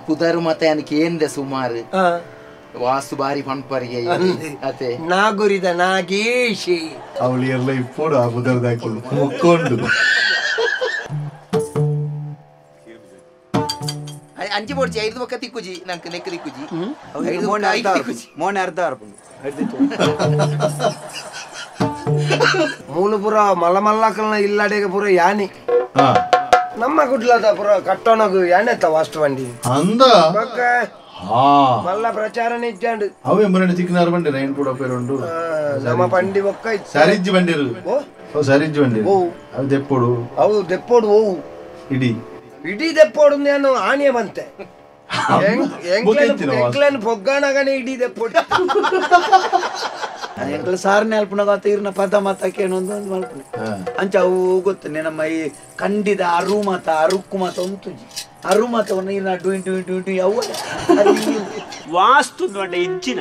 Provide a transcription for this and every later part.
ಪುದರು ಮತ್ತೆ ಅನ್ಕೆ ಏನ್ದೆ ಸುಮಾರು ವಾಸ್ತು ಬಾರಿ ಪಂಪರಿಗೆ ಅತೆ ನಾಗುರಿದ ನಾಗೇಶಿ ಅವಳಿ ಎಲ್ಲ ಇಪ್ಪೋಡು ಆ ಪುದರ್ದಾಕೊಂಡು ಮುಕ್ಕೊಂಡು ಅಂಚಿ ಬೋಡ್ಚಿ 5 ಪಕ್ಕ ತಿಕ್ಕುಜಿ ನಂಗೆ ನೆಕ್ ತಿಕ್ಕುಜಿ ಮೋನೆ ಅರ್ಧ ಮೂಲ ಪುರ ಮಲ್ಲಕಲ್ನ ಇಲ್ಲಡೆಗೆ ಪುರ ಯಾನಿ ನಮ್ಮ ಗುಡ್ಲದ ಪುರ ಕಟ್ಟೋನಗು ಯಾನೆತ್ತ ವಾಸ್ತು ಬಂಡಿ ಅಂದ ಮಲ್ಲ ಪ್ರಚಾರ ನಿಜ್ಜಂಡು ಅವೇ ಮರಣ ಚಿಕ್ಕನಾರು ಬಂದಿರ ಏನು ಕೂಡ ಪೇರುಂಡು ನಮ್ಮ ಪಂಡಿ ಬೊಕ್ಕ ಸರಿಜ್ಜಿ ಬಂದಿರು ಸರಿಜ್ಜಿ ಬಂದಿರು ಅವು ದೆಪ್ಪೋಡು ಅವು ದೆಪ್ಪೋಡು ಓವು ಇಡೀ ದೆಪ್ಪೋಡು ನಾನು ಆನೆ ಬಂತೆ ಎಂಕ್ಲನ್ ಪೊಗ್ಗಾಣಗನೆ ಇಡೀ ದೆಪ್ಪೋಡು ಎಂಕ್ಲ ಸಾರನೆ ಅಲ್ಪನಾಗ ಇರ್ನ ಪದ ಮಾತಕ್ಕೆ ಏನೊಂದು ಮಲ್ಪನೆ ಅಂಚ ಅವು ಗೊತ್ತನೆ ನಮ್ಮ ಈ ಖಂಡಿತ ಅರು ಮಾತ ಅರುಕ್ಕು ಮಾತ ಉಂಟುಜಿ ಅರು ಮಾತವನ್ನ ಇರ್ನ ಡು ಅವು ವಾಸ್ತು ಅಂದ್ರೆ ಇಂಚಿನ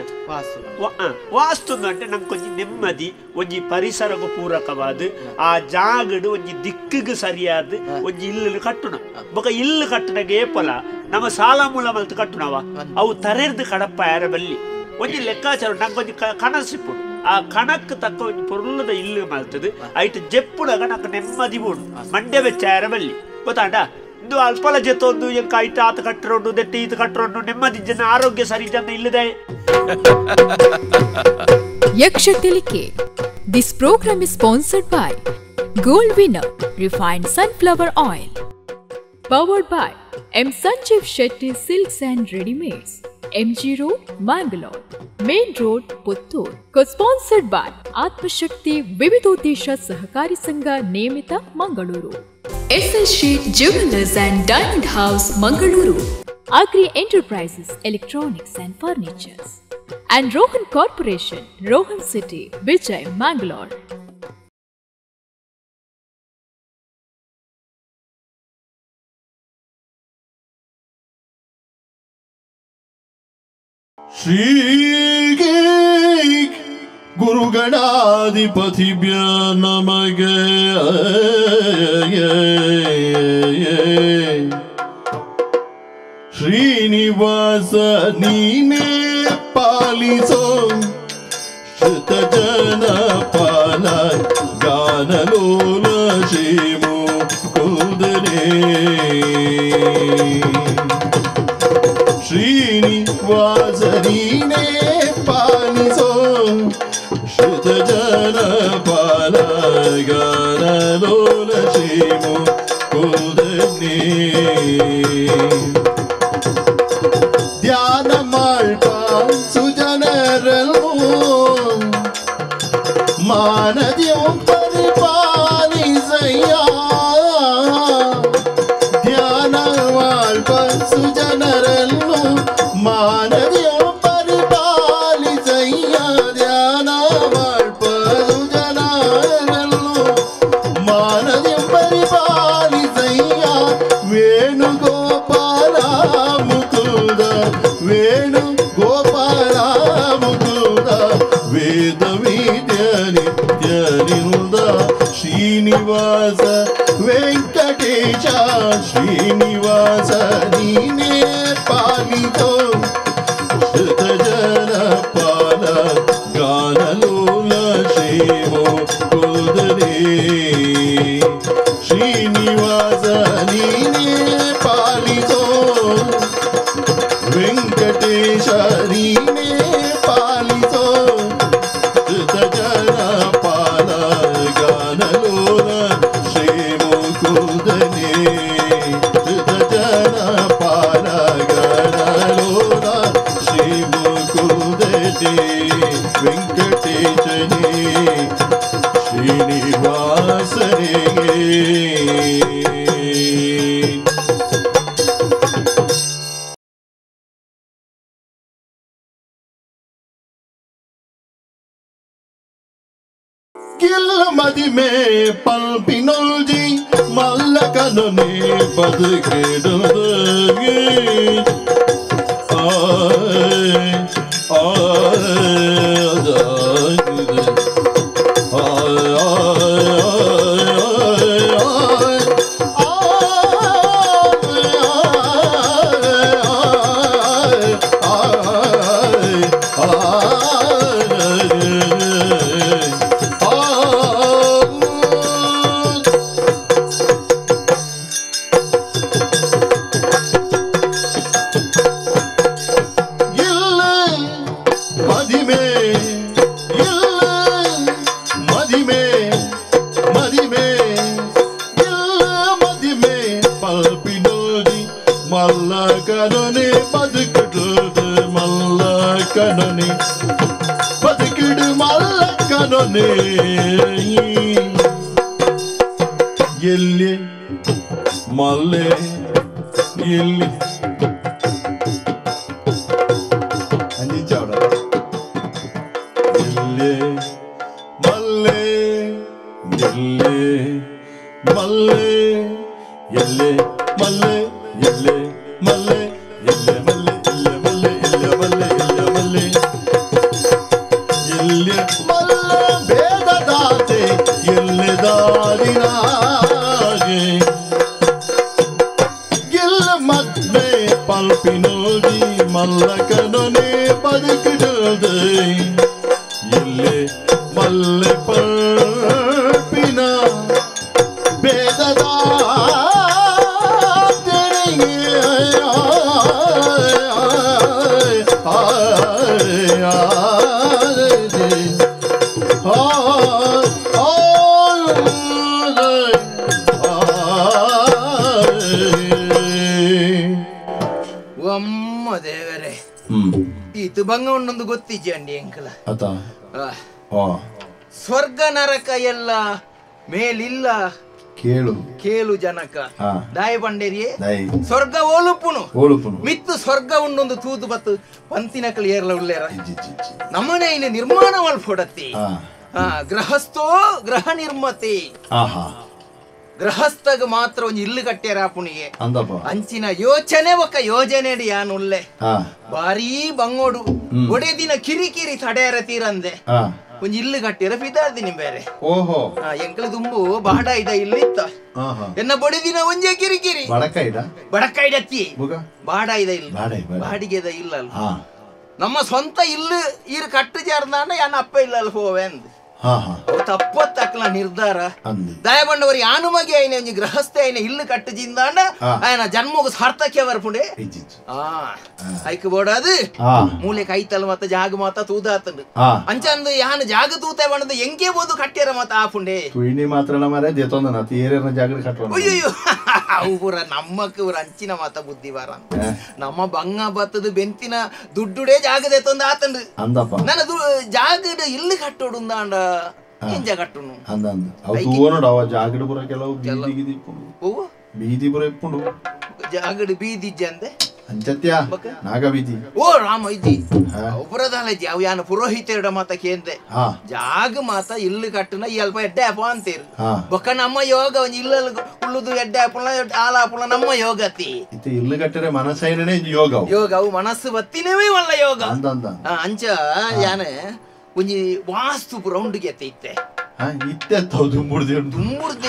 ವಾಸ್ತು ಅಂದ್ರೆ ನಂಗೆ ಕೊಂಚ ನೆಮ್ಮದಿ ಒಂಜಿ ಪರಿಸರಗೂ ಪೂರಕವಾದ ಆ ಜಾಗಡು ಒಂಜಿ ದಿಕ್ಕಿಗೆ ಸರಿಯಾದ ಒಂಜಿ ಇಲ್ಲು ಕಟ್ಟುನ ಬೊಕ ಇಲ್ಲು ಕಟ್ಟಣಗೆ ಏಪಲ ನಮ್ಮ ಸಾಲ ಮೂಲ ಮಲ್ತು ಕಟ್ಟುನವ ಅವು ತರೆರ್ದು ಕಡಪ್ಪ ಯಾರ ಬಲ್ಲಿ ಒಂಜಿ ಲೆಕ್ಕಾಚಾರ ನಂಗೆ ಒಂಜಿ ಕನಸಿಪ್ಪುಡು ಆ ಕಣಕ್ಕೆ ತಕ್ಕ ಒಂಜಿ ಪೊರ್ಲದ ಇಲ್ಲು ಮಲ್ತದು ಐಟ್ ಜೆಪ್ಪುಡಾಗ ನಂಗೆ ನೆಮ್ಮದಿ ಬೋಡು ಮಂಡ್ಯ ವೆಚ್ಚ ಯಾರ ಬಲ್ಲಿ ಗೊತ್ತಾಂಡ ಇದು ಅಲ್ಪಲ ಜೊತ್ತೊಂದು ಎಂಕ ಐಟ ಆತ ಕಟ್ಟರೋಡು ದೆಟ್ಟಿ ಈತ ಕಟ್ಟರೋಡು ನೆಮ್ಮದಿ ಜನ ಆರೋಗ್ಯ ಸರಿ ಜನ ಇಲ್ಲದೆ ಯಕ್ಷ ತಿಳಿಕೆ. This program is sponsored by Gold Winner Refined Sunflower Oil, powered by M. Sanjeev Shetty Silks and Readymades, MG Road, Mangalore, Main Road, Puttur. Co-sponsored by Atmashakti Vividodesha Sahakari Sangha Nemita, Mangaluru, SS Sheet Jewelers and Diamond House, Mangaluru, Agri Enterprises Electronics and Furnitures, and Rohan Corporation, Rohan City, Vijay, Mangalore. Shri Guru Ganadipatibhya Namage Srinivasa Nine Paliso Shita Jana Pala Ganalola Shimu Kudane Srinivasa Nine Paliso Shita Jana Pala Ganalola Shimu Kudane ಧ್ಯಾನ ಮಾಡ್ಪ ಸುಜನರಲು ಮಾನದಿಯೋ ಪರಿಪಾಲಿಸಯ್ಯ ಧ್ಯಾನ ಮಾಡ್ಪ ಸುಜನರಲು ಮಾನದಿಯೋ ಪರಿಪಾಲಿಸಯ್ಯ ಧ್ಯಾನ ಮಾಡ್ಪ ಸುಜನರಲು ಮಾನದಿಯೋ ಪರಿಪಾಲಿಸಯ್ಯ ವೇಣುಗೋಪಾಲ ವೇಣು ಗೋಪಾಲ ಮುಕುಂದ ವೇದ ವಿದ್ಯ ನಿತ್ಯ ನಿಂದ ಶ್ರೀನಿವಾಸ ವೆಂಕಟೇಶ ಶ್ರೀನಿವಾಸ ನೀನೇ ಪಾಲಿತೋ ಶತ ಜನ ಪಾಲ ಗಾನಲೋಲ ಶ್ರೀಮೋ ಕುಲದನೇ ಶ್ರೀನಿವಾಸ ನೀನೇ ಪಾಲಿತೋ ವೆಂಕಟೇಶ ನೀನೇ ಪಾಲಿಸೋ ಶತ ಜನ ಪಾಲ ಗಾನಲೋಲ ಶ್ರೀ ಮುಕುಂದನೇ ಶತ ಜನ ಪಾಲ ಗಾನಲೋಲ ಶ್ರೀ ಮುಕುಂದನೇ ವೆಂಕಟೇಶನೇ ಶ್ರೀನಿವಾಸನೇ मदि में पल्पिनोजी मल्लकने बदखेडगे ಕನೊನೆ ಬದುಕಿಡು ಮಲ್ಲ ಕನೊನೆ ಬದುಕಿಡು ಮಲ್ಲ ಕನೊನೆ ಎಲ್ಲಿ ಮಲ್ಲೆ ಎಲ್ಲಿ ಅಂಜಿಚಾವಡ ಎಲ್ಲಿ ಮಲ್ಲೆ ಎಲ್ಲಿ ಮಲ್ಲೆ ಎಲ್ಲಿ ಮಲ್ಲೆ ಎಲ್ಲಿ ಮಲ್ಲೆ ಎಲ್ಲಿ ಮಲ್ಲೆ ಎಲ್ಲಿ ಮಲ್ಲೆ ಎಲ್ಲಿ ಮಲ್ಲೆ ಎಲ್ಲಿ ಮಲ್ಲೆ ಎಲ್ಲಿ ಮಲ್ಲೆ ಭೇದದಾತೆ ಎಲ್ಲಿ ದಾರಿನಾಗೆ ಗೆಲ್ಲ ಮತ್ತೆ ಪಲ್ಪಿನೋಗಿ ಮಲ್ಲಕನೊನೆ ಬದುಕಿಡದೆ ಎಲ್ಲಿ ಮಲ್ಲೆ ಪಲ್ಪಿನ ಭೇದದ ಅಮ್ಮ ದೇವರೇ ಇದು ಭಂಗ ಒಂದೊಂದು ಗೊತ್ತಿಜ್ಜಂಡಿ ಅಂಕಲ ಸ್ವರ್ಗ ನರಕ ಎಲ್ಲ ಮೇಲಿಲ್ಲ ಕೇಳು ಕೇಳು ಜನಕ ದಾಯ ಬಂಡೇರಿಯೇ ಸ್ವರ್ಗ ಓಲುಪುನು ಮಿತ್ತು ಸ್ವರ್ಗ ಉಂಡೊಂದು ತೂತು ಬತ್ತು ಪಂತಿನಕಲ್ ಏರ್ಲ ಉಳ್ಳೇರ ನಮ್ಮನೆ ಇನ್ನು ನಿರ್ಮಾಣ ಮಲ್ಪೊಡತ್ತಿ ಗೃಹಸ್ಥೋ ಗೃಹ ನಿರ್ಮತಿ ಗೃಹಸ್ಥಗ ಮಾತ್ರ ಒಂದು ಇಲ್ಲು ಕಟ್ಟ್ಯಾರ ಪುಣಿಗೆ ಅಂಚಿನ ಯೋಚನೆ ಒಕ್ಕ ಯೋಜನೆ ಯಾನುಲ್ಲೆ ಬಾರಿ ಬಂಗೋಡು ಒಡೆ ದಿನ ಕಿರಿಕಿರಿ ತಡೆಯರ ತೀರಂದೆ ಒಂಜಿ ಇಲ್ಲು ಕಟ್ಟಿರ ಫಿದಾರ್ದಿನಿ ಬೇರೆ ಎಂಕಲ್ ತುಂಬು ಬಾಡ ಇದ ಇಲ್ಲಿತ್ತ ಎನ್ನ ಬಡಿ ದಿನ ಒಂಜೆ ಕಿರಿಕಿರಿ ಬಡಕೈಡತ್ತಿ ಬಾಡ ಇದ ಇಲ್ಲ ಬಾಡಿಗೆದ ಇಲ್ಲ ನಮ್ಮ ಸ್ವಂತ ಇಲ್ಲು ಇರು ಕಟ್ಟು ಜಾರ್ದಾಂಡ ಯಾನ ಅಪ್ಪ ಇಲ್ಲ ಹೋವೆ ಅಂದ್ ತಪ್ಪತ್ತಕ್ಲ ನಿರ್ಧಾರ ದಯಬಂಡವರಿ ಆನುಮಗೆ ಆಯ್ನ ಒಂಜಿ ಗೃಹಸ್ಥೆ ಆಯ್ನ ಇಲ್ಲು ಕಟ್ಟುಜಿಂದಾಂಡ ಆಯ್ನ ಜನ್ಮಗ ಸಾರ್ಥಕ್ಯ ಬರ್ಪುಂಡೆ ಐಕ್ ಬೋಡಾದು ಮೂಲೆ ಕೈತಲ್ ಮತ್ತ ಜಾಗ ಮಾತ ತೂದಾತಂಡು ಅಂಚಂದು ಯಾನ ಜಾಗ ತೂತೆ ಬಣ್ಣದ ಎಂಕೆ ಬೋದು ಕಟ್ಟ್ಯಾರ ಮತ್ತ ಆಪುಂಡೆ ಅಯ್ಯೋ ಅವು ಪೂರ ನಮ್ಮಕ್ ಇವ್ರ ಅಂಚಿನ ಮಾತ ಬುದ್ಧಿ ಬಾರ ನಮ್ಮ ಬಂಗ ಬತ್ತದ ಬೆಂತಿನ ದುಡ್ಡುಡೆ ಜಾಗದ ಎತ್ತೊಂದು ಆತಂಡು ನನ್ನ ಜಾಗದ ಇಲ್ಲು ಕಟ್ಟೋಡುಂದಾಂಡ ಎಂಜ ಕಟ್ಟುನು ಜಾಗಡ ಪುರ ಕೆಲವು ಬೀದಿ ಪುರ ಇಪ್ಪುಂಡು ಜಾಗಡ ಬೀದಿ ಅಂದೆ ಅಂಚತ್ಯ ನಾಗ ಬೀದಿ ಓ ರಾಮ ಇದ್ದಿ ಒಬ್ಬರದಾಲಜಿ ಅವು ಯಾನ ಪುರೋಹಿತರ ಮಾತ ಕೇಂದ್ರೆ ಜಾಗ ಮಾತ ಇಲ್ಲು ಕಟ್ಟುನ ಅಲ್ಪ ಎಡ್ಡೆ ಅಪ ಅಂತೀರು ಬೊಕ್ಕ ನಮ್ಮ ಯೋಗ ಒಂಜಿ ಇಲ್ಲಲ್ ಉಳ್ಳುದು ಎಡ್ಡೆ ಅಪುಳ ಆಲಾಪುಳ ನಮ್ಮ ಯೋಗತಿ ಇಲ್ಲು ಕಟ್ಟರೆ ಮನಸ್ಸೈನೇ ಯೋಗ ಯೋಗ ಅವು ಮನಸ್ಸು ಬತ್ತಿನವೇ ಒಳ್ಳ ಯೋಗ ಅಂಚ ಯಾನ ಒಂಜಿ ವಾಸ್ತು ಪುರ ಉಂಡುಗೆ ಇತ್ತೆ ತುಂಬುಡ್ದೆ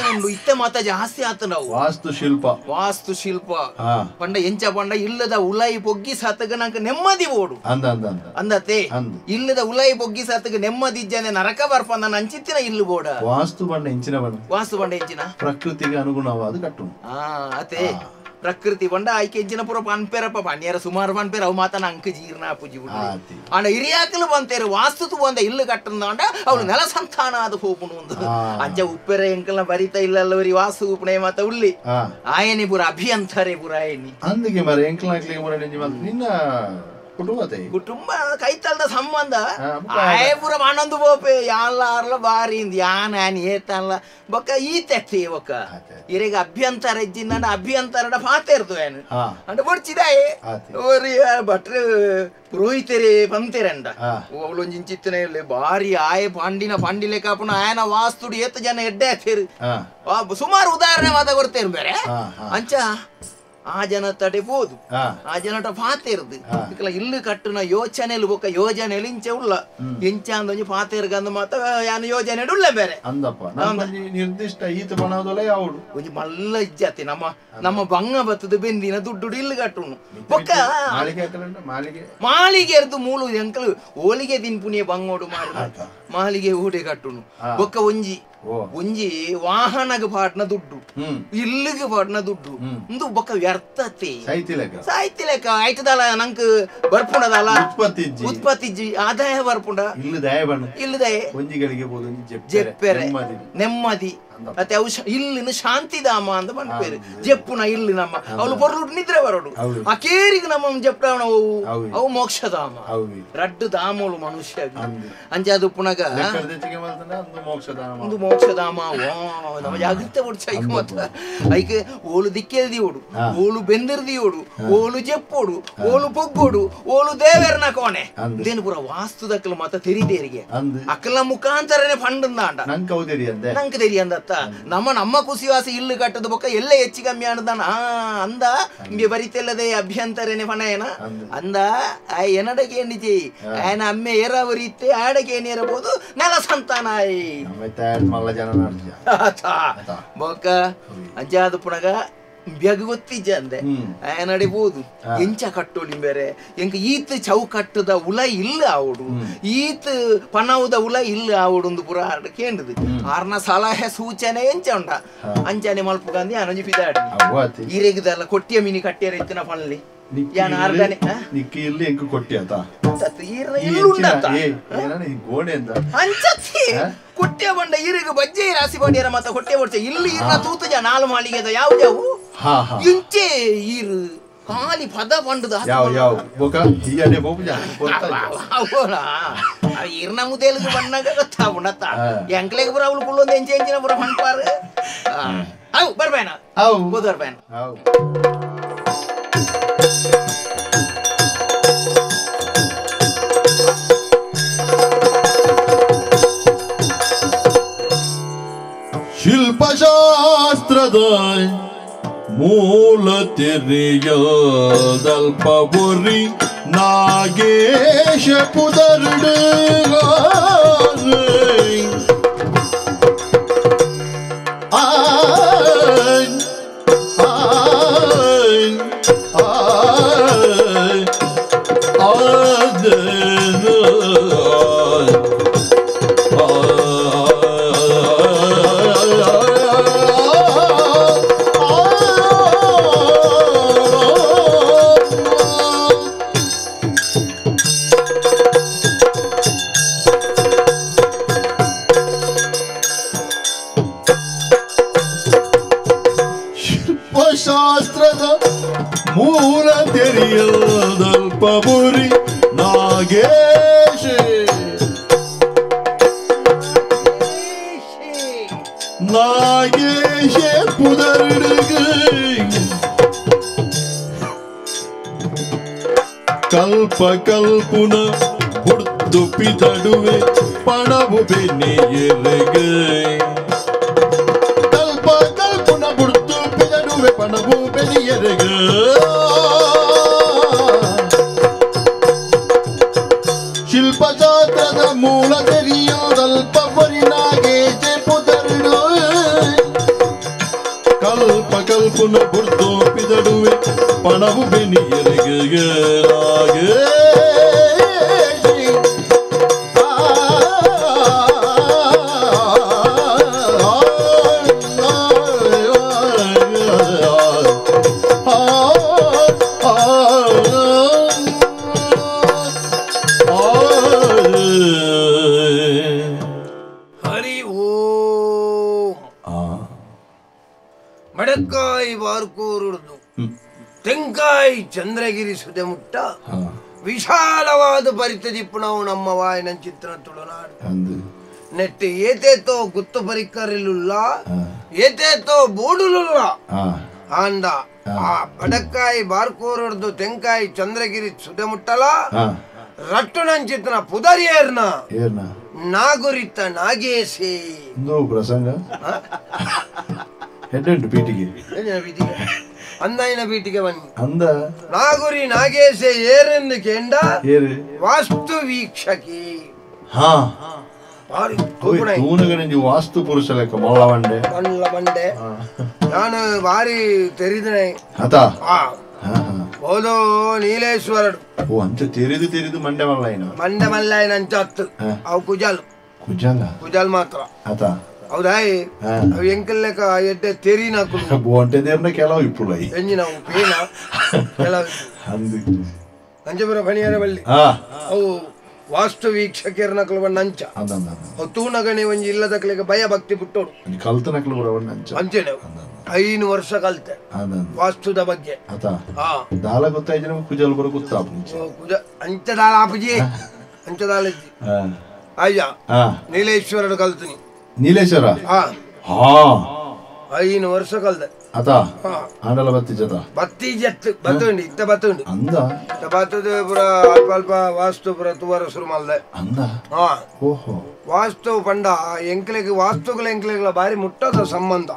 ಉಂಡು ಇತ್ತೆ ಮಾತ ಜಾಸ್ತಿ ಆತ ನಾವು ವಾಸ್ತು ಶಿಲ್ಪ ಪಂಡ ಎಂಚ ಪಂಡ ಇಲ್ಲದ ಉಲಾಯಿ ಪೊಗ್ಗಿ ಸಾತಗ ನಂಗೆ ನೆಮ್ಮದಿ ಓಡು ಅಂದತೆ ಇಲ್ಲದ ಉಲಾಯಿ ಪೊಗ್ಗಿ ಸಾತಗ ನೆಮ್ಮದಿ ಇಜ್ಜನೆ ನರಕ ಬರ್ಪಂದ ನಂಚಿತ್ತಿನ ಇಲ್ಲು ಬೋಡ ವಾಸ್ತು ಬಂಡ ಎಂಚಿನ ಪ್ರಕೃತಿಗೆ ಅನುಗುಣವಾದ ಕಟ್ಟು ಅತೆ ಪ್ರಕೃತಿ ಬಂಡ ಆಯ್ಕೆ ಎಂಚಿನ ಪುರ ಪನ್ಪೇರಪ್ಪ ಪನ್ಯಾರ ಸುಮಾರು ಪನ್ಪೇರ ಅವು ಮಾತನ ಅಂಕ ಜೀರ್ಣ ಪೂಜಿ ಆಂಡ ಹಿರಿಯಾಕಲು ಬಂತೇರು ವಾಸ್ತುತು ಬಂದ ಇಲ್ಲು ಕಟ್ಟಂದಾಂಡ ಅವಳು ನೆಲ ಸಂತಾನ ಅದು ಹೋಪುನು ಒಂದು ಅಂಚ ಉಪ್ಪೆರ ಎಂಕಲ್ನ ಬರಿತ ಇಲ್ಲವರಿ ವಾಸ್ತು ಉಪಣೆ ಮಾತ ಉಳ್ಳಿ ಆಯನಿ ಪುರ ಅಭಿಯಂತರೆ ಪುರ ಆಯನಿ ಅಂದಿಗೆ ಮರ ಎಂಕಲ್ನ ನಿನ್ನ ಕುಟುಂಬ ಕೈತಲ್ದ ಸಂಬಂಧ ಆಯಪುರ ಆನಂದ ಬೋಪೆ ಯಾನ್ಲ ಬಾರಿ ಯಾನ್ ಆನ್ ಏತನ್ಲ ಬೊಕ್ಕ ಈ ತೆತ್ತಿ ಬೊಕ್ಕ ಇರೆಗ ಅಭ್ಯಂತರ ಇಜ್ಜಿಂದ ಅಭ್ಯಂತರ ಪಾತೇರ್ದು ಏನು ಅಂಡ ಬೊಡ್ಚಿದಾಯೆ ಓರಿ ಭಟ್ರು ಪುರೋಹಿತರೆ ಪಂತೆರಂಡ ಅವಳೊಂಜಿಂಚಿತ್ತನೆ ಬಾರಿ ಆಯ ಪಾಂಡಿಲೆ ಕಾಪುನ ಆಯನ ವಾಸ್ತುಡು ಎತ್ತು ಜನ ಎಡ್ಡೆ ಹಾಕ್ತೇರು ಸುಮಾರು ಉದಾಹರಣೆ ಮಾತ ಕೊಡ್ತೇರು ಬೇರೆ ಅಂಚ ಆ ಜನ ತಡೆ ಬೋದು ಆ ಜನಟ ಪಾತೇರ್ದು ಇಲ್ಲು ಕಟ್ಟುನ ಯೋಚನೆಲು ಬೊಕ್ಕ ಯೋಜನೆಲು ಇಂಚೆ ಉಳ್ಳ ಎಂಚ ಅಂದೊಂಜಿ ಪಾತೇರ್ಗಂದ ಮಾತ ಯಾನ ಯೋಜನೆ ಉಳ್ಳ ಬೇರೆ ನಿರ್ದಿಷ್ಟ ಈತ ಬಣದಲ್ಲ ಯಾವುದು ಒಂಜಿ ಮಲ್ಲ ಇಜ್ಜತಿ ನಮ್ಮ ಬಂಗ ಬತ್ತದ ಬೆಂದಿನ ದುಡ್ಡು ಇಲ್ಲು ಕಟ್ಟುನು ಬೊಕ್ಕ ಮಾಳಿಗೆ ಎರ್ದು ಮೂಲು ಎಂಕಲು ಓಲಿಗೆ ದಿನ್ಪುನಿಯ ಬಂಗೋಡು ಮಾಡಿ ಮಾಳಿಗೆ ಊಡೆ ಕಟ್ಟುನು ಬೊಕ್ಕ ಒಂಜಿ ವಾಹನಗ ಪಾಟ್ನ ದುಡ್ಡು ಇಲ್ಲಿಗೆ ಪಾಟ್ನ ದುಡ್ಡು ಇಂದು ಬೊಕ್ಕ ವ್ಯರ್ಥತೆ ಸಾಯ್ತಿಲೆಕ್ಕ ಆಯ್ತದಲ್ಲ ನಂಕ್ ಬರ್ಪುಂಡದಲ್ಲ ಉತ್ಪತ್ತಿ ಆದಾಯ ಬರ್ಪುಂಡ ಇಲ್ಲದಾಯ ಜೆಪ್ಪೆರೆ ನೆಮ್ಮದಿ ಮತ್ತೆ ಅವು ಇಲ್ಲಿನ ಶಾಂತಿಧಾಮ ಅಂತ ಬಂದ್ಪೇರು ಜಪ್ಪುನ ಇಲ್ಲಿ ನಮ್ಮ ಅವಳು ಬರೋಡು ನಿದ್ರೆ ಬರೋಡು ಆ ಕೇರಿಗೆ ನಮ್ಮ ಜಪ್ಪಣ ಅವು ಮೋಕ್ಷಧಾಮ ರಡ್ಡು ಧಾಮಗಳು ಮನುಷ್ಯ ಅಂಜಾದು ಪುನಗ ಒಂದು ಮೋಕ್ಷಧಾಮ ನಮ್ಮ ಜಾಗೃತ ಒಡ್ಸ ಐಕ ಮಾತ್ರ ಐಕೆ ಓಲು ದಿಕ್ಕೆಲ್ದಿ ಓಡು ಓಲು ಬೆಂದಿರ್ದಿ ಓಡು ಓಲು ಜಪ್ಪೋಡು ಓಲು ಪೊಗ್ಗೋಡು ಓಲು ದೇವೇರ್ನ ಕೋಣೆ ಇದೇನು ಪುರ ವಾಸ್ತು ದಕ್ಕಲು ಮಾತ್ರ ತೆರಿದೇರಿಗೆ ಅಕ್ಕಲ ಮುಖಾಂತರನೇ ಫಂಡ್ ನಂಗೆ ತೆರಿಯಂದ ನಮ್ಮ ಕುಸಿವಾಸಿ ಇಲ್ಲು ಕಟ್ಟದ ಬೊಕ್ಕ ಎಲ್ಲ ಹೆಚ್ಚು ಕಮ್ಮಿ ಆನದಾನ ಅಂದ ಇಂಬೆ ಬರಿತೆಲ್ಲದೆ ಅಭ್ಯಂತರನೆ ಫಣ ಏನ ಅಂದ ಎನಡಗೆ ಎಣ್ಣಿಜಿ ಆಯನ ಅಮ್ಮೆ ಏರಾವರಿತ್ತೆ ಆಡಗೆ ಏನಿರಬಹುದು ನೆಲ ಸಂತಾನ ಬೊಕ್ಕ ಅಜ್ಜಾದ ಪುಣಗ ಬ್ಯಾಗ ಗೊತ್ತಿಜ್ಜ ಅಂದೆ ನಡಿಬಹುದು ಎಂಚ ಕಟ್ಟೋಲಿ ಬೇರೆ ಎಂಕ ಈತ್ ಚೌಕಟ್ಟದ ಉಲ ಇಲ್ಲ ಆವಡು ಈತ್ ಪನವುದ ಉಲ ಇಲ್ಲ ಆವಡು ಒಂದು ಪುರ ಕೇಂದ್ರದು ಆರ್ನ ಸಲಹೆ ಸೂಚನೆ ಎಂಚ ಉಂಟ ಅಂಚನೆ ಮಲ್ಪು ಗಾಂಧಿ ಅನಂಜಿ ಪಿದಾಡಿ ಈರೆಗದಲ್ಲ ಕೊಟ್ಟಿಯ ಮಿನಿ ಕಟ್ಟಿಯರ ಇತ್ತಿನ ಪನ್ಲಿ ಯಾನ ಆರ್ದನೆ ನಿಕ್ಕಿ ಇಲ್ಲಿ ಎಂಕು ಕೊಟ್ಟಿಯತ ಅಂಚಿ ಕೊಟ್ಟೆ ಬಂಡ ಈರಿಗೆ ಬಜ್ಜೆ ರಾಸಿ ಬಂಡಿಯರ ಮತ್ತ ಕೊಟ್ಟೆ ಬಡ್ಚೆ ಇಲ್ಲಿ ಇರ್ನ ತೂತು ಜನ ನಾಲ್ ಮಾಳಿಗೆ ಯಾವ ಯಾವು ಇಂಚೆ ಈರು ಖಾಲಿ ಪದ ಬಂಡದ ಈರ್ನ ಮುದೇಲಿಗೆ ಬಂದಾಗ ಗೊತ್ತಾಗುಂಡತ್ತ ಎಂಕ್ಲೆಗೆ ಬರ ಅವಳು ಕುಳ್ಳೊಂದು ಎಂಚಿನ ಬರ ಹೊಂಟ್ಪಾರ ಅವು ಬರ್ಬೇನ ಹೋದ್ ಬರ್ಬೇನ ಶಿಲ್ಪಶಾಸ್ತ್ರದ ಮೂಲ ತೆರೆಯದಲ್ಪ ಬೊರಿ ನಾಗೇಶ ಪುದರ್ಡು ಶಾಸ್ತ್ರದ ಮೂಲ ತೆರೆಯದಲ್ಪ ಬುರಿ ನಾಗೇಶ ನಾಗೇಶ ಪುದರ್ಡುಗ ಕಲ್ಪ ಕಲ್ಪುನ ಹುಡ್ದು ಪಿತಡುವೆ ಪಣವು ಬೆನ್ನೆಯೆರಗ ಪಣವು ಬೆನಿಯರೆಗ ಶಿಲ್ಪಶಾಸ್ತ್ರದ ಮೂಲ ತೆರೆಯೋದಲ್ಪ ಬರಿನಾಗೇಜೆ ಪುದರ್ಡು ಕಲ್ಪ ಕಲ್ಪುನ ಬುರ್ದು ಪಿದಡುವೆ ಪಣವು ಬೆನಿಯರೆಗ ಮಡಕ್ಕಾಯಿ ಬಾರ್ಕೋರುಡ್ದು ತೆಂಕಾಯಿ ಚಂದ್ರಗಿರಿ ಸುದೆಮುಟ್ಟ ವಿಶಾಲವಾದ ಪರಿತದಿಪ್ಪು ನಾವು ನಮ್ಮ ವಾಯನ ಚಿತ್ರ ತುಳುನಾಡು ನೆಟ್ಟು ಏತೇತೋ ಗುತ್ತು ಪರಿಕರಿಲ್ಲ ಏತೇತೋ ಬೋಡುಲುಲ್ಲ ಆಂಡ ಆ ಬಡಕ್ಕಾಯಿ ಬಾರ್ಕೋರುಡ್ದು ತೆಂಕಾಯಿ ಚಂದ್ರಗಿರಿ ಸುದೆಮುಟ್ಟಲ ರಟ್ಟುನಂಚಿತ್ನ ಪುದರಿಯರ್ನ ನಾಗುರಿತ ನಾಗೇಸೆ ಪ್ರಸಂಗ ಹೆಡ್ಡು ಪೀಟಿಗೆ ಅಂದಾಯಿನ ಪೀಟಿಗೆ ಬನ್ನಿ ಅಂದ ನಾಗುರಿ ನಾಗೇಶೆ ಏರೆಂದು ಕೆಂಡ ವಾಸ್ತು ವೀಕ್ಷಕಿ ವಾಸ್ತು ಪುರುಷ ಲೆಕ್ಕ ಮಲ್ಲ ಬಂಡೆ ಮಲ್ಲ ಬಂಡೆ ನಾನು ಬಾರಿ ತೆರಿದನೆ ಓದೋ ನೀಲೇಶ್ವರಡು ಓ ಅಂಚ ತೆರಿದು ಮಂಡೆ ಮಲ್ಲಾಯಿನ ಅಂಚ ಹತ್ತು ಅವು ಕುಜಾಲ್ ಮಾತ್ರ ಹೌದಾಯ್ ಅವು ಎಂಕಲ್ಲೆಕ ಎಡ್ಡೆ ತೆರಿ ನಾಕು ಬೋಂಟೆ ದೇರ್ನ ಕೆಲವು ಇಪ್ಪುಳ ಎಂಜಿ ನಾವು ಪೇನ ಕೆಲವು ಅಂಜಪುರ ಬಣಿಯರ ಬಳ್ಳಿ ಅವು ವಾಸ್ತು ವೀಕ್ಷಕರ್ನಕ್ಲು ಬಣ್ಣ ಅಂಚ ತೂನಗಣಿ ಒಂಜಿ ಇಲ್ಲದಕ್ಲಿಗೆ ಭಯ ಭಕ್ತಿ ಬಿಟ್ಟೋಡು ಕಲ್ತನಕ್ಲು ಅಂಚೆನೆ 5 ವರ್ಷ ಕಲ್ತೆ ವಾಸ್ತುದ ಬಗ್ಗೆ ದಾಲ ಗೊತ್ತಾಯ್ತು ಕುಜಲ್ ಬರೋ ಗೊತ್ತಾ ಅಂಚದಾಳ ಆಪುಜಿ ಅಂಚದಾಳ ಅಯ್ಯ ನೀಲೇಶ್ವರ ಕಲ್ತೀನಿ ನೀಲೇಶ್ವರ 5 ವರ್ಷ ಕಲ್ತೆ ಅತ ಆಂಡಲ ಬತ್ತಿ ಜತ ಬತ್ತಿ ಜತ್ ಬತ್ತುಂಡು ಇತ್ತ ಬತ್ತುಂಡು ಅಂದ ಇತ್ತ ಬತ್ತದ ಪುರ ಅಲ್ಪ ಅಲ್ಪ ವಾಸ್ತು ಪುರ ತುವರ ಶುರು ಮಲ್ದೆ ಅಂದ ಓಹೋ ವಾಸ್ತು ಪಂಡ ಎಂಕ್ಲೆಗೆ ವಾಸ್ತುಗಳ ಎಂಕ್ಲೆಗಳ ಬಾರಿ ಮುಟ್ಟದ ಸಂಬಂಧ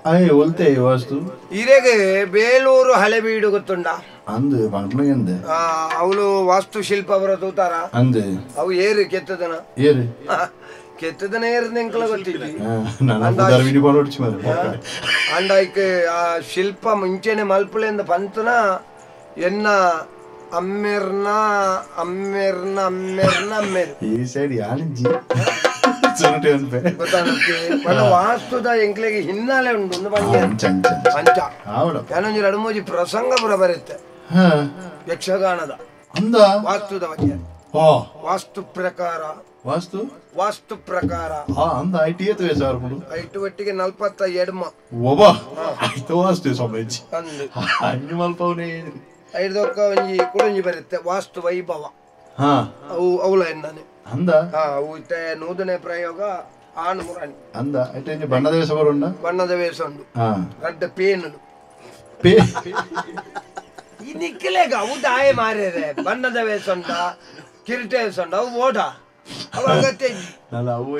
ಒಲ್ತೆ ವಾಸ್ತು ಇರೆಗೆ ಬೇಲೂರು ಹಳೆಬೀಡು ಗೊತ್ತುಂಡ ಅಂದು ಬಂಡ್ಲಂದೆ ಅವಳು ವಾಸ್ತು ಶಿಲ್ಪ ಅವರ ತೂತಾರ ಅಂದೆ ಅವು ಏರು ಕೆತ್ತದನ ಏರು ಕೆತ್ತದನ ಏರು ಎಂಕ್ಲ ಗೊತ್ತಿದ್ದಿ ಅಂಡಾಯ್ಕೆ ಆ ಶಿಲ್ಪ ಮುಂಚೆನೆ ಮಲ್ಪಳೆಂದ ಪಂತನ ಎನ್ನ ಅಮ್ಮೆರ್ನ ಅಮ್ಮೆರ್ನ ಅಮ್ಮೆರ್ನ ಅಮ್ಮೆರ್ ಈ ಸೈಡ್ ಯಾನಿಂಜಿ ವಾಸ್ತುದ ಎಂಕ್ಲೆಗೆ ಹಿನ್ನೆಲೆ ಉಂಟು ಪಂಚ ಯಾನೊಂದು 2-3 ಪ್ರಸಂಗ ಪುರ ಬರುತ್ತೆ ಯಕ್ಷಗಾನದ ವಾಸ್ತುದ ಬಗ್ಗೆ ವಾಸ್ತು ಪ್ರಕಾರ ವಾಸ್ತು ಪ್ರಕಾರ ಐಟು ಒಟ್ಟಿಗೆ 42 ಐದೊಕ್ಕ ಒಂಜಿ ಕುಡಂಜಿ ಬರುತ್ತೆ ವಾಸ್ತು ವೈಭವ ಅವು ಅವಳ ಎಣ್ಣನೆ ಅವು ಇತ್ತೆ ನೂತನೆ ಪ್ರಯೋಗ ಆಣ್ ಮುರಾಣಿ ಬಣ್ಣದ ವೇಷ ಉಂಡು ಗಡ್ಡ ಪೇನುಡು ಈ ನಿಕ್ಕಿಲೆಗ ಅವು ದಾಯ ಮಾರ್ಯಾರೆ ಬಣ್ಣದ ವೇಷ ಉಂಟ ಕಿರೀಟ ವೇಷ ಉಂಟ ಅವು ಓಟ ಅವು ಅಗತ್ಯ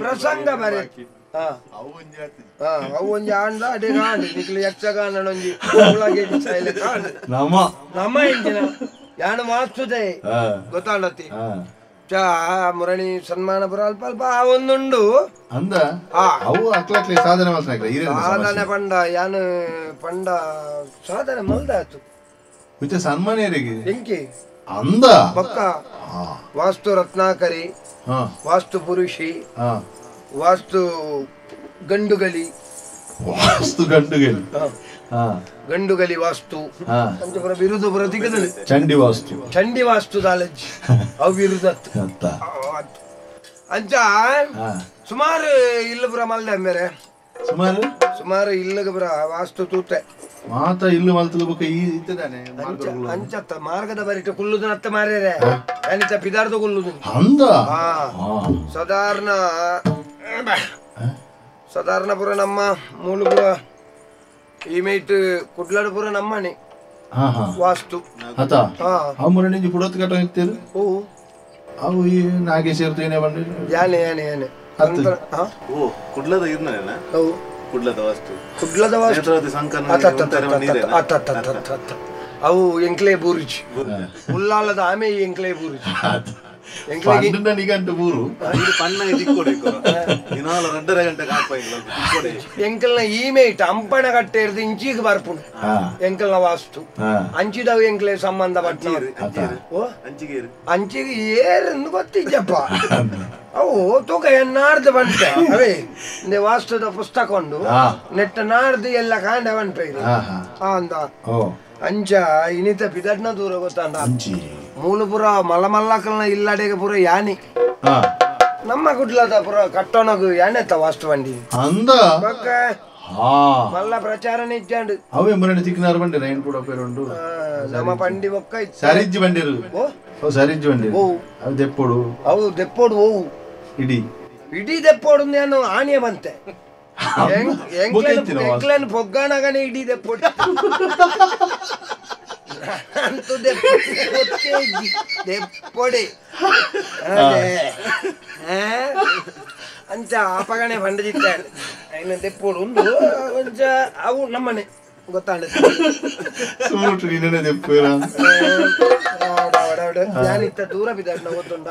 ಪ್ರಸಂಗ ಬರುತ್ತೆ ಅವು ಒಂಜಿ ಆಂಡ ಅಡೆ ಕಾಂಡು ನಿಕ್ಲು ಯಕ್ಷಗಾನ ಒಂಜಿ ಸೈಲೆ ಕಾಂಡು ನಮ್ಮ ಇಂಜಿನ ಯಾನು ವಾಸ್ತುದೆ ಗೊತ್ತಾಂಡತಿ ಚಾ ಮುರಣಿ ಸನ್ಮಾನ ಪುರ ಅಲ್ಪ ಅಲ್ಪ ಒಂದುಂಡು ಸಾಧನೆ ಪಂಡ ಯಾನು ಪಂಡ ಸಾಧನೆ ಮಲ್ದಾತು ಸನ್ಮಾನ ಎಂಕಿ ಅಂದ ಪಕ್ಕ ವಾಸ್ತು ರತ್ನಾಕರಿ ವಾಸ್ತು ಪುರುಷಿ ವಾಸ್ತು ಗಂಡುಗಲಿ ಗಂಡುಗಲಿ ವಾಸ್ತು ಪಂಚಪುರ ಬಿರುದು ಪುರ ತಿಗದಳು ಚಂಡಿ ವಾಸ್ತು ದಾಲಜ್ಜಿ ಅವು ಬಿರುದತ್ತು ಅಂಚ ಸುಮಾರು ಇಲ್ಲು ಪುರ ಮಲ್ದೆ ಮೇರೆ ಸುಮಾರು ಇಲ್ಲಗ ಪುರ ವಾಸ್ತು ತೂತೆ ಮಾತ ಇಲ್ಲು ಮಲ್ತದ ಬುಕ್ಕ ಅಂಚತ್ತ ಮಾರ್ಗದ ಬರಿಟ ಕುಲ್ಲುದು ನತ್ತ ಮಾರ್ಯಾರೆ ಅನಿತ ಪಿದಾರ್ದು ಕುಲ್ಲುದು ಸಾಧಾರಣ ಪುರ ನಮ್ಮ ಮೂಲಪುರ ಈ ಮೈಟ್ ಕುಡ್ಲಾಡಪುರ ನಮ್ಮನೆ ವಾಸ್ತು ಅವು ನಾಗೇಶ್ವರ ಯಾನೆ ಯಾನೆ ಯಾನೆ ಕುಡ್ಲದ ವಾಸ್ತು ಅವು ಎಂಕ್ಲೆ ಬೂರುಜಿ ಉಲ್ಲಾಲದ ಆಮೆ ಎಂಕ್ಲೆ ಬೂರುಜಿ ಎಂಕಲ್ನ ಈಮೇಟ್ ಅಂಪಣ ಕಟ್ಟೆ ಇರ್ದು ಇಂಚಿಗೆ ಬರ್ಪುಂಡು ಎಂಕಲ್ನ ವಾಸ್ತು ಅಂಚಿದವು ಎಂಕ್ಲೆ ಸಂಬಂಧ ಪಟ್ಟ ಅಂಚಿಗೆ ಏರೆಂದು ಗೊತ್ತಿದ್ದಪ್ಪ ಅವು ತೂಕ ನಾಡ್ದು ಬಂಟೆ ಅವೇ ವಾಸ್ತುದ ಪುಸ್ತಕ ಉಂಡು ನೆಟ್ಟ ನಾಡ್ದು ಎಲ್ಲ ಕಾಂಡ ಬಂಟೆ ಅಂದ ಅಂಚ ಇನಿತ ಪಿದಡ್ನ ದೂರ ಗೊತ್ತಾಂಡ ಮೂಲಪುರ ಮಲ್ಲಕಲ್ನ ಇಲ್ಲಡೆಗೆ ಪುರ ಯಾನಿ ನಮ್ಮ ಗುಡ್ಲದ ಪುರ ಕಟ್ಟೋನಗು ಯಾನೆತ್ತ ವಾಸ್ತು ಬಂಡಿ ಬಕ್ಕ ಮಲ್ಲ ಪ್ರಚಾರ ನಿಜ್ಜಾಂಡು ಅವೇ ಮುರಣ ತಿಕ್ಕಿನಾರು ಬಂಡಿ ರೈನ್ ಕೂಡ ಪೇರುಂಡು ನಮ್ಮ ಪಂಡಿ ಬೊಕ್ಕ ಸರಿಜ್ಜಿ ಬಂಡಿರು ಸರಿಜ್ಜಿ ಬಂಡಿರು ಅವು ದೆಪ್ಪೋಡು ಓವು ಇಡೀ ದೆಪ್ಪೋಡು ನಾನು ಆನೆಯ ಬಂತೆ ಎಂಕ್ಲೆನ್ ಪೊಗ್ಗಾಣಗನೆ ಇಡೀ ದೆಪ್ಪೋಡು ಅಂತೂ ದೆಪ್ಪೊಡೆ ಅಂಚ ಆಪಗಣೆ ಬಂಡದಿತ್ತಾಳೆ ಐನ ದೆಪ್ಪೋಡು ಒಂದು ಒಂಚ ಅವು ನಮ್ಮನೆ ಗೊತ್ತಾಂಡ ಯಾನಿತ್ತ ದೂರ ಬಿದ್ದಾಡ ಗೊತ್ತುಂಡ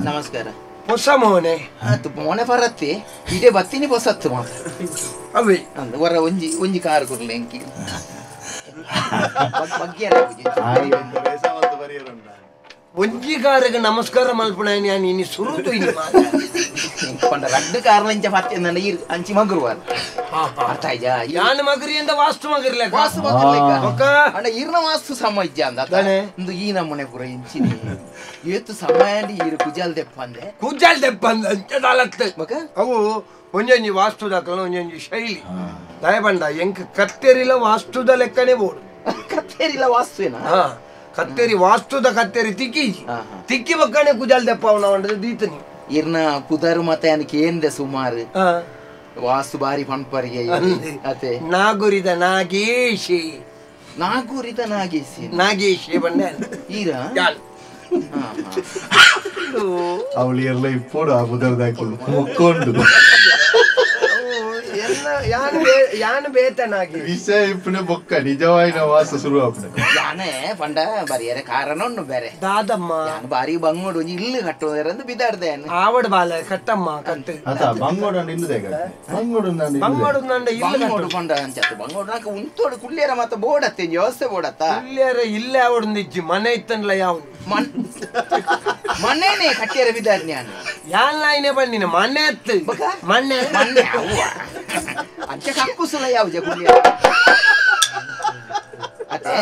ನಮಸ್ಕಾರ ಹೊಸ ಮೋನೆ ಮೋನೆ ಬರತ್ತೆ ಇದೇ ಬತ್ತೀನಿ ಹೊಸತ್ತು ಮಾತ್ರ ಅವೇ ವರ ಒಂಜಿ ಕಾರು ಕೊರ್ಲೆ ಎಂಕಿ ಒಂಜಿಗಾರಿಗೆ ನಮಸ್ಕಾರ ಮಲ್ಪಣ ಇನ್ನು ಸುರುತು ಇನ್ನು ಪಂಡ ರಡ್ಡು ಕಾರಣಂಚ ಪತ್ತೆ ನನ್ನ ಈ ಅಂಚಿ ಮಗರುವಾರ ಅರ್ಥ ಆಯ್ತಾ ಯಾನ್ ಮಗರಿ ಅಂತ ವಾಸ್ತು ಮಗರ್ಲೆಕ್ಕ ವಾಸ್ತು ಮಗರ್ಲೆಕ್ಕ ಒಕ್ಕ ಅಣ್ಣ ಈರ್ನ ವಾಸ್ತು ಸಮಜ್ಜ ಅಂದ ಒಂದು ಈ ನಮ್ಮನೆ ಪುರ ಇಂಚಿನಿ ಏತು ಸಮಯ ಈರು ಕುಜಾಲ್ ದೆಪ್ಪ ಅಂದೆ ಕುಜಾಲ್ ದೆಪ್ಪ ಅಂದ ಅಂಚದಾಲತ್ತೆ ಅವು ಒಂಜೊಂಜಿ ವಾಸ್ತು ದಾಖಲ ಒಂಜೊಂಜಿ ಶೈಲಿ ದಯಪಂಡ ಎಂಕ್ ಕತ್ತೇರಿಲ ವಾಸ್ತುದ ಲೆಕ್ಕನೆ ಬೋಡು ಕತ್ತೇರಿಲ ವಾಸ್ತುವೇನಾ ಕತ್ತೇರಿ ವಾಸ್ತುದ ಕತ್ತೇರಿ ತಿಕ್ಕಿ ಬಕ್ಕನೆ ಕುಜಾಲ್ ದೆಪ್ಪ ಅವನ ದೀತನಿ ಇರ್ನ ಕುದರು ಮತ್ತೆ ಅನ್ಕೆ ಏನ್ದೆ ಸುಮಾರು ವಾಸ್ತು ಬಾರಿ ಪಂಪರಿಗೆ ಅತೆ ನಾಗುರಿದ ನಾಗೇಶಿ ನಾಗೇಶಿ ಬಂದೆ ಈರ ಅವಳು ಎಲ್ಲ ಇಪ್ಪೋಡು ಆ ಬುದರ್ದಾಕಲು ಮುಕ್ಕೊಂಡು ಯಾನು ಬೇತನಾಗಿ ವಿಷಯ ಇಪ್ಪನೆ ಬೊಕ್ಕ ನಿಜವಾಯಿನ ವಾಸ ಶುರು ಆಗ್ತದೆ ಯಾನೇ ಪಂಡ ಬರಿಯರೆ ಕಾರಣ ಉಂಡು ಬೇರೆ ದಾದಮ್ಮ ಯಾನು ಬಾರಿ ಬಂಗೋಡು ಇಲ್ಲು ಕಟ್ಟೋದಂದು ಬಿದ್ದಾಡ್ದೆ ಆವಡ್ ಬಾಲ ಕಟ್ಟಮ್ಮ ಕಟ್ಟು ಅತ ಬಂಗೋಡ ನಿಲ್ಲದೆ ಬಂಗೋಡು ನಂಡ ಬಂಗೋಡು ಪಂಡ ಅಂಚತ್ತು ಬಂಗೋಡು ನಾಕ ಉಂತೋಡು ಕುಳ್ಳಿಯರ ಮತ್ತ ಬೋಡತ್ತೆ ವ್ಯವಸ್ಥೆ ಬೋಡತ್ತ ಕುಳ್ಳಿಯರ ಇಲ್ಲೇ ಅವಡಿಜ್ಜಿ ಮನೆ ಇತ್ತನ್ಲ ಯಾವ ಮನೇನೆ ಕಟ್ಟಿಯರ ಬಿದ್ದಾಡ್ ನಾನು ಯಾನ್ ನಾಯಿನೇ ಬಂದಿನ ಮನೆ ಎತ್ತು ಮನೆ ಮನೆ ಅವ್ವ ಅಂಚ ಕಕ್ಕುಸಲ ಯಾವ್ಜ ಕುಳ್ಳಿಯ ಅತ್ತೆ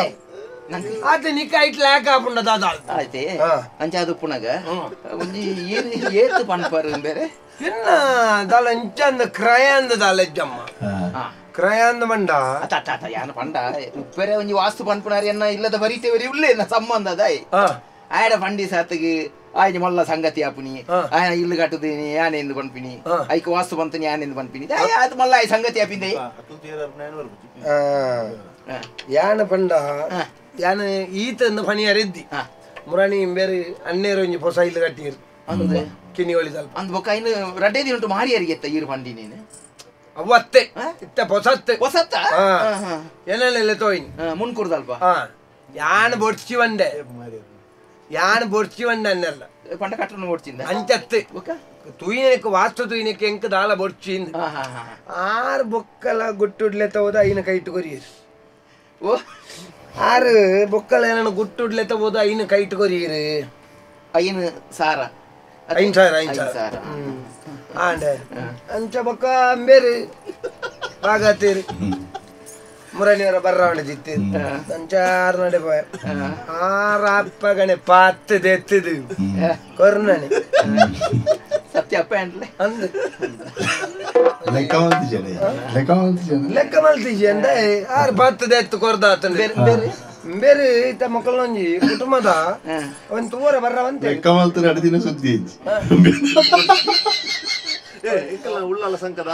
ಆತ ನಿಕ್ಕ ಇಟ್ಲ ಯಾಕೆ ಹಾಪುಂಡ ದಾದ ಆಯ್ತೆ ಅಂಚ ಅದು ಪುನಗ ಒಂಜಿ ಏತು ಪನ್ಪರ್ ಬೇರೆ ಇನ್ನ ದಾಲ ಇಂಚಂದ ಕ್ರಯಾಂದ ದಾಲೆಜ್ಜಮ್ಮ ಕ್ರಯಾಂದ ಬಂಡ ಅತ್ತ ಯಾನ ಪಂಡ ಉಪ್ಪೆರೆ ಒಂಜಿ ವಾಸ್ತು ಪನ್ಪುನಾರಿ ಅನ್ನ ಇಲ್ಲದ ಬರೀತೇವರಿ ಉಳ್ಳೇ ಸಂಬಂಧ ಅದಾಯ್ ಆಯಡ ಪಂಡಿ ಸಾತಿಗೆ ಆಯ್ನ ಮಲ್ಲ ಸಂಗತಿ ಆಪುನಿ ಆಯ್ನ ಇಲ್ಲು ಕಟ್ಟುದೀನಿ ಯಾನೆಂದು ಪನ್ಪಿನಿ ಐಕ ವಾಸ್ತು ಬಂತನಿ ಯಾನೆಂದು ಪನ್ಪಿನಿ ಅದು ಮಲ್ಲ ಆಯ್ ಸಂಗತಿ ಆಪಿಂದೆ ಯಾನ ಪಂಡ ಯಾನ ಈತಂದು ಪಣಿಯರೆದ್ದಿ ಮುರಾಣಿ ಬೇರೆ ಅನ್ನೇರು ಒಂಜಿ ಹೊಸ ಇಲ್ಲು ಕಟ್ಟಿರು ಅಂದ್ರೆ ಕಿನಿ ಒಳಿದಲ್ಪ ಅಂದ್ ಬೊಕ್ಕ ಇನ್ನು ರಡ್ಡೇದಿ ಉಂಟು ಮಾರಿಯರಿಗೆತ್ತ ಈರು ಪಂಡಿ ನೀನು ಅವತ್ತೆ ಇತ್ತ ಹೊಸತ್ತೆ ಹೊಸತ್ತ ಏನೆಲ್ಲ ತೋಯಿನಿ ಮುನ್ಕುರ್ದಲ್ಪ ಯಾನ್ ಬೊಡ್ಚಿ ಬಂಡೆ ಯಾನ್ ಬೊಡ್ಚಿ ಬಂಡೆ ಅನ್ನೆಲ್ಲ ಪಂಡ ಕಟ್ಟನ್ನು ಓಡ್ಚಿಂದ ಅಂಚತ್ತೆ ತುಯಿನಕ್ಕೆ ವಾಸ್ತು ತುಯಿನಕ್ಕೆ ಎಂಕ ದಾಲ ಬೊಡ್ಚಿಂದ ಆರು ಬೊಕ್ಕಲ ಗುಟ್ಟುಡ್ಲೆ ತೋದ ಐನ ಕೈಟ್ ಕೊರಿಯರು ಓ ಆರು ಬೊಕ್ಕಲ ಏನನ್ನು ಗುಟ್ಟುಡ್ಲೆ ತೋದ ಐನ ಕೈಟ್ ಕೊರಿಯರು ಐನು ಸಾರ ಐನ್ ಸಾರ ಆಂಡೆ ಅಂಚ ಬೊಕ್ಕ ಅಂಬೇರು ಬಾಗತ್ತೇರು ಮುರಣಿಯವರ ಬರ್ರಾವಣದಿತ್ತು ಸಂಚಾರ ನಡೆ ಪೋಯ ಆರಪ್ಪಗಣೆ ಪಾತ್ತದ ಎತ್ತದು ಕೊರ್ನನೆ ಸತ್ಯ ಅಪ್ಪ ಅಂದ್ ಲೆಕ್ಕ ಮಲ್ತಿಜಿ ಅಂದ ಆರು ಪಾತ್ತದ ಎತ್ತು ಕೊರ್ದಾತ ಬೇರೆ ಇತ್ತ ಮಕ್ಕಳೊಂಜಿ ಕುಟುಂಬದ ಒಂದು ತೂರ ಬರ್ರವಂತೆ ಲೆಕ್ಕ ಮಲ್ತ ಅಡಿದಿನ ಸುದ್ದಿ ಉಳ್ಳಾಲ ಸಂಕದ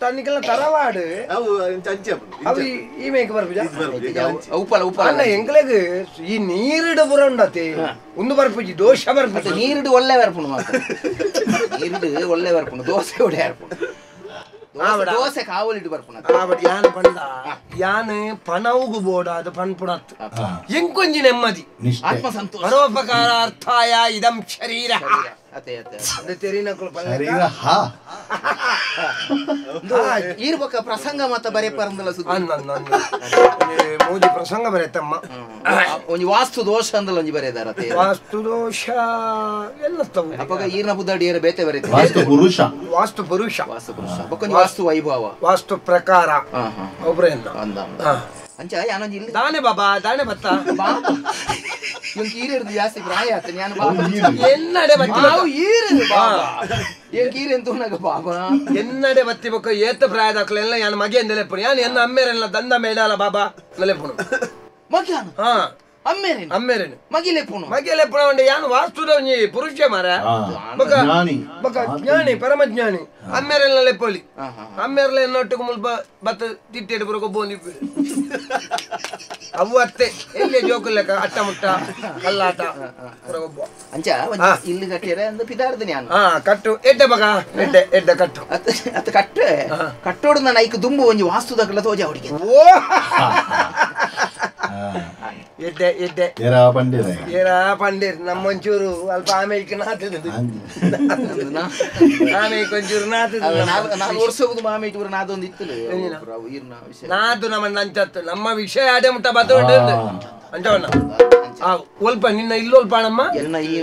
ತನ್ನಿಗೆಲ್ಲ ತರವಾಡು ಅವು ಈ ಮೇಕ್ ಬರ್ಬುಜ ಅಲ್ಲ ಎಂಕ್ಲೆಗ್ ಈ ನೀರಿಡು ಬುರ ಉಂಡತೆ ಒಂದು ಬರ್ಪುಜಿ ದೋಷ ಬರ್ಪುಜಿ ನೀರಿಡು ಒಳ್ಳೆ ಬರ್ಪುಣು ಮಾತ್ರ ನೀರಿಡು ಒಳ್ಳೆ ಬರ್ಪುಣು ದೋಸೆ ಒಡೆ ಬರ್ಪುಣು ದೋಸೆ ಕಾವಲಿಟ್ಟು ಬರ್ಪುಣ ಯಾನ್ ಪಂಡ ಯಾನ್ ಪನವುಗು ಬೋಡ ಅದು ಪನ್ಪುಣತ್ ಎಂಕೊಂಜಿ ನೆಮ್ಮದಿ ಆತ್ಮ ಸಂತೋಷ ಪರೋಪಕಾರ ಅರ್ಥಾಯ ಇದಂ ಶರೀರ ಇರ್ಬೇಕ ಪ್ರಸಂಗ ಮತ್ತ ಬರೇ ಪರಂದಲ ಮೋದಿ ಪ್ರಸಂಗ ಬರೆತಮ್ಮ ಒಂಜಿ ವಾಸ್ತು ದೋಷ ಅಂದಲ ಒಂಜಿ ಬರೆದಾರ ವಾಸ್ತು ದೋಷ ಎಲ್ಲತ್ತವು ಅಪಗ ಈರ್ನ ಬುದ್ದಾಡಿ ಏರ ಬೇತೆ ಬರೆತ ವಾಸ್ತು ಪುರುಷ ವಾಸ್ತು ಪುರುಷ ಬೊಕೊಂಜಿ ವಾಸ್ತು ವೈಭವ ವಾಸ್ತು ಪ್ರಕಾರ ಒಬ್ರೇನ ಅಂದ ಅಂಚ ಯಾನೊಂಜಿ ಇಲ್ಲಿ ದಾನೆ ಬಾಬಾ ದಾನೆ ಬತ್ತ ಇವ್ನ್ ಕೀರಿರ್ದು ಜಾಸ್ತಿ ಪ್ರಾಯ ಆತ ನಾನು ಬಾಬಾ ಎನ್ನಡೆ ಬತ್ತಿ ಏನ್ ಕೀರಿ ಅಂತ ಉನಗ ಬಾಬಾ ಎನ್ನಡೆ ಬತ್ತಿ ಬೊಕ್ಕ ಏತ ಪ್ರಾಯದಾಕ್ಲೆಲ್ಲ ಯಾನ ಮಗೆ ಎಂದೆಲೆಪ್ಪುನು ಯಾನ ಎನ್ನ ಅಮ್ಮೇರೆಲ್ಲ ದಂದ ಮೇಡಾಲ ಬಾಬಾ ನಲೆಪ್ಪುನು ಮಗ್ಯಾನ ಅಮ್ಮೇರೇನು ಅಮ್ಮೇರೇನು ಮಗಿಲೆಪ್ಪುನು ಉಂಡೆ ಯಾನು ವಾಸ್ತುದ ಒಂಜಿ ಪುರುಷ ಮಾರ ಬೊಕ್ಕ ಜ್ಞಾನಿ ಪರಮಜ್ಞಾನಿ ಅಮ್ಮೇರೆಲ್ಲ ಲೆಪ್ಪೊಲಿ ಅಮ್ಮೇರ್ಲ ಎನ್ನೊಟ್ಟಿಗೆ ಮುಲ್ಪ ಬತ್ತ ತಿಟ್ಟೆಡು ಬುರಕ ಬೋಂದಿ ಅವು ಅತ್ತೆ ಎಲ್ಲಿ ಜೋಕುಲೆಕ್ಕ ಅಟ್ಟ ಮುಟ್ಟ ಕಲ್ಲಾಟ ಅಂಚ ಇಲ್ಲಿ ಕಟ್ಟಿರ ಅಂದ ಪಿದಾರ್ದ ನಾನು ಕಟ್ಟು ಎಡ್ಡೆ ಬಗ ಎಡ್ಡೆ ಎಡ್ಡೆ ಕಟ್ಟು ಅತ್ತ ಕಟ್ಟೆ ಕಟ್ಟೋಡು ನಾನು ಐಕ ದುಂಬು ಒಂಜಿ ವಾಸ್ತುದಕಲ್ಲ ತೋಜ ಅವಡಿಗೆ ಓ ಎಡ್ಡೆ ಎಡ್ಡೆ ಏರಾ ಪಂಡಿರ್ ನಮ್ಮೊಂಚೂರು ಅಲ್ಪ ಆಮೇಲೆ ನಾತಿದ್ದು ಆಮೇಲೆ ಒಂಚೂರು ನಾತಿದ್ದು ನಾನು ವರ್ಷವುದು ಮಾಮಿ ಇಟ್ಟು ನಾದೊಂದು ಇತ್ತು ನಾದು ನಮ್ಮ ನಂಚತ್ತು ನಮ್ಮ ವಿಷಯ ಅಡೆ ಮುಟ್ಟ ಬತ್ತ ಅಂಚವಣ್ಣ ಒಲ್ಪ ನಿನ್ನ ಇಲ್ಲೊಲ್ಪಾಣಮ್ಮ ಎನ್ನ ಈ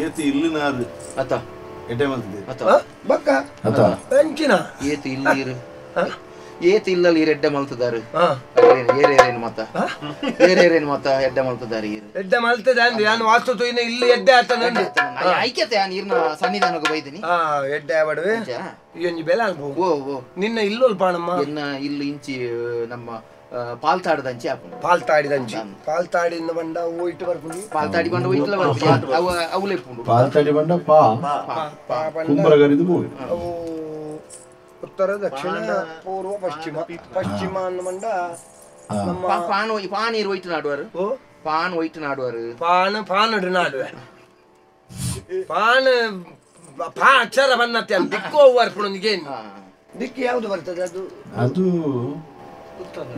ಏತಿ ಇಲ್ಲಿನಾರು ಅತ್ತ ಎಟೆ ಮಾಡ್ತಿದ್ದೆ ಬಕ್ಕ ಅಂಚಿನ ಏತು ಇಲ್ಲಿ ಇರು ಏತು ಇಲ್ಲಲ್ಲಿ ಎಡ್ಡೆ ಮಲ್ತದಾರು ಏರೇರೇನು ಮತ್ತ ಏರೇರೇನು ಮತ್ತ ಎಡ್ಡೆ ಮಲ್ತದಾರು ಎಡ್ಡೆ ಮಲ್ತದ ಅಂದ್ರಿ ನಾನು ವಾಸ್ತು ಇನ್ನು ಇಲ್ಲಿ ಎಡ್ಡೆ ಆತನಂದು ಐಕ್ಯತೆ ನೀರಿನ ಸನ್ನಿಧಾನಕ್ಕೆ ಬೈದಿನಿ ಎಡ್ಡೆ ಬಡವೆ ಒಂಜಿ ಬೆಲೆ ಅನ್ಬೋದು ನಿನ್ನ ಇಲ್ಲೊಲ್ಪಾಣಮ್ಮ ಎನ್ನ ಇಲ್ಲಿ ಇಂಚಿ ನಮ್ಮ ಪಾಲ್ತಾಡದಂಚಿ ಹಾಕೊಂಡು ಪಾಲ್ತಾಡಿದಂಚಿ ಪಾಲ್ತಾಡಿನ ಬಂಡ ಹೋಯ್ತು ಬರ್ಕೊಂಡು ಪಾಲ್ತಾಡಿ ಬಂಡ ಹೋಯ್ತಲ್ಲ ಅವಲೆಪ್ಪುಂಡು ಪಾಲ್ತಾಡಿ ಬಂಡ ಕುಂಬರಗರಿದು ಹೋಗಿ ಅವು ಉತ್ತರ ದಕ್ಷಿಣ ಪೂರ್ವ ಪಶ್ಚಿಮ ಪಶ್ಚಿಮ ಅನ್ನ ಬಂಡ ನಮ್ಮ ಪಾನೀರು ಹೋಯ್ತು ನಾಡುವರು ಪಾನ್ ಹೋಯ್ತು ನಾಡುವರು ಪಾನಡು ನಾಡುವೆ ಪಾ ಅಕ್ಷರ ಬನ್ನತ್ತೆ ದಿಕ್ಕು ಬರ್ಪುಣೊಂದಿಗೆ ದಿಕ್ಕು ಯಾವ್ದು ಬರ್ತದೆ ಅದು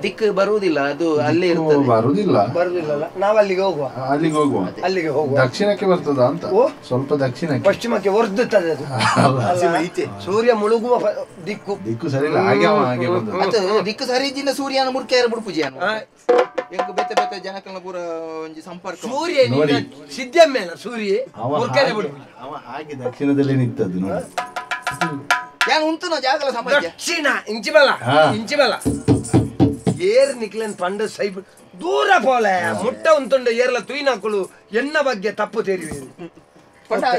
ದಿಕ್ಕು ಬರುವುದಿಲ್ಲ ಅದು ಅಲ್ಲೇ ಇರ್ತದೆ ಬರುದಿಲ್ಲ ನಾವು ಅಲ್ಲಿಗೆ ಹೋಗುವ ದಕ್ಷಿಣಕ್ಕೆ ಬರ್ತದ ಅಂತ ಸ್ವಲ್ಪ ದಕ್ಷಿಣಕ್ಕೆ ಪಶ್ಚಿಮಕ್ಕೆ ಹೊರ್ದುತ್ತದೆ ಅದು ಸೂರ್ಯ ಮುಳುಗುವ ದಿಕ್ಕು ಸರಿ ಇಲ್ಲ ಹಾಗೆ ದಿಕ್ಕು ಸರಿ ಇದ್ದಿಂದ ಸೂರ್ಯನ ಮುರ್ಕೆರ ಬಿಡ್ಪುಜಿ ಎಂಕ ಬೆತ್ತ ಬೆತ್ತ ಜನಕಲ್ನ ಪೂರ ಒಂಜಿ ಸಂಪರ್ಕ ಸೂರ್ಯ ಸಿದ್ದಮ್ಮೇನ ಸೂರ್ಯ ಮುರ್ಕೆರ ಬಿಡ್ಪುಜಿ ಅವ ಹಾಗೆ ದಕ್ಷಿಣದಲ್ಲಿ ನಿಂತದ್ದು ನೋಡಿ ಯಾನ್ ಉಂಟು ಜಾಗಲ ಸಮಸ್ಯೆ ದಕ್ಷಿಣ ಇಂಚಿ ಬಲ ಏರ್ ನಿಕ್ಲೆನ್ ಪಂಡ ಸೈಬ್ ದೂರ ಪೋಲೆ ಮುಟ್ಟ ಉಂಟುಂಡ ಏರ್ಲ ತುಯ್ನಾಕುಳು ಎನ್ನ ಬಗ್ಗೆ ತಪ್ಪು ತೆರಿವೇರು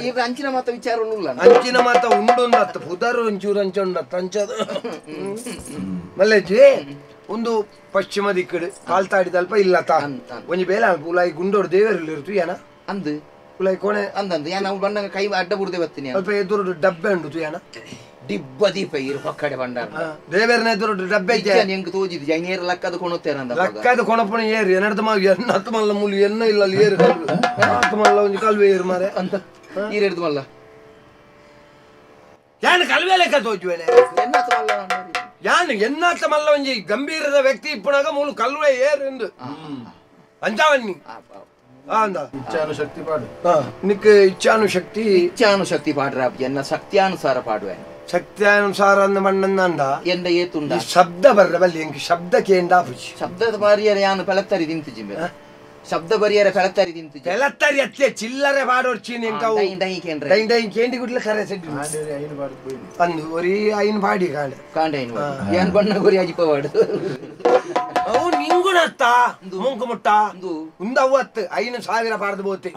ಈಗ ಅಂಚಿನ ಮಾತ ವಿಚಾರ ಅಂಚಿನ ಮಾತ ಉಂಡೊಂದತ್ತ ಪುದರು ಒಂಚೂರು ಅಂಚೊಂಡತ್ತ ಅಂಚದು ಮಲ್ಲೆಜ್ಜಿ ಒಂದು ಪಶ್ಚಿಮ ದಿಕ್ಕಡು ಕಾಲ್ತಾಡಿದಲ್ಪ ಇಲ್ಲತ್ತ ಒಂಜಿ ಬೇಲ ಉಲಾಯಿ ಗುಂಡೋಡು ದೇವರಲ್ಲಿ ಇರ್ತು ಏನ ಅಂದು ಉಲಾಯಿ ಕೋಣೆ ಅಂದಂದು ನಾವು ಬಂದಾಗ ಕೈ ಅಡ್ಡ ಬುಡ್ದೆ ಬರ್ತೀನಿ ಸ್ವಲ್ಪ ಎದುರು ಡಬ್ಬೆ ಉಂಡು ತುಯನ ದಿಬ್ಬ ದೀಪ ಇರು ಪಕ್ಕಡೆ ಬಂಡಾರ ದೇವರನ ಎದುರು ಡಬ್ಬೆ ಹೆಂಗ್ ತೋಜಿದ್ ಜಂಗೇರ ಲಕ್ಕದ ಕೊಣುತ್ತೇರ ಲಕ್ಕದ ಕೊಣಪಣ ಏರು ಎನ್ನಡ್ದ ಮಾಗ ಎನ್ನತ್ತು ಮಲ್ಲ ಮುಲಿ ಎನ್ನ ಇಲ್ಲ ಅಲ್ಲಿ ಏರು ಹತ್ತು ಮಲ್ಲ ಒಂಜಿ ಕಲ್ವೆ ಏರು ಮಾರೆ ಅಂತ ಈರೆಡ್ದು ಮಲ್ಲ ಯಾನು ಕಲ್ವೆ ಲೆಕ್ಕ ತೋಜುವೇನೆ ಎನ್ನತ್ತು ಮಲ್ಲ ಯಾನು ಎನ್ನತ್ತ ಮಲ್ಲ ಒಂಜಿ ಗಂಭೀರದ ವ್ಯಕ್ತಿ ಇಪ್ಪುನಾಗ ಮೂಲು ಕಲ್ವೆ ಏರು ಎಂದು ಅಂಚಾವನ್ನಿ ಇಚ್ಛಾನುಶಕ್ತಿ ಪಾಡು ನಿಕ್ ಇಚ್ಛಾನುಶಕ್ತಿ ಪಾಡ್ರ ಎನ್ನ ಶಕ್ತಿಯಾನುಸಾರ ಪಾಡುವೆ ಶಕ್ತಿಯಾನುಸಾರ ಅಂದ ಮಣ್ಣಂದ ಎಂದ ಏತುಂಡ ಶಬ್ದ ಬರ್ರ ಬಲ್ಲಿ ಎಂಕ್ ಶಬ್ದ ಕೇಂಡ ಶಬ್ದದ ಬಾರಿಯರ ಯಾನು ಪೆಳತ್ತರಿ ದಿಂತು ಜಿಂಬೆ ಶಬ್ದ ಬರಿಯರ ಪೆಳತ್ತರಿ ದಿಂತು ಪೆಳತ್ತರಿ ಅತ್ತೆ ಚಿಲ್ಲರೆ ಬಾಡೋರ್ ಚೀನಿ ಎಂಕವು ಡೈ ಕೇಂಡಿ ಗುಡ್ಲ ಕರೆ ಸೆಡ್ ಅಂದು ಒರಿ ಐನ್ ಬಾಡಿ ಕಾಂಡೆ ಏನ್ ಬಣ್ಣ ಗುರಿ ಅಜಿಪವಾಡು ಅವು ನಿಂಗುಣತ್ತ ಮುಂಕು ಮುಟ್ಟ ಉಂದ ಅವತ್ತು 5,000 ಪಾಡ್ದು ಬೋತೆ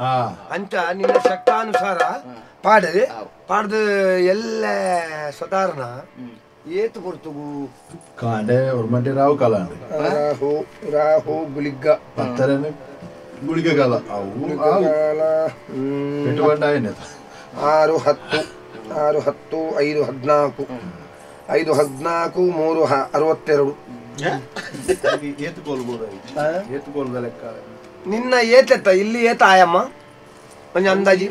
ಅಂತ ನಿನ್ನ ಶಕ್ತಾನುಸಾರ ಪಾಡ್ದು ಎಲ್ಲ ಸ್ವತಾರನ ಏತು ಕೊಡ್ತುಗು ಕಾಂಡೆ ಉರ್ಮಂಟಿ ರಾವು ಕಾಲ ರಾಹು ಗುಳಿಗ್ಗ ಪತ್ತರನೆ ಗುಳಿಗ ಕಾಲ ಅವು ಪೆಟ್ಟುಬಂಡ ಏನ 6 10 5 14 5 14 3 62 ನಿನ್ನ ಏತೆತ್ತ ಇಲ್ಲಿ ಏತ ಆಯಮ್ಮ ಒಂಜಿ ಅಂದಾಜಿ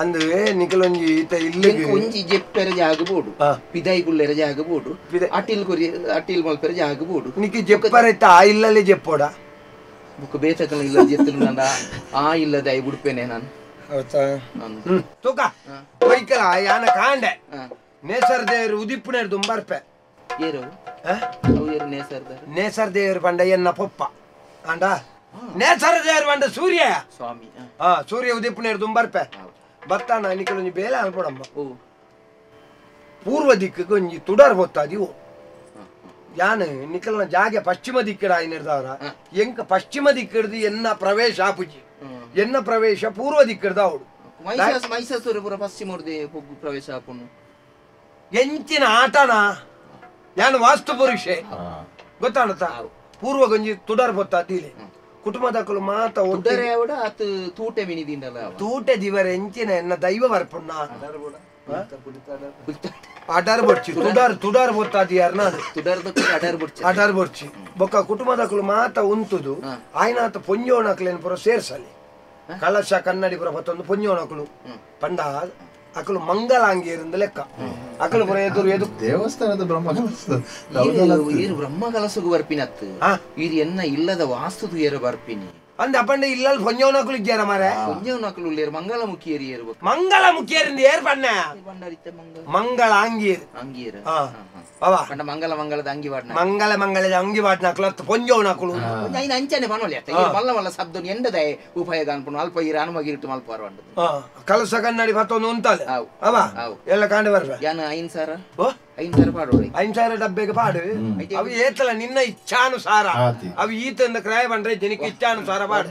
ಅಂದ್ರೆ ನಿಕಲೊಂಜಿ ಈತ ಇಲ್ಲಿ ಒಂಜಿ ಜೆಪ್ಪೆರ ಜಾಗಬೋಡು ಪಿದೈ ಗುಲ್ಲೆರ ಜಾಗಬೋಡು ಅಟಿಲ್ ಮಲ್ಪೆರ ಜಾಗಬೋಡು ನಿಕ್ಕೆ ಜೆಪ್ಪರ ಇತ್ತ ಆ ಇಲ್ಲಲ್ಲಿ ಜೆಪ್ಪೋಡ ಬುಕ್ ಬೇತಕಲ ಇಲ್ಲ ಜೆತ್ತಲು ನಂದ ಆ ಇಲ್ಲದ ಐ ಬಿಡ್ಪೇನೆ ನಾನು ಹೌದಾ ತೂಕ ಬೈಕಲ ಯಾನ ಕಾಂಡೆ ನೇಸರ್ ದೇವರು ಉದಿಪ್ಪುನೇರು ದುಂಬರ್ಪೆ ಏರು ನೇಸರ್ ದೇವರು ಬಂಡ ಎನ್ನ ಪೊಪ್ಪ ಅಂಡ ನೇಸರ್ ದೇವರು ಬಂಡ ಸೂರ್ಯ ಸ್ವಾಮಿ ಸೂರ್ಯ ಉದಿಪ್ಪುನೇರು ದುಂಬರ್ಪೆ ಬತ್ತಾನ ನಿಕಲೊಂಜಿ ಬೇಲೆ ಅನ್ಪಡಮ್ಮ ಪೂರ್ವ ದಿಕ್ಕಿಗೆ ಒಂಜಿ ತುಡರ್ ಬೊತ್ತಾದಿವು ಯಾನು ನಿಕಲ್ನ ಜಾಗೆ ಪಶ್ಚಿಮ ದಿಕ್ಕಡ ಆಯ್ನಿರ್ದವ್ರ ಎಂಕ ಪಶ್ಚಿಮ ದಿಕ್ಕಡ್ದು ಎನ್ನ ಪ್ರವೇಶ ಆಪುಜಿ ಎನ್ನ ಪ್ರವೇಶ ಪೂರ್ವ ದಿಕ್ಕಡ್ದ ಅವಳು ಮೈಸೂರು ಪಶ್ಚಿಮ ಪ್ರವೇಶ ಆಪುನು ಎಂಚಿನ ಆಟನ ಯಾನು ವಾಸ್ತು ಪುರುಷೆ ಗೊತ್ತಾಣತ್ತ ಪೂರ್ವ ಗಂಜಿ ತುಡರ್ ಬೊತ್ತಾದಿಲೆ ಕುಟುಂಬದಕ್ಕಲು ಮಾತ ತೂಟೆ ದಿವರ ಎಂಚಿನ ಎನ್ನ ದೈವ ಬರ್ಪುಣ್ಣ ಅಡರ್ ಬೊಡ್ಚಿ ತುಡರ್ ಬೊತ್ತಾದಿ ಯಾರನ ಅಡರ್ ಬೊಡ್ಚಿ ಬೊಕ್ಕ ಕುಟುಂಬದಕ್ಕಲು ಮಾತ ಉಂತುದು ಆಯ್ನಾತ ಪೊಂಜೋಣಕ್ಲೇನು ಪುರ ಸೇರ್ಸಲಿ ಕಳಶ ಕನ್ನಡಿ ಪುರ ಮತ್ತೊಂದು ಪೊಂಜೋಣಕಲು ಪಂಡ ಅಕಲು ಮಂಗಲಾಂಗಿಯರಿಂದ ಲೆಕ್ಕ ಅಕಲು ಪುರ ಎದುರು ದೇವಸ್ಥಾನದ ಬ್ರಹ್ಮ ಕಲಸಗು ಬರ್ಪಿನತ್ತು ಇದು ಎನ್ನ ಇಲ್ಲದ ವಾಸ್ತುದು ಏರ ಬರ್ಪಿನಿ ಅಂದ ಅಪ್ಪಂಡೆ ಇಲ್ಲಲ್ಲಿ ಪೊಂಜವನಕಲು ಇದ್ದಾರ ಮಾರೆ ಪೊಂಜವನಕಲು ಉಳ್ಳೇರು ಮಂಗಳಮುಖಿ ಏರಿಯರು ಮಂಗಳ ಮುಖಿಯರಿಂದ ಏರ್ ಬಣ್ಣ ಮಂಗಳ ಅಂಗೀರ್ ಅಂಗೀರ್ ಅವ ಪಂಡ ಮಂಗಲ ಮಂಗಳದ ಅಂಗಿ ವಾಡ್ನ ಮಂಗಳದ ಅಂಗಿ ವಾಡ್ನಕಲು ಅತ್ತ ಪೊಂಜವನಕಲು ಐನ ಅಂಚನೆ ಪನೋಲಿ ಅತ್ತ ಮಲ್ಲ ಮಲ್ಲ ಶಬ್ದ ಎಂಡದೆ ಉಪಯೋಗ ಅನ್ಪುನು ಅಲ್ಪ ಇರ ಅನುಮಗಿರಿಟ್ಟು ಮಲ್ಪಾರವಂಡು ಕಲಸ ಕನ್ನಡಿ ಮತ್ತೊಂದು ಉಂಟಲ್ಲ ಅವ ಎಲ್ಲ ಕಾಂಡ ಬರ್ಬ ಯಾನ 5,000 ಪಾಡೋರಿ 5,000 ಡಬ್ಬೆಗೆ ಪಾಡು ಅವು ಏತಲ್ಲ ನಿನ್ನ ಇಚ್ಛಾನುಸಾರ ಅವು ಈತಂದ ಕ್ರಯ ಬಂದ್ರೆ ಜನಕ್ಕೆ ಇಚ್ಛಾನುಸಾರ ಪಾಡು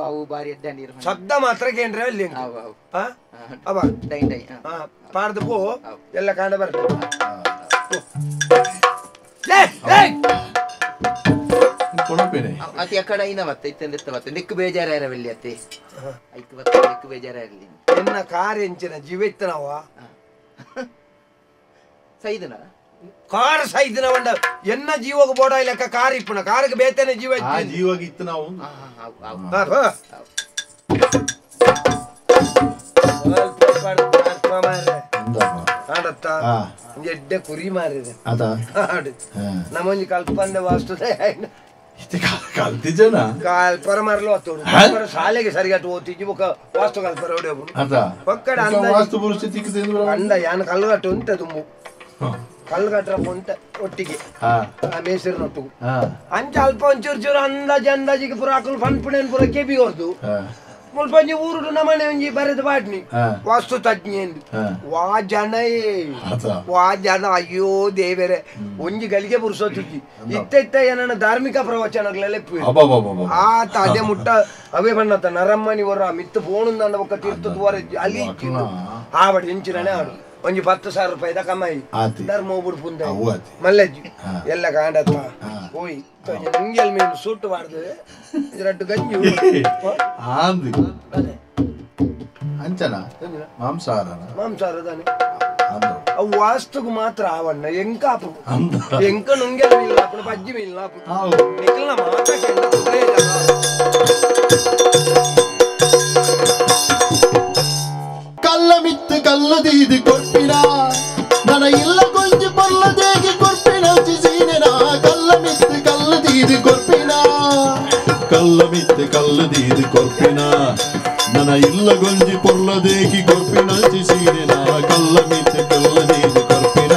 ಅವು ಬಾರಿ ಎಡ್ಡ ನೀರು ಶಬ್ದ ಮಾತ್ರ ಕೇಂದ್ರ ಅಲ್ಲಿ ಅವ ಡೈ ಡೈ ಪಾಡ್ದು ಪೋ ಎಲ್ಲ ಕಾಂಡ ಬರ್ತದೆ ಅತಿ ಅಕಡೆ ಐನ ಮತ್ತೆ ಇತ್ತಂದಿತ್ತ ಮತ್ತೆ ನೆಕ್ಕು ಬೇಜಾರ వెళ్ళి ಅತ್ತೆ ಐಕ್ ಮತ್ತೆ ನೆಕ್ಕು ಬೇಜಾರ ಇರಲಿ ಎನ್ನ ಕಾರ್ ಎಂಚಿನ ಜೀವ ಇತ್ತನವ ಸೈದನ ಕಾರ್ ಸೈದನ ಬಂಡ ಎನ್ನ ಜೀವಗ ಬೋಡ ಇಲ್ಲಕ ಕಾರ್ ಇಪ್ಪನ ಕಾರ್ಗೆ ಬೇತನೆ ಜೀವ ಇತ್ತು ಜೀವಗ ಇತ್ತು ನಾವು ಎಡ್ಡೆ ಕುರಿ ಮಾರಿದೆ ಅದ ನಮ್ಮೊಂಜಿ ಕಲ್ಪಂದೆ ವಾಸ್ತುದೆ ಕಲ್ತಿಜನ ಕಲ್ಪರ ಮಾರ್ಲು ಹತ್ತೋಡು ಶಾಲೆಗೆ ಸರಿಗಟ್ಟು ಓದ್ತಿದ್ವಿ ಬೊಕ್ಕ ವಾಸ್ತು ಕಲ್ಪರ ಹೊಡೆಯಬಹುದು ಒಕ್ಕಡ ವಾಸ್ತು ಪರಿಸ್ಥಿತಿ ಅಂದ ಯಾನ ಕಲ್ಲುಗಟ್ಟು ಉಂಟ ತುಂಬು ಕಲ್ಲುಗಟ್ರ ಉಂಟ ಒಟ್ಟಿಗೆ ಮೇಸಿರಿನೊಟ್ಟು ಅಂಚ ಅಲ್ಪ ಒಂಚೂರು ಚೂರು ಅಂದಾಜಿಗೆ ಪುರ ಹಾಕಲು ಫನ್ಪುಣೆನ್ ಪುರ ಕೆಬಿ ಹೊರದು ಮುಲ್ಪಂಜಿ ಊರುಡು ನಮನೆ ಒಂಜಿ ಬರೆದ ಬಾಟ್ನಿ ವಾಸ್ತು ತಜ್ಞ ಎಂದು ವಾ ಜನ ಅಯ್ಯೋ ದೇವರೇ ಒಂಜಿ ಗಳಿಗೆ ಪುರುಸೋತಿಜ್ಜಿ ಇತ್ತ ಏನನ್ನ ಧಾರ್ಮಿಕ ಪ್ರವಚನಗಳೆಲ್ಲ ಆತ ಅದೇ ಮುಟ್ಟ ಅವೇ ಬಣ್ಣತ್ತ ನರಮ್ಮನಿ ವರ ಮಿತ್ತು ಪೋಣುಂದ ಒಕ್ಕ ತೀರ್ಥದ ವರ ಅಲ್ಲಿ ಆವಡಿ ಹೆಂಚಿನೇ ಆಡು ಒಂಜಿ 10,000 ರೂಪಾಯಿದ ಕಮಾಯಿ ಧರ್ಮ ಬುಡ್ಪುಂದ ಮಲ್ಲಜ್ಜಿ ಎಲ್ಲ ಕಾಂಡತ್ತ ಹೋಯ್ ನಿಂಗೆಲ್ ಮೀನು ಸೂಟು ಮಾಡ್ದು ರಡ್ಡು ಗಂಜಿ ಅಂಚನ ಮಾಂಸಾರದಾನೆ ಅವು ವಾಸ್ತುಗೂ ಮಾತ್ರ ಆವಣ್ಣ ಎಂಕಾಪು ಎಂಕ ನುಂಗೆಲ್ ಮೀನಿಲ್ಲ ಅಪ್ಪನ ಪಜ್ಜಿ ಮೀನಿಲ್ಲ ನಿಖಲ್ನ ಮಾತ್ರ ಕಲ್ಲಮಿತ್ತು ಕಲ್ಲದೀದು ಕೊರ್ಪಿನ ನನ ಇಲ್ಲ ಕೊಂಚು ಪೊಲ್ಲದೇಗಿ ಕೊರ್ಪಿನ ಸೀನೆನ ಕಲ್ಲಮಿತ್ತು ಕಲ್ಲದೀದು ಕೊರ್ಪಿನ ಕಲ್ಲಮಿತ್ತು ಕಲ್ಲದೀದು ಕೊರ್ಪಿನ ನನ ಇಲ್ಲ ಗೊಂಜಿ ಪೊಲ್ಲದೇಗಿ ಕೊರ್ಪಿನ ಸೀನೆನ ಕಲ್ಲಮಿತ್ತು ಕಲ್ಲದೀದು ಕೊರ್ಪಿನ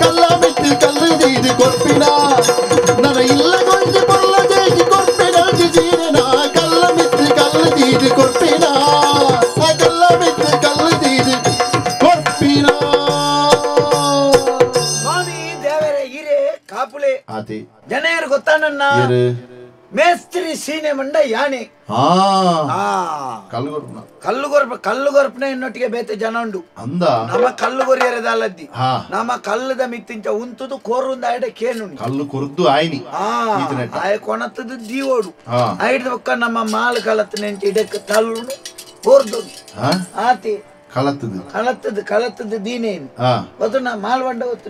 ಕಲ್ಲಮಿತ್ತು ಕಲ್ಲದೀದು ಕೊರ್ಪಿನ ನನ ಇಲ್ಲ ಗೊಂಜಿ ಪೊಲ್ಲದೇಗಿ ಕೊರ್ಪಿನ ಸೀನೆನ ಕಲ್ಲಮಿತ್ತು ಕಲ್ಲದೀದು ಕೊರ್ಪಿನ ಜನರು ಗೊತ್ತಾನನ್ನ ಮೇಸ್ತ್ರಿ ಸೀನೆ ಮಂಡ ಯಾನೆ ಕಲ್ಲುಗೊರ್ಪನೆ ಎನ್ನೊಟ್ಟಿಗೆ ಬೇತೆ ಜನ ಉಂಡು ನಮ್ಮ ಕಲ್ಲುಗೊರಿಯರದಲ್ಲದ್ದಿ ನಮ್ಮ ಕಲ್ಲದ ಮಿತ್ತಿಂಚ ಉಂತುದು ಕೋರುಂದ ಆಯ್ಡೆ ಕೇನು ಕಲ್ಲು ಕೊರ್ದು ಆಯ್ನಿ ಆಯ ಕೊಣತದು ದೀವೋಡು ಐಡ್ ಒಕ್ಕ ನಮ್ಮ ಮಾಲ್ ಕಲತ್ ನೆಂಚಿ ಇಡಕ್ಕೆ ತಲ್ಲು ಕೋರ್ದು ಆತಿ ಕಲತ್ತದು ದೀನೇನು ಅದು ನಾ ಮಾಲ್ ಬಂಡ ಹೊತ್ತು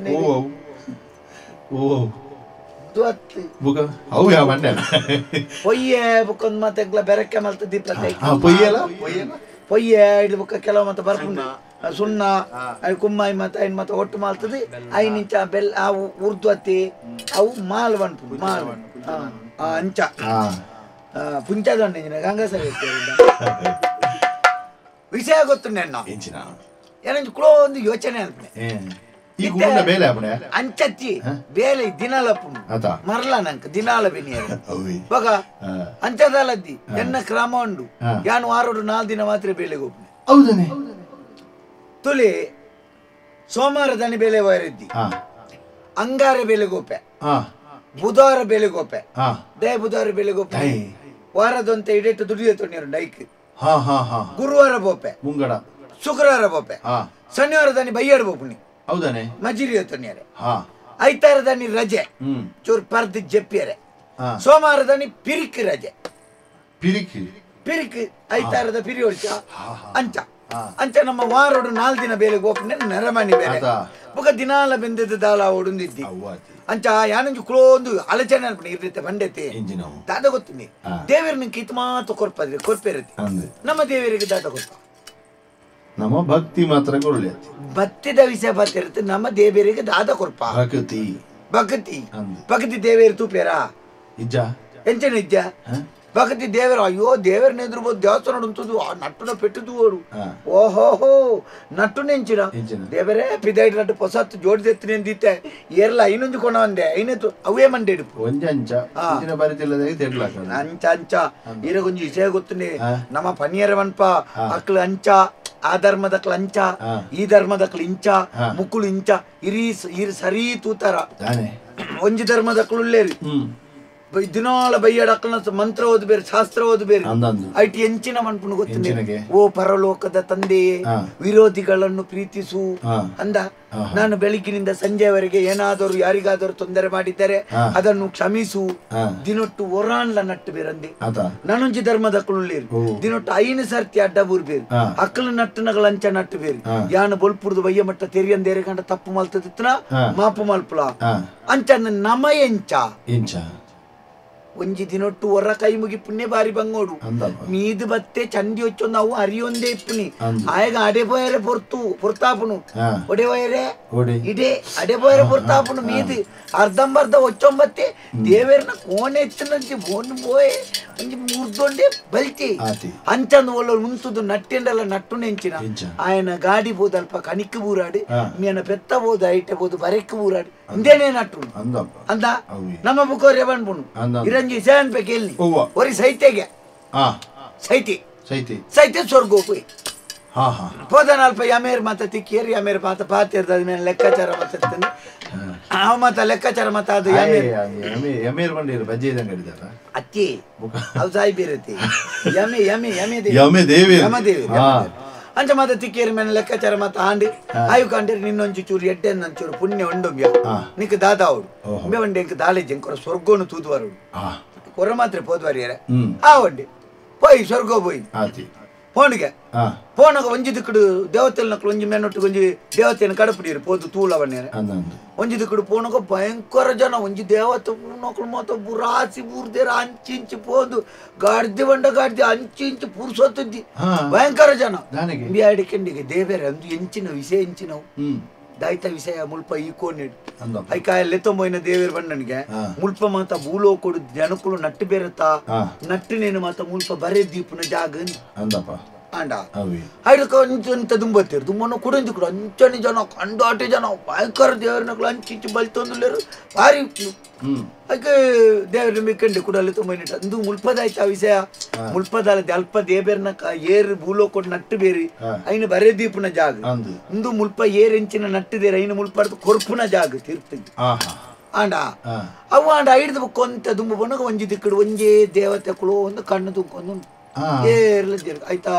ಪೊಯ್ಯೆ ಬುಕ್ಕೊಂದು ಮತ್ತೆ ಬೆರಕೆ ಮಲ್ತ ದೀಪ ಪೊಯ್ಯೆ ಇದು ಬುಕ್ಕ ಕೆಲವು ಮತ್ತೆ ಬರ್ಪುಂಡು ಸುಣ್ಣ ಕುಮ್ಮಾಯಿ ಮತ್ತೆ ಐನ್ ಮತ್ತೆ ಒಟ್ಟು ಮಾಲ್ತದೆ ಐನಿಂಚ ಬೆಲ್ಲ ಅವು ಉರ್ದ್ವತಿ ಅವು ಮಾಲ್ ಬಂತು ಮಾಲ್ ಅಂಚ ಪುಂಚದೊಂಡ ಗಂಗಸರಿ ವಿಷಯ ಗೊತ್ತು ನೆನ್ನ ಏನಂತ ಕುಳೋ ಒಂದು ಯೋಚನೆ ಅನ್ಪಣೆ ಅಂಚತ್ತಿ ಬೇಲೆ ದಿನಾಲಪ್ಪು ಮರಲ ನಂಕ ದಿನಾಲ ಬಿನಿಯಾಗ ಅಂಚದಲ್ಲದ್ದಿ ಎನ್ನ ಕ್ರಮ ಉಂಡು ಯಾನು 6-4 ದಿನ ಮಾತ್ರ ಬೇಲೆಗೆ ಹೋಗ್ನೆ ತುಳಿ ಸೋಮವಾರ ದನಿ ಬೇಲೆ ವೈರದ್ದಿ ಅಂಗಾರ ಬೇಲೆಗೋಪೆ ಬುಧವಾರ ಬೇಲೆಗೋಪೆ ದೇ ಬುಧವಾರ ಬೇಲೆಗೋಪೆ ವಾರದಂತೆ ಇಡೆಟ್ಟು ದುಡಿಯ ತೊಂಡಿರು ಡೈಕ್ ಗುರುವಾರ ಬೋಪೆ ಶುಕ್ರವಾರ ಬೋಪೆ ಶನಿವಾರ ದನಿ ಬೈಯಾಡು ಬೋಪುಣಿ ಮಜಿರಿ ತೊನ್ಯಾರೆ ಐತಾರ ದನಿ ರಜೆ ಚೂರು ಪರ್ದಿ ಜಪ್ಪಿಯರೆ ಸೋಮವಾರ ದನಿ ಪಿರಿಕ್ ರಜೆ ಪಿರಿಕ್ ಐತಾರದ ಪಿರಿ ಹೊಡ್ಚ ಅಂಚ ಅಂಚ ನಮ್ಮ ವಾರೋಡು 4 ದಿನ ಬೇಲೆಗೆ ಹೋಗ್ನೆ ನೆರಮಣಿ ಬೇರೆ ಬುಗ ದಿನಾಲ ಬೆಂದಿದ್ದ ದಾಲ ಓಡುಂದಿದ್ದಿ ಅಂಚ ಯಾನಂಜು ಕುಳೋಂದು ಆಲೋಚನೆ ಅನ್ಪಣಿ ಇರ್ತೆ ಬಂಡೆತೆ ದಾದ ಗೊತ್ತಿನಿ ದೇವರ ನಿಂಗೆ ಕಿತ್ ಮಾತು ಕೊರ್ಪೇರತಿ ನಮ್ಮ ದೇವರಿಗೆ ದಾದ ಕೊರ್ಪ ನಮ್ಮ ಭಕ್ತಿ ಮಾತ್ರ ಭಕ್ತಿದ ವಿಷಯ ಬರ್ತಿರುತ್ತೆ ನಮ್ಮ ದೇವರಿಗೆ ದಾದ ಕೊರ್ಪ ಭಕ್ತಿ ದೇವೇರು ತೂಪೇರ ಎಂಚನ ಇಜ್ಜ ಭಕ್ತಿ ದೇವರ ಅಯ್ಯೋ ದೇವರನ್ನ ಎದುರುಬೋದು ದೇವಸ್ಥಾನ ಉಂಟು ಆ ನಟ್ಟುನ ಪೆಟ್ಟುದು ಓಡು ಓಹೋಹೋ ನಟ್ಟು ನೆಂಚಿನ ದೇವರೇ ಪಿದೈಡ್ ನಟ್ಟು ಹೊಸತ್ತು ಜೋಡಿದೆತ್ತಿನ ಎಂದಿತ್ತೆ ಏರ್ಲ ಐನೊಂದು ಕೊಣ ಅಂದೆ ಐನತ್ತು ಅವೇ ಮಂಡೆ ಇಡುಪು ಅಂಚ ಅಂಚ ಈಗ ಕೊಂಚ ವಿಷಯ ಗೊತ್ತುಂಡೆ ನಮ್ಮ ಪನಿಯರ ಮನ್ಪ ಅಕ್ಲು ಅಂಚ ಆ ಧರ್ಮದಕ್ಲು ಅಂಚ ಈ ಧರ್ಮದಕ್ಲು ಇಂಚ ಮುಕ್ಕುಳು ಇಂಚ ಇರಿ ಸರಿ ತೂತಾರ ಒಂಜಿ ಧರ್ಮದಕ್ಲು ಉಳ್ಳೇರಿ ದಿನಾಲ ಬೈಯಡಕ್ಕನ ಮಂತ್ರ ಓದು ಬೇರೆ ಶಾಸ್ತ್ರ ಓದು ಬೇರೆ ಐಟಿ ಎಂಚಿನ ಮನ್ಪುನು ಗೊತ್ತಿದೆ ಓ ಪರಲೋಕದ ತಂದೆಯೇ ವಿರೋಧಿಗಳನ್ನು ಪ್ರೀತಿಸು ಅಂದ ನಾನು ಬೆಳಗಿನಿಂದ ಸಂಜೆವರೆಗೆ ಏನಾದರೂ ಯಾರಿಗಾದರೂ ತೊಂದರೆ ಮಾಡಿದ್ದರೆ ಅದನ್ನು ಕ್ಷಮಿಸು ದಿನೊಟ್ಟು ಒರಾನ್ಲ ನಟ್ಟು ಬೇರಂದೆ ನಾನೊಂಜಿ ಧರ್ಮದಕ್ಕಳುಳ್ಳೇರು ದಿನೊಟ್ಟು ಐನು ಸರ್ತಿ ಅಡ್ಡ ಬೂರ್ ಬೇರು ಅಕ್ಕಲು ನಟ್ಟನಗಳ ಅಂಚ ನಟ್ಟು ಬೇರು ಯಾನು ಬೊಲ್ಪುರ್ದು ಬಯ್ಯ ಮಟ್ಟ ತೆರಿಯಂದೇರೆ ಕಂಡ ತಪ್ಪು ಮಲ್ತದಿತ್ತನ ಮಾಪು ಮಲ್ಪುಲ ಅಂಚ ನಮ ಎಂಚ ಒಂಜಿ ದಿನೊಟ್ಟು ಒರ ಕೈ ಮುಗಿ ಪುಣ್ಯ ಬಾರಿ ಬಂಗೋಡು ಮೀದು ಬತ್ತೆ ಚಂಡಿ ಹೊಚ್ಚು ನಾವು ಅರಿಯೊಂದೇ ಇಪ್ಪುನಿ ಆಯಗ ಅಡೆ ಪೋಯರೆ ಪೊರ್ತಾಪುನು ಒಡೆ ಪೋಯರೆ ಇಡೆ ಅಡೆ ಪೋಯರೆ ಪೊರ್ತಾಪುನು ಮೀದು ಅರ್ಧಂಬರ್ಧ ಒಚ್ಚೊಂಬತ್ತೆ ದೇವೇರ್ನ ಕೋಣೆ ಎಚ್ಚನಂಚಿ ಬೋನ್ ಪೋಯೆ ಒಂಜಿ ಮೂರ್ದೊಂಡೆ ಬಲ್ತಿ ಅಂಚಂದು ಒಳ್ಳೆ ಉಂತುದು ನಟ್ಟೆಂಡಲ್ಲ ನಟ್ಟು ನೆಂಚಿನ ಆಯನ ಗಾಡಿ ಬೋದು ಅಲ್ಪ ಕಣಿಕ್ ಬೂರಾಡು ಮೀನ ಪೆತ್ತ ಬೋದು ಐಟೆ ಬೋದು ಬರೆಕ್ ಬೂರಾಡು ಇಂದೇನೇ ನಟ್ಟು ಅಂದ ನಮ್ಮ ಬುಕೋರೆ ಬಂದ್ಬುಣು ಇರಂಜಿ ಸೇನ್ ಪೆ ಕೇಳಿ ಒರಿ ಸೈತೆಗೆ ಸೈತೆ ಸ್ವರ್ಗ ಹೋಗಿ ಪೋದನ ಅಲ್ಪ ಯಮೇರ್ ಮಾತ ತಿಕ್ಕೇರಿ ಯಮೇರ್ ಮಾತ ಪಾತಿರ್ದ ಮೇಲೆ ಲೆಕ್ಕಾಚಾರ ಮಾತಾಡ್ತಾನೆ ಅವ ಮಾತ ಲೆಕ್ಕಾಚಾರ ಮಾತ ಅದು ಯಮೇರ್ ಬಂದಿರು ಬಜ್ಜಿ ಇದ್ದಂಗ ಅತ್ತಿ ಅದು ಸಾಯಿ ಬೇರೆ ಯಮೆ ದೇವಿ ಅಂಚ ಮಾತ ತಿಕ್ಕೇರಿ ಮೇಲೆ ಲೆಕ್ಕಾಚಾರ ಮಾತ ಆಂಡಿ ಆಯು ಕಂಡ್ರೆ ನಿನ್ನೊಂಚು ಚೂರು ಎಡ್ಡೆ ನಂಚೂರು ಪುಣ್ಯ ಉಂಡೊಂಬ್ಯ ನಿಕ್ ದಾದ ಅವಡು ಉಂಬೆ ಒಂಡೆ ಇಂಕ ದಾಳಿಜಿ ಕೊರ ಸ್ವರ್ಗೋನು ತೂದುವರು ಕೊರ ಮಾತ್ರ ಪೋದ್ವಾರಿಯರ ಆ ಒಡ್ಡೆ ಪೋಯಿ ಸ್ವರ್ಗೋ ಪೋಯಿ ಫೋನ್ಗೆ ಫೋನಾಗ ಒಂಜಿ ದಿಕ್ಕಡು ದೇವತೆಲ್ ನಕ್ಲು ಒಂಜಿ ಮೆನ್ನೊಟ್ಟು ಒಂಜಿ ದೇವತೆನ ಕಡಪಿಡಿರು ಪೋದು ತೂಲವನ್ನೇರೆ ಒಂಜಿ ದಿಕ್ಕಡು ಪೋನಾಗ ಭಯಂಕರ ಜನ ಒಂಜಿ ದೇವತೆ ನಕ್ಲು ಮಾತ ರಾಸಿ ಬೂರ್ದೇರ ಅಂಚಿ ಪೋದು ಗಾಡ್ದೆ ಬಂಡ ಗಾಡ್ದೆ ಅಂಚಿ ಪುರ್ಸೊತ್ತಿದ್ದಿ ಭಯಂಕರ ಜನ ಬಿಯಾಡಿಕೆಂಡಿಗೆ ದೇವೇರೆ ಅಂದು ಎಂಚಿನ ವಿಷಯ ಎಂಚಿನವು ದಾಯ್ತ ವಿಷಯ ಮುಲ್ಪ ಈ ಕೋನೆಡು ಐಕಾಯಲ್ಲಿ ತೊಂಬೈನ ದೇವೇರ್ ಬಂಡನಿಗೆ ಮುಲ್ಪ ಮಾತ ಬೂಲೋ ಕೊಡು ಜನಕ್ಕಳು ನಟ್ಟು ಬೇರತ್ತಾ ನಟ್ಟಿನೇನು ಮಾತ ಮುಲ್ಪ ಬರೇ ದೀಪನ ಜಾಗ ಅಂಡ ಐಂತ ದುಂಬತ್ತಿರು ದುಮ್ಮನ ಕುಡಂದು ಕೂಡ ಅಂಚನೆ ಜನ ಕಂಡಾಟೆ ಜನ ಭಯಂಕರ ದೇವರನಕ್ಳು ಅಂಚಿ ಬಲ್ತೊಂದುಲ್ಲೇರು ಭಾರಿ ಅದಕ್ಕೆ ದೇವ್ರ ಮಿಕ್ಕಂಡೆ ಕೂಡಲ್ಲಿ ತೊಂಬೈ ನಿಟ್ಟ ಅಂದು ಮುಲ್ಪದಾಯ್ತು ಆ ವಿಷಯ ಮುಲ್ಪದಲ್ಲಿ ಅಲ್ಪ ದೇಬೇರ್ನ ಏರು ಬೂಲೋ ಕೊಟ್ಟು ನಟ್ಟು ಬೇರಿ ಐನು ಬರೇ ದೀಪನ ಜಾಗ ಇಂದು ಮುಲ್ಪ ಏರೆಂಚಿನ ನಟ್ಟಿದೇರಿ ಐನು ಮುಲ್ಪ ಕೊರ್ಪುನ ಜಾಗ ತೀರ್ತಿದ್ವಿ ಆಂಡ ಅವು ಆಂಡ ಐಡ್ದು ಕೊಂತ ದುಂಬ ಬಣ್ಣಗ ಒಂಜಿ ದಿಕ್ಕಡು ಒಂಜೇ ದೇವತೆಗಳು ಒಂದು ಕಣ್ಣು ತುಂಬ್ಕೊಂಡು ಏರ್ಲ ಆಯ್ತಾ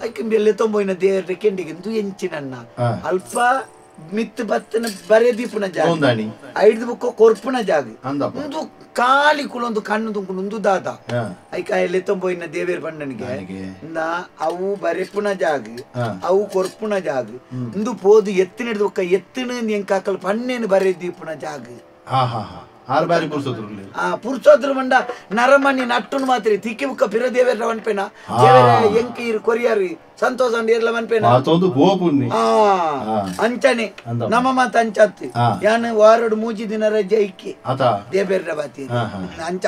ಐಕೆ ಬೆಲ್ಲೆ ತೊಂಬೈನ ದೇವ್ರ ಕೆಂಡಿಗೆ ಎಂಚಿನನ್ನ ಅಲ್ಪ ಮಿತ್ ಬತ್ತನ ಬರೇ ದೀಪನ ಜಾಗ ಐದು ಬುಕ್ಕ ಕೊರ್ಪುನ ಜಾಗ ಒಂದು ಕಾಲಿ ಕುಳೊಂದು ಕಣ್ಣು ತುಂಕೊಂಡು ಒಂದು ದಾದ ಐಕಾಯಲ್ಲಿ ತೊಂಬೈನ ದೇವೇರ್ ಬಣ್ಣನಿಗೆ ಅವು ಬರೆಪುನ ಜಾಗ ಅವು ಕೊರ್ಪುನ ಜಾಗ ಒಂದು ಪೋದು ಎತ್ತಿನ ಹಿಡಿದು ಎತ್ತಿನ ಎಂಕಾಕಲ್ ಪಣ್ಣೇನು ಬರೇ ದೀಪನ ಜಾಗ ಪುರ್ಸೋದ್ರ ಮಂಡ ನರಮಣಿ ನಟ್ಟುನು ಮಾತ್ರ ತಿಕ್ಕಿ ಬುಕ್ಕ ಪಿರ ದೇವೇರ ಮನ್ಪೇನ ಎಂಕೀರ್ ಕೊರಿಯಾರಿ ಸಂತೋಷ ಅಂಡಿರ್ಲ ಮನ್ಪೇನ ಅಂಚನೆ ನಮ್ಮ ಮಾತ ಅಂಚತ್ತಿ ಯಾನ್ ವಾರಡು ಮೂಜಿ ದಿನ ರಜೆ ಇಕ್ಕಿ ದೇವೇರ ಬಾತಿ ಅಂಚ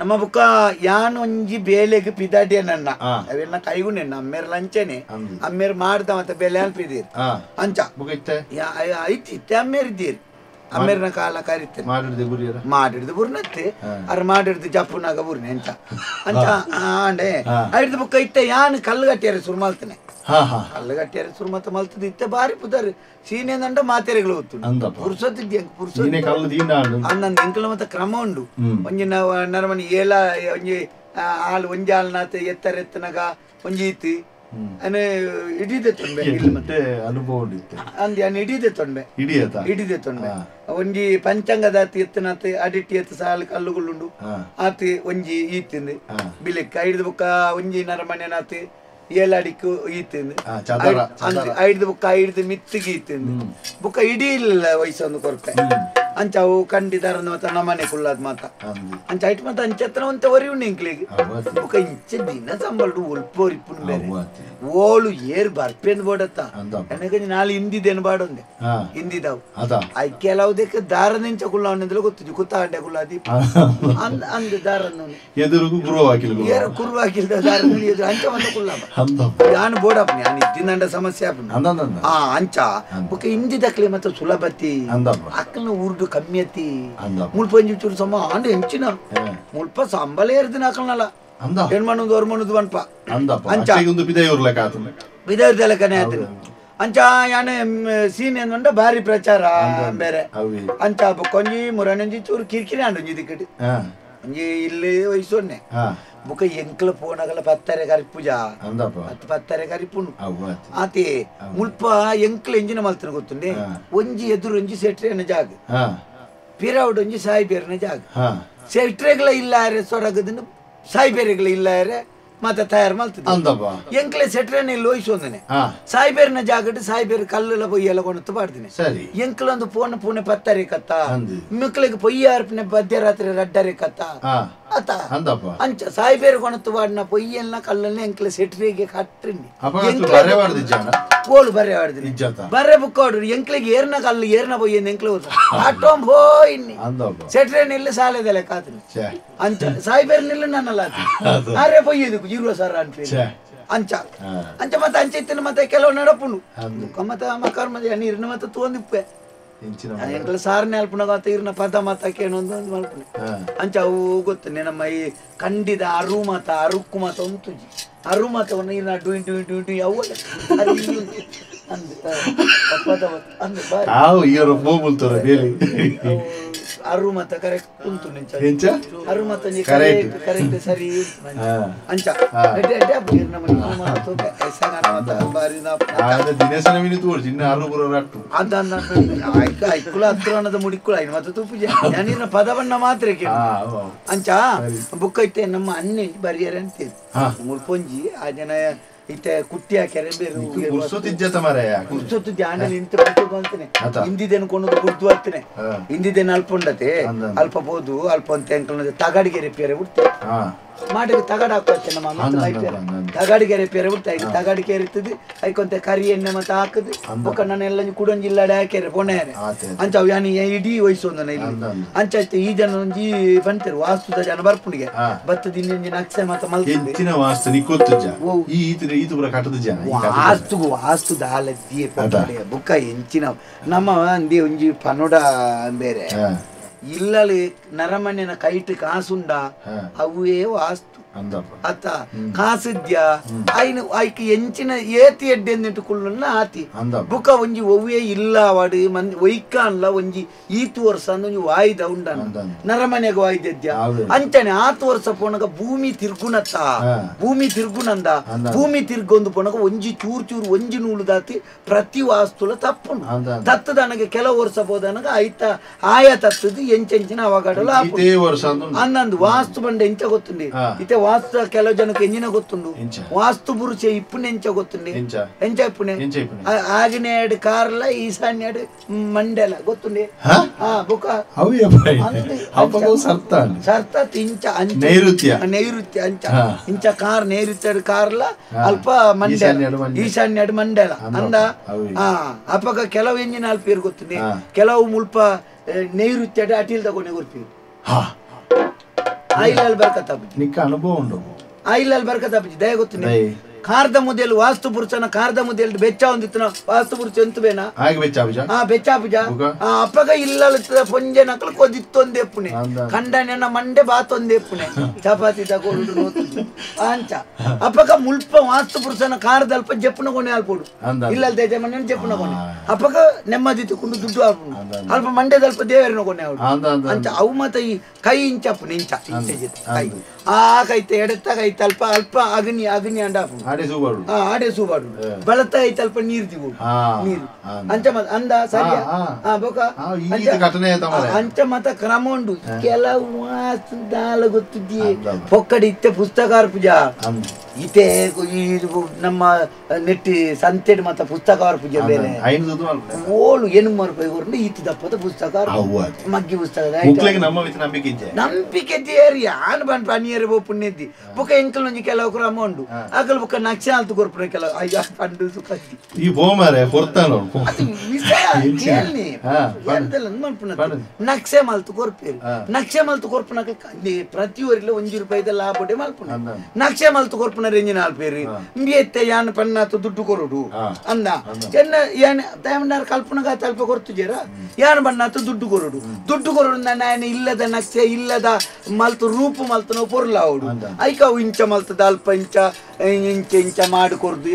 ನಮ್ಮ ಬುಕ್ಕ ಯಾನ್ ಒಂಜಿ ಬೇಲೆಗೆ ಪಿದಾಡಿಯ ನನ್ನ ಅವೆಲ್ಲ ಕೈಗುಣೆನ್ನ ಅಮ್ಮೇರ್ ಲಂಚನೆ ಅಮ್ಮೇರ್ ಮಾಡ್ದ ಮತ್ತೆ ಬೆಲೆ ಅಲ್ಪಿದೀರ್ ಅಂಚ ಐತಿ ಅಮ್ಮೇರ್ ಇದ್ದೀರಿ ಅಮ್ಮೇರ್ನ ಕಾಲ ಕರಿತೇನೆ ಮಾಡಿಡ್ದು ಬುರ್ನತ್ತೆ ಅರ್ ಮಾಡಿಡ್ದು ಜಪ್ಪುನಾಗ ಬುರ್ನೆ ಅಂಚ ಅಂಚ ಆಂಡೆ ಐಡ್ದು ಬುಕ್ಕ ಇತ್ತೆ ಯಾನ್ ಕಲ್ಲುಗಟ್ಟಿಯಾರ ಶುರು ಮಾಡ್ತೇನೆ ಕಲ್ಲುಗಟ್ಟಿಯಾರ ಶುರು ಮತ್ತೆ ಮಲ್ತದ ಇತ್ತೆ ಬಾರಿ ಪುದಾರಿ ಸೀನೆ ದಂಡ ಮಾತೆರೆಗಳು ಹೊತ್ತು ಪುರ್ಸೊತ್ತಿದ್ಯ ಅನ್ನಂದು ಎಂಕಲ ಮತ್ತೆ ಕ್ರಮ ಉಂಡು ಒಂಜಿ ನರಮನಿ ಏಲ ಒಂಜಿ ಹಾಲು ಒಂಜಿ ಹಾಲ್ನಾಥ ಎತ್ತರ ಎತ್ತನಾಗ ಒಂಜಿ ಇತ್ತು ಅನೆ ಹಿಡಿದೆ ತೊಂಬೆ ಮತ್ತೆ ಅನುಭವ ಅಂದ್ ಯಾನ್ ಹಿಡಿದೆ ತೊಂಬೆ ಹಿಡಿದೆ ತೊಂಬೆ ಒಂಜಿ ಪಂಚಾಂಗದ ಎತ್ತನಾತ್ ಅಡಿಟಿ ಎತ್ತ ಸಾಲು ಕಲ್ಲುಗಳುಂಡು ಆತಿ ಒಂಜಿ ಈತಿಂದು ಬಿಲೆಕ್ಕ ಹಿಡಿದು ಬುಕ್ಕ ಒಂಜಿ ನರಮನೆನಾತ್ ಏಲಾಡಿக்கு ಈತಿಂದು ಐದು ಬುಕ್ಕ ಐದು ಮಿತ್ತಿಗೆ ಈತಿಂದು ಬುಕ್ಕ ಇಡೀ ಇಲ್ಲ ವಯಸ್ಸೊಂದು ಕೊರತೆ ಅಂಚ ಅವು ಕಂಡಿದಾರ ಮಾತ ನಮ್ಮನೆ ಕುಳ್ಳಾದ ಮಾತ ಅಂಚ ಐಟ್ ಮಾತ ಅಂಚತ್ರ ಒಂತ ಒರಿ ಉಂಡು ಇಂಕ್ಲಿಗೆ ಬುಕ್ಕ ಇಂಚ ದಿನ ಸಂಬಳ ಒಲ್ಪ ಒರಿಪ್ಪು ಬೇರೆ ಓಳು ಏರ್ ಬರ್ಪೇಂದು ಬೋಡತ್ತ ನನಗೆ ನಾಳೆ ಹಿಂದಿದೇನು ಬಾಡೊಂದೆ ಹಿಂದಿದಾವು ಐ ಕೆಲವುದಕ್ಕೆ ದಾರದಿಂಚ ಕುಳ್ಳ ಅವನಿಂದಲೂ ಗೊತ್ತಿದ್ದು ಕುತ್ತಾಂಡೆ ಕುಳ್ಳಾದಿ ಅಂದ್ ದಾರನ್ನು ಎದುರುಗು ಕುರುವಾಗಿಲ್ದ ದಾರ ಎದುರು ಅಂಚ ಮಂದ ಕುಳ್ಳ ನಾನು ಬೋಡಪ್ಪ ನಾನು ಇದ್ದಿನ ಸಮಸ್ಯೆ ಅಂಚ ಬುಕ್ಕ ಹಿಂದಿ ದಕ್ಲೆ ಮತ್ತೆ ಸುಲಭತಿ ಅಕ್ಕನ ಊರ್ದು ಕಮ್ಮಿ ಅತಿ ಮುಲ್ಪಂಜಿ ಚೂರು ಸಮ ಅಂಡ್ ಹೆಂಚಿನ ಮುಲ್ಪ ಸಂಬಳ ಏರ್ದಿನ ಅಕ್ಕನಲ್ಲ ಹೆಣ್ಮಣ್ಣದು ಹೊರಮಣ್ಣದು ಬನ್ಪ ಅಂಚ ವಿಧೇಯರ್ದೆಲಕನೆ ಆಯ್ತು ಅಂಚ ಯಾನೆ ಸೀನ್ ಏನ್ಮಂಡ ಭಾರಿ ಪ್ರಚಾರ ಬೇರೆ ಅಂಚ ಕೊಂಜಿ ಮುರನಂಜಿ ಚೂರು ಕಿರಿಕಿರಿ ಅಂಡು ದಿಕ್ಕಡಿ ಒಂಜಿ ಇಲ್ಲಿ ವಯಸ್ಸೊನ್ನೆ ಬುಕ್ಕ ಎಂಕ್ಲ ಪೋನಗಲ ಪತ್ತರೆ ಕರಿಪುಜ ಪತ್ತರೆ ಕರಿಪುನು ಆತಿ ಮುಲ್ಪ ಎಂಕ್ಲ ಎಂಜಿನ ಮಲ್ತನ ಗೊತ್ತುಂಡೆ ಒಂಜಿ ಎದುರು ಒಂಜಿ ಸೆಟ್ರೆನ ಜಾಗ ಪಿರಾವುಡ್ ಒಂಜಿ ಸಾಯಿ ಬೇರೆನ ಜಾಗ ಸೆಟ್ರೆಗಳ ಇಲ್ಲಾರೆ ಸೊರಗದನ್ನು ಸಾಯಿ ಬೇರೆಗಳ ಇಲ್ಲಾರೆ ಮತ್ತೆ ತಯಾರು ಮಲ್ತದೆ ಎಂಕ್ಲೆ ಸೆಟ್ರೆನ ಇಲ್ಲಿ ವಹಿಸೋದನೆ ಸಾಯಿಬೇರಿನ ಜಾಗಟ್ಟು ಸಾಯಿಬೇರು ಕಲ್ಲೆಲ್ಲ ಪೊಯ್ಯೆಲ್ಲ ಕೊಣತ್ತು ಪಾಡ್ತೀನಿ ಎಂಕ್ಲೊಂದು ಪೋನ ಪೂನೆ ಪತ್ತರೆ ಕತ್ತ ಮಿಕ್ಲಿಗೆ ಪೊಯ್ಯಾರ್ಪನೆ ಮಧ್ಯರಾತ್ರಿ ರಡ್ಡರೆ ಕತ್ತ ಆತ ಅಂಚ ಸಾಯಿಬೇರು ಕೊಣತ್ತು ಪಾಡಿನ ಪೊಯ್ಯಲ್ನ ಕಲ್ಲನ್ನ ಎಂಕ್ಲೆ ಸೆಟ್ರಿಗೆ ಕಟ್ರಿನಿ ಗೋಳು ಬರೆ ಆಡಿದ್ರಿ ಬರೆ ಬುಕ್ ಆಡ್ರಿ ಎಂಕ್ಲಿಗೆ ಏರ್ನ ಕಲ್ಲು ಏರ್ನ ಪೊಯ್ಯನ್ ಎಂಕ್ಲೆ ಆಟೋಂ ಹೋಯ್ನಿ ಸೆಟ್ರೇನ್ ಇಲ್ಲಿ ಸಾಲೆದೆಲೆ ಕಾತ್ರಿ ಅಂಚ ಸಾಯಿಬೇರು ನಿಲ್ಲ ನನ್ನಲ್ಲ ಅರೆ ಪೊಯ್ಯದು ಇರುವ ಸರ್ ಅಂತ ಅಂಚ ಅಂಚ ಮತ್ತೆ ಅಂಚ ಇತ್ತಿನ ಮತ್ತೆ ಕೆಲವು ನಡಪುಂಡು ಮತ್ತೆ ಮಕಾರ ಮಧ್ಯ ನೀರಿನ ಮತ್ತೆ ತೋಂದಿಪ್ಪೆ ಎಂಕ್ಲ ಸಾರನೆ ಅಲ್ಪನಾಗ ಇರ್ನ ಪದ ಮಾತ ಕೇಳೊಂದು ಮಲ್ಪನೆ ಅಂಚ ಅವು ಗೊತ್ತನೆ ನಮ್ಮ ಈ ಕಂಡಿದ ಅರು ಮಾತ ಅರುಕ್ಕು ಮಾತ ಉಂಟುಜಿ ಅರು ಮಾತವನ್ನ ನೀರಿನ ಡುಯ್ ಡುಯ್ ಡುಯ್ ಡುಯ್ ಅವು ಅರು ಮತ ಕರೆಕ್ಟ್ ಉಂಟು ನಿಂಚ ಅರು ಮತ ಕರೆಕ್ಟ್ ಸರಿ ಅಂಚ ಐಕುಲ ಹತ್ರನದ ಮುಡಿಕುಳ ಮತ್ತೆ ತುಪ್ಪು ನಾನಿನ ಪದವನ್ನ ಮಾತ್ರ ಕೇಳ ಅಂಚ ಬುಕ್ ಐತೆ ನಮ್ಮ ಅಣ್ಣೆ ಬರಿಯರೆ ಅಂತ ಮುಳ್ಪೊಂಜಿ ಆ ಜನ ಇತ್ತೆ ಕುಟ್ಟಿ ಹಾಕ್ಯಾರೆ ಬೇರೆ ಕುರ್ಸೊತ್ತು ಜಾಣ ನಿಂತು ಅಂತಾನೆ ಹಿಂದಿದೇನು ಕೊಂಡು ಕುರ್ದು ಆಗ್ತಾನೆ ಹಿಂದಿದೇನು ಅಲ್ಪ ಉಂಡತೆ ಅಲ್ಪ ಬೋದು ಅಲ್ಪ ಅಂತ ಅನ್ಕೊಂಡ ತಗಡಿಗೆ ರಿಪೇರೆ ಬಿಡ್ತೇವೆ ಮಾಡಿಗೆ ತಗಡ ಹಾಕೋತ್ತೆ ನಮ್ಮ ತಗಡಿಗೆ ರಿಪೇರೆ ಬಿಡ್ತಾ ಈಗ ತಗಡಿಗೆ ಇರ್ತದೆ ಐಕೊಂತೆ ಕರಿ ಎಣ್ಣೆ ಮತ್ತೆ ಹಾಕದು ಬೊಕ್ಕ ನಾನೆಲ್ಲ ಕುಡೊಂಜಿ ಇಲ್ಲಾಡೆ ಹಾಕ್ಯಾರೆ ಪೊಣೆಯಾರೆ ಅಂಚ ಅವು ಯಾನಿ ಇಡೀ ವಯಸ್ಸೊಂದನ ಇಲ್ಲಿ ಅಂಚ ಐತೆ ಈ ಜನ ಒಂಜಿ ಬಂತೇರು ವಾಸ್ತುದ ಜನ ಬರ್ಪುಣಿಗೆ ಬತ್ತದ ಇನ್ನೊಂಜಿನ ಅಕ್ಷೆ ಮತ್ತೆ ಮಲ್ತಿನ ವಾಸ್ತು ದಾಲದ್ದಿ ಬುಕ್ಕ ಎಂಚಿನ ನಮ್ಮ ಅಂದಿ ಒಂಜಿ ಪನೋಡ ಬೇರೆ ಇಲ್ಲಲ್ಲಿ ನರಮಣ್ಯನ ಕೈಟ್ ಕಾಸುಂಡ ಅವೇ ವಾಸ್ತು ಅತ್ತ ಕಾಸಿದ್ಯ ಐನು ಐಕ್ ಎಂಚಿನ ಏತಿ ಎಡ್ಡೆಂದಿಟ್ಟು ಕುಳ್ಳುನ್ನ ಆತಿ ಬುಕ ಒಂಜಿ ಒವ್ವೇ ಇಲ್ಲ ವಾಡು ಮಂದಿ ಒಯ್ಕ ಅನ್ಲ ಒಂಜಿ ಈತು ವರ್ಷ ಅಂದ ಒಂಜಿ ವಾಯ್ದ ಉಂಡನ ನರಮನೆಗೆ ವಾಯ್ದ್ಯ ಅಂಚನೆ ಆತು ವರ್ಷ ಪೋಣಗ ಭೂಮಿ ತಿರ್ಗುಣತ್ತ ಭೂಮಿ ತಿರ್ಗುಣಂದ ಭೂಮಿ ತಿರ್ಗೊಂದು ಪೋಣಗ ಒಂಜಿ ಚೂರ್ ಚೂರು ಒಂಜಿ ನೂಲು ದಾತಿ ಪ್ರತಿ ವಾಸ್ತುಲ ತಪ್ಪುನು ತತ್ತದನಗೆ ಕೆಲವು ವರ್ಷ ಹೋದನಗ ಐತ ಆಯ ತತ್ತದು ಎಂಚೆಂಚಿನ ಅವಘಡಲು ಅನ್ನಂದು ವಾಸ್ತು ಬಂಡ ಎಂಚ ಗೊತ್ತುಂಡಿ ಇತ್ತೆ ವಾಸ್ತು ಕೆಲವು ಜನಕ್ಕೆ ಎಂಜಿನ ಗೊತ್ತುಂಡು ವಾಸ್ತು ಪುರುಷ ಇಪ್ಪುನೆ ಎಂಚ ಗೊತ್ತುಂಡಿ ಎಂಚ ಇಪ್ಪುನೆ ಆಗ್ನೇಯಡ್ ಕಾರ್ಲ ಈಶಾನ್ಯಡ್ ಮಂಡೆಲ ಗೊತ್ತುಂಡಿ ಬುಕ ಸರ್ತ ಇಂಚ ನೈಋತ್ಯ ಅಂಚ ಇಂಚ ಕಾರ್ ನೈಋತ್ಯಡ್ ಕಾರ್ಲ ಅಲ್ಪ ಮಂಡೆಲ ಈಶಾನ್ಯಡ್ ಮಂಡೆಲ ಅಂದ ಅಪಗ ಕೆಲವು ಎಂಜಿನ ಅಲ್ಪ ಇರ್ ಗೊತ್ತುಂಡಿ ಕೆಲವು ಮುಲ್ಪ ನೈಋತ್ಯಡ್ ಅಟಿಲ್ ತಗೊಂಡೆ ಗೊರ್ತೀವಿ ಆಯಿಲ್ ಬರ್ಕತ್ತಾಪಿ ನಿಕ್ಕ ಅನುಭವ ಉಂಟು ಆಯಿಲ್ ಬರ್ಕತ್ತಾಪಿ ದಯ ಗೊತ್ತು ಕಾರ್ದ ಮುದೆಲು ವಾಸ್ತು ಪುರುಷನ ಕಾರ್ದ ಮುದೆಲು ಬೆಚ್ಚ ಹೊಂದಿತ್ತು ವಾಸ್ತು ಪುರುಷ ಎಂತು ಬೇನಾ ಬೆಚ್ಚಾಪುಜ ಅಪ್ಪಗ ಇಲ್ಲ ಪೊಂಜೆ ನಕಲು ಕೊದಿತ್ತೊಂದೆ ಎಪ್ಪುನೆ ಕಂಡನ ಮಂಡೆ ಬಾತೊಂದೆ ಎಪ್ಪುನೆ ಚಪಾತಿ ತಗೊಂಡು ಅಂಚ ಅಪ್ಪಗ ಮುಲ್ಪ ವಾಸ್ತು ಪುರುಷನ ಕಾರ್ದಲ್ಪ ಜಪ್ಪುನ ಕೊನೆ ಅಲ್ಪೋಡು ಇಲ್ಲ ದೇಜ ಮನೆ ಜಪ್ಪುನ ಕೊನೆ ಅಪ್ಪಗ ನೆಮ್ಮದಿ ತಕೊಂಡು ದುಡ್ಡು ಆಲ್ಪುನು ಅಲ್ಪ ಮಂಡ್ಯದಲ್ಪ ದೇವರಿನ ಕೊನೆ ಅವಳು ಅಂಚ ಅವು ಮತ ಈ ಕೈ ಇಂಚಪ್ಪು ನಿಂಚ ಕೈ ಆ ಕೈತೆ ಎಡತ್ತಾಗ ಐತೆ ಅಲ್ಪ ಅಲ್ಪ ಅಗ್ನಿ ಅಗ್ನಿ ಅಂಡಾಪು ಆಡೆ ಸೂಬಾಡು ಬಳತ ಐತೆ ಅಲ್ಪ ನೀರು ದಿಗು ನೀರು ಅಂಚ ಮತ ಅಂದ ಸರಿಯ ಬೋಕ ಅಂಚ ಮತ ಕ್ರಮ ಉಂಡು ಕೆಲವು ದಾಲ ಗೊತ್ತಿದ್ದಿ ಪೊಕ್ಕಡಿ ಇತ್ತೆ ಪುಸ್ತಕ ಪೂಜಾ ಈತೆ ನಮ್ಮ ನೆಟ್ಟಿ ಸಂತೆಡ್ ಮತ್ತ ಪುಸ್ತಕ ಪೂಜೆ ಬೇರೆ ಓಳು ಏನು ರೂಪಾಯಿ ಹೊರಡು ಈತ ದಪ್ಪದ ಪುಸ್ತಕ ಮಗ್ಗಿ ಪುಸ್ತಕ ನಂಬಿಕೆ ಯಾನ್ ಬಂದ್ ಪನಿಯರ್ ಪುಣ್ಯದ್ದಿ ಬುಕ್ಕ ಎಂಕಲ್ ಒಂಜಿ ಕೆಲವು ಕ್ರಮ ಉಂಡು ಆಗಲ್ ಬುಕ್ಕ ನಕ್ಷ ಅಂತ ಕೊರ್ಪುರ ಕೆಲವು ಅಯ್ಯ ಪಂಡು ಸುಖಿ ಈ ಬೋಮಾರೆ ಕೊಡ್ತಾನೋ ಅದು ವಿಷಯ ಕೇಳಿ ಎಂತೆಲ್ಲ ಮಲ್ಪುನ ನಕ್ಷೆ ಮಲ್ತು ಕೊರ್ಪೇರು ನಕ್ಷೆ ಮಲ್ತು ಕೊರ್ಪುನ ಪ್ರತಿಯೊರಿಲ್ಲ ₹1 ಲಾಭಡೆ ಮಲ್ಪುನ ನಕ್ಷೆ ಮಲ್ತು ಕೊರ್ಪುನ ರೇಂಜಿನ ಆಲ್ಪೇರು ಎತ್ತೆ ಯಾನ್ ಪನ್ನಾತು ದುಡ್ಡು ಕೊರುಡು ಅಂದ ಚೆನ್ನ ಯಾನ್ ತಯಮಂಡಾರ ಕಲ್ಪನಗ ತಲ್ಪ ಕೊರ್ತುಜೇರ ಯಾನ್ ಬಣ್ಣಾತು ದುಡ್ಡು ಕೊರುಡು ನಾನು ಇಲ್ಲದ ನಕ್ಷೆ ಇಲ್ಲದ ಮಲ್ತು ರೂಪು ಮಲ್ತು ನಾವು ಪೊರ್ಲಾವುಡು ಐಕ ಅವು ಇಂಚ ಮಲ್ತದ ಅಲ್ಪ ಇಂಚ ಮಾಡಿ ಕೊರ್ದು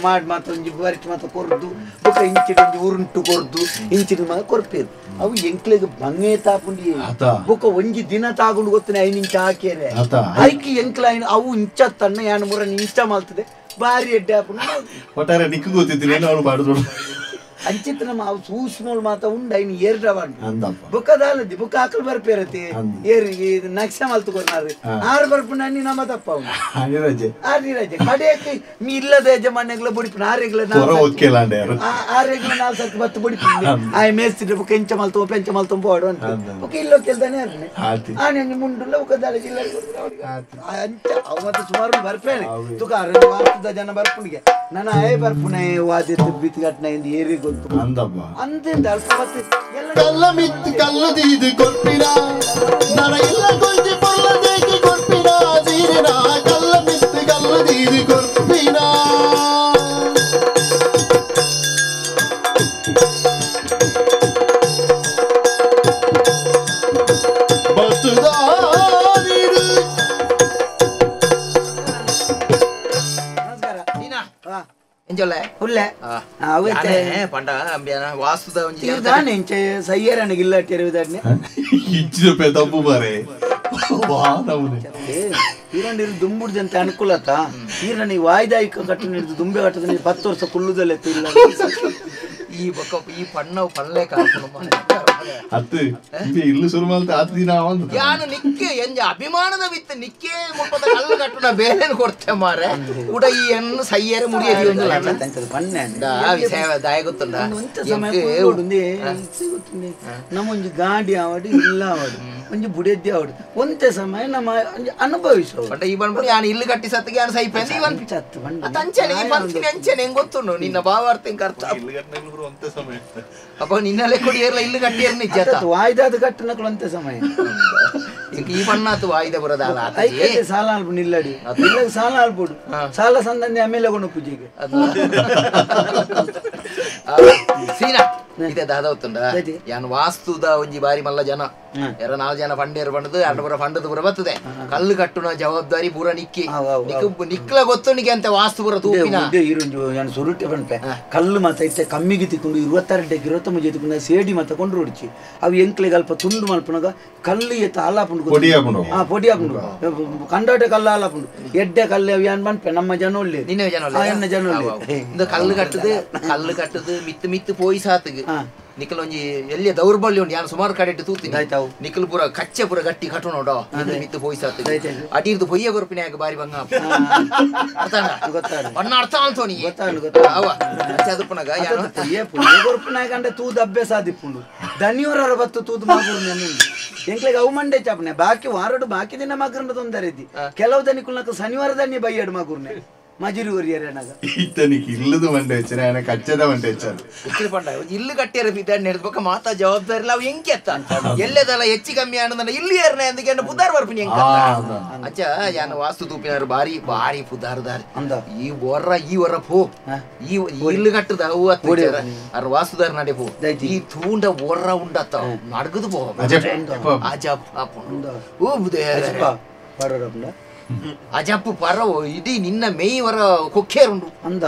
ಮಾಡಿ ಮಾತ್ರ ಒಂಜಿ ಬರಿಟ್ ಮಾತ್ರ ಕೊರ್ದು ಬೊಕ್ಕ ಇಂಚಿಡೊಂಜಿ ಉರುಂಟು ಕೊರ್ದು ಇಂಚಿನ ಮಾತ್ರ ಕೊರ್ಪೇರು ಅವು ಎಂಕ್ಲೆಗ್ ಬಂಗೆ ತಾಪುಂಡಿ ಬೊಕ್ಕ ಒಂಜಿ ದಿನ ತಾಗುಂಡು ಗೊತ್ತಿನ 5 ಇಂಚ ಹಾಕ್ಯಾರೆ ಐಕಿ ಎಂಕ್ಲ ಅವು ಇಂಚ ತನ್ನ ಯಾನ್ ಮುರ ಇಂಚ ಮಲ್ತದೆ ಬಾರಿ ಎಡ್ಡೆ ಹಾಪುಂಡು ಒಟ್ಟಾರೆ ನಿಕ್ಕು ಗೊತ್ತಿದ್ದೀನಿ ಅವನು ಮಾಡಿದ್ರು ಅಂಚಿತ್ ನಮ್ಮ ಅವು ಸೂಕ್ಷ್ಮಗಳು ಮಾತ ಉಂಡ ಇನ್ನು ಏರ್ಡವಾಂಡು ಬುಕ್ಕದಾಲದಿ ಬುಕ್ಕ ಹಾಕಲ್ ಬರ್ಪೇರತಿ ಏರಿ ನಕ್ಷ ಮಲ್ತು ಕೊರ್ನಾರು ಆರು ಬರ್ಪು ನನ್ನಿ ನಮ್ಮ ತಪ್ಪ ಆರಿರಜೆ ಕಡೆಯಕ್ಕೆ ಮೀ ಇಲ್ಲದ ಯಜಮಾನ್ಯಗಳ ಬುಡಿಪಿನ ಆರೆಗ್ಲ ಆರೆಗ್ಲ 4 ಸರ್ತಿ ಬತ್ತು ಬುಡಿಪಿನ ಆಯ್ ಮೇಸ್ತಿದ್ರೆ ಬುಕ್ಕ ಎಂಚ ಮಲ್ತು ಪೆಂಚ ಮಲ್ತು ಪೋಡು ಅಂತ ಬುಕ್ಕ ಇಲ್ಲೋ ಕೆಲ್ದಾನೆ ಅರ್ನೆ ಆನೆ ಮುಂಡುಲ್ಲ ಬುಕ್ಕದಾಲ ಜಿಲ್ಲ ಅಂಚ ಅವು ಮತ್ತೆ ಸುಮಾರು ಬರ್ಪೇನೆ ತುಕ ವಾಸ್ತದ ಜನ ಬರ್ಪುಣಿಗೆ ನಾನು ಆಯ್ ಬರ್ಪುನೆ ವಾದಿತ್ತು ಬಿತ್ತಿಗಟ್ನ ಎಂದು ಏರಿ ಅಂದಪ್ಪ ಅಂದಿಂದ ಅಲ್ಪ ಮತ್ತೆ ಕಲ್ಲ ಮಿತ್ತು ಕಲ್ಲದೀದು ಕೊರ್ಪಿನ ನನ ಇಲ್ಲ ಕೊಂಚ ಪೊರ್ಲದೇಕಿ ಕೊರ್ಪಿನ ಸೀರಿನ ಕಲ್ಲ ಮಿತ್ತು ಕಲ್ಲದೀದು ಕೊರ್ಪಿನ ಬಸುದಾರಿರು ನಮಸ್ಕಾರ ನೀನಾ ಹಾ ಎಂಜೊಲ್ಲೆ ಹುಲ್ಲೆ ಅವತ್ತೆ ಪಂಡ ಅಂಬ್ಯಾನ ವಾಸ್ತುದ ಒಂಜಿ ದಾನೆ ಇಂಚೆ ಸಯ್ಯರನಿಗೆ ಇಲ್ಲ ತೆರೆಯುವುದನ್ನೇ ಇಚ್ಚಿದ ಪೆದಪ್ಪು ಮಾರೆ ಈರಂಡಿರು ದುಂಬುಡ್ದಂತ ಅನುಕೂಲತ ಈರನಿ ವಾಯ್ದಾಯಿಕ ಕಟ್ಟು ಹಿಡಿದು ದುಂಬೆ ಕಟ್ಟದ 10 ವರ್ಷ ಕುಲ್ಲುದಲ್ಲ ಇಲ್ಲ ಈ ಬೊಕ್ಕ ಈ ಪಣ್ಣವು ಪಲ್ಲೆ ಕಾಪುನು ಅತ್ತು ಇಲ್ಲು ಶುರು ಮಾಡ್ತಾ 10 ದಿನ ಆವಂದು ಯಾನು ನಿಕ್ಕೆ ಎಂಜ ಅಭಿಮಾನದ ವಿತ್ತ ನಿಕ್ಕೆ ಮುಪ್ಪದ ಕಲ್ಲು ಕಟ್ಟುನ ಬೇರೆನು ಕೊಡ್ತೆ ಮಾರೆ ಊಟ ಈ ಎನ್ನು ಸಯ್ಯರೆ ಮುರಿಯದಿ ಒಂದು ಬನ್ನೆ ವಿಷಯ ದಾಯ ಗೊತ್ತುಂಡ ನಮ್ಮೊಂದು ಗಾಡಿ ಆವಡಿ ಇಲ್ಲ ಆವಡು ಒಂಜಿ ಬುಡೆದ್ದಿ ಆವಡು ಒಂದೇ ಸಮಯ ನಮ್ಮ ಅನುಭವಿಸೋ ಬಟ್ ಈ ಬಂದ್ಬಿಟ್ಟು ಯಾನು ಇಲ್ಲು ಕಟ್ಟಿ ಸತ್ತಿಗೆ ಯಾನು ಸೈಪೆಂದು ಇವನ್ ಚತ್ತು ಅಂಚನೆ ಈ ಪಂಕ್ತಿನ ಅಂಚನೆ ಹೆಂಗ್ ಗೊತ್ತುಂಡು ನಿನ್ನ ಭಾವಾರ್ಥ ಅರ್ಥ ಅಪ್ಪ ನಿನ್ನಲ್ಲೇ ಕೊಡಿಯರ್ಲ ಇಲ್ಲು ಕಟ್ಟಿಯರ್ ನಿಜ ವಾಯ್ದಾದ ಕಟ್ಟನಗಳು ಅಂತೆ ಸಮಯ ಈ ಬಣ್ಣಾತು ವಾಯ್ದೆ ಬರೋದಲ್ಲ ಐಕೆ ಸಾಲ ಅಲ್ಪು ನಿಲ್ಲಡಿ ಇಲ್ಲ ಸಾಲ ಅಲ್ಪುಡು ಸಾಲ ಸಂದಂದೆ ಆಮೇಲೆ ಕೊಂಡು ಪೂಜೆಗೆ ಸೀನಾ ಇದೆ ದಾದವತ್ತುಂಡ ಯಾನ್ ವಾಸ್ತುದ ಒಂಜಿ ಬಾರಿ ಮಲ್ಲ ಜನ 4 ಜನ ಫಂಡೇರು ಬಂಡದು 2 ಪುರ ಫಂಡದ ಪುರ ಬರ್ತದೆ ಕಲ್ಲು ಕಟ್ಟುನ ಜವಾಬ್ದಾರಿ ಪೂರ ನಿಕ್ಕಿ ನಿಕ್ಲ ಗೊತ್ತುನಿಗೆ ಅಂತ ವಾಸ್ತು ಪುರ ತೂಪಿನ ನಾನು ಸುರುಟೆ ಬಂಟೆ ಕಲ್ಲು ಮತ ಇತ್ತೆ ಕಮ್ಮಿಗೆ ತಿಕ್ಕೊಂಡು 22 23 ತಿಕ್ಕೊಂಡು ಸೇಡಿ ಮತ ಕೊಂಡು ರೋಡಿಚಿ ಅವು ಎಂಕ್ಲೆಗೆ ಅಲ್ಪ ತುಂಡು ಮಲ್ಪನಾಗ ಕಲ್ಲು ಎತ್ತ ಆಲಾಪುಂಡು ಪೊಡಿ ಹಾಕೊಂಡು ಕಂಡೋಟೆ ಕಲ್ಲು ಆಲಾಪುಂಡು ಎಡ್ಡೆ ಕಲ್ಲು ಅವು ಏನ್ ಬಂಟೆ ನಮ್ಮ ಜನ ಒಳ್ಳೆ ನಿನ್ನ ಜನ ಒಳ್ಳೆ ಕಲ್ಲು ಕಟ್ಟದು ಮಿತ್ತು ಪೋಯಿ ಸಾತಿಗೆ ನಿಖಲ್ ಒಂಜಿ ಎಲ್ಲಿಯ ದೌರ್ಬಲ್ಯ ಉಂಟು ಯಾನು ಸುಮಾರು ಕಡೆ ತೂತೀನಿ ನಿಖಲ್ ಪೂರ ಕಚ್ಚೆ ಪೂರ ಗಟ್ಟಿ ಕಟ್ಟು ನೋಡೋ ಮಿತ್ತು ಪೋಯಿ ಸಾತಿಗೆ ಅಡಿರ್ದು ಪೊಯ್ಯ ಗೊರಪಿನಾಗ ಬಾರಿ ಬಂಗ ಅಣ್ಣ ಅರ್ಥ ಅಂತೋನಿ ಅವ ಚದುಪುನಗ ಗೊರಪಿನಾಗ ಅಂದ್ರೆ ತೂದು ಅಭ್ಯಾಸ ಆದಿಪ್ಪುಂಡು ದನಿಯವರ ಬತ್ತು ತೂದು ಮಾಗುರು ಎಂಕ್ಲೆಗೆ ಅವು ಮಂಡೆ ಚಾಪನೆ ಬಾಕಿ ವಾರಡು ಬಾಕಿ ದಿನ ಮಗರನ್ನ ತೊಂದರೆ ಇದ್ದಿ ಕೆಲವು ದನಿಕುಲ್ನಕ ಶನಿವಾರ ದನಿ ಬೈಯಡು ಮಗುರ್ನೆ ಮಜೂರಿ ಒರಿಯರೇನಾಗ ಇತ್ತನಿಗೆ ಇಲ್ಲದು ಮಂಡೆ ಹೆಚ್ಚರ ಕಚ್ಚದ ಮಂಡೆ ಹೆಚ್ಚರು ಪಂಡ ಇಲ್ಲು ಕಟ್ಟಿಯರ ಬಿದ್ದಾಡ್ ನೆಡ್ಬೇಕ ಮಾತಾ ಜವಾಬ್ದಾರಿ ಇಲ್ಲ ಅವು ಹೆಂಗೆ ಅತ್ತ ಎಲ್ಲದಲ್ಲ ಹೆಚ್ಚು ಕಮ್ಮಿ ಅನ್ನೋದನ್ನ ಇಲ್ಲಿ ಏರ್ನೆ ಅಂದಕ್ಕೆ ಪುದಾರ್ ಬರ್ಪಿನಿ ಹೆಂಗ ಅಚ್ಚ ಯಾನು ವಾಸ್ತು ತೂಪಿನಾರು ಬಾರಿ ಬಾರಿ ಪುದಾರ್ದಾರ್ ಈ ವರ ಪೋ ಈ ಇಲ್ಲು ಕಟ್ಟದ ಅವು ಅರ ವಾಸ್ತುದಾರ ನಡೆ ಪೋ ಈ ತೂಂಡ ಒರ್ರ ಉಂಡತ್ತ ನಡ್ಗದು ಪೋ ಓ ಬುದೇ ಅಜಪ್ಪು ಪರವು ಇಡೀ ನಿನ್ನ ಮೇಯವರ ಕೊಕ್ಕೇರುಂಡು ಅಂದ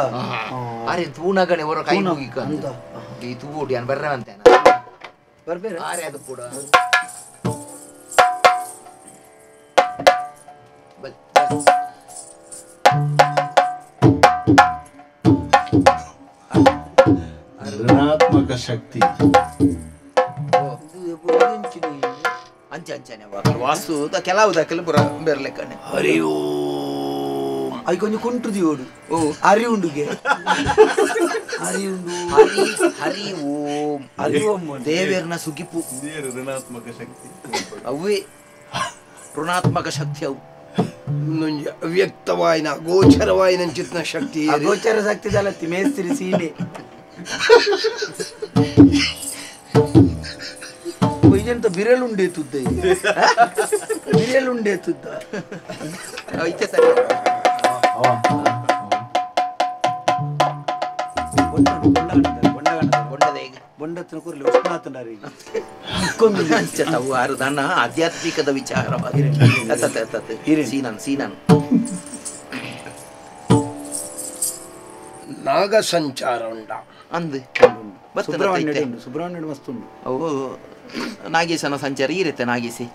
ಅರೆ ತೂನಗಣೆ ಹೊರ ಕೈ ಮುಗಿಕ ಈ ತೂಡಿ ಅನ್ ಬರ್ರವಂತೆ ಬರ್ಬೇರೆ ಆರೆ ಅದು ಕೂಡ ಋಣಾತ್ಮಕ ಶಕ್ತಿ ಅಂಚೆ ಅಂಚನೆ ವಾಸ್ತು ಕೆಲವು ಪುರ ಬೆರ್ಲೆಕ್ಕನೆ ಹರಿಯೋ ಅದು ಕೊಂಚ ಕುಂಟುದಿ ಓಡು ಓ ಅರಿ ಉಂಡುಗೆ ಅರಿ ಉಂಡು ಹರಿ ಓಂ ಹರಿ ಓಂ ದೇವೇರ್ನ ಸುಗಿಪು ಋಣಾತ್ಮಕ ಶಕ್ತಿ ಅವೇ ಋಣಾತ್ಮಕ ಶಕ್ತಿ ಅವು ಅವ್ಯಕ್ತವಾಯಿನ ಗೋಚರವಾಯಿನ ಚಿತ್ನ ಶಕ್ತಿ ಗೋಚರ ಶಕ್ತಿ ಜಲತ್ತಿ ಮೇಸ್ತ್ರಿ ಸೀನೆ ಇದಂತ ಬಿರಲುಂಡೇತುದ್ದ ಬಿರಲುಂಡೇತುದ್ದ ಐತೆ ಸರಿ ಬೊಂಡತ್ತಿನ ಕೂರಲಿ ಉಷ್ಣಾತನಾರಿ ಅವು ಆರು ದನ ಆಧ್ಯಾತ್ಮಿಕದ ವಿಚಾರವಾಗಿ ಸೀನನ್ ನಾಗ ಸಂಚಾರ ಉಂಡ ಅಂದು ಸುಬ್ರಹ್ಮಣ್ಯ ಮಸ್ತ್ ಉಂಟು ಅವು ನಾಗೇಶನ ಸಂಚಾರ ಇರುತ್ತೆ ನಾಗೇಶಿ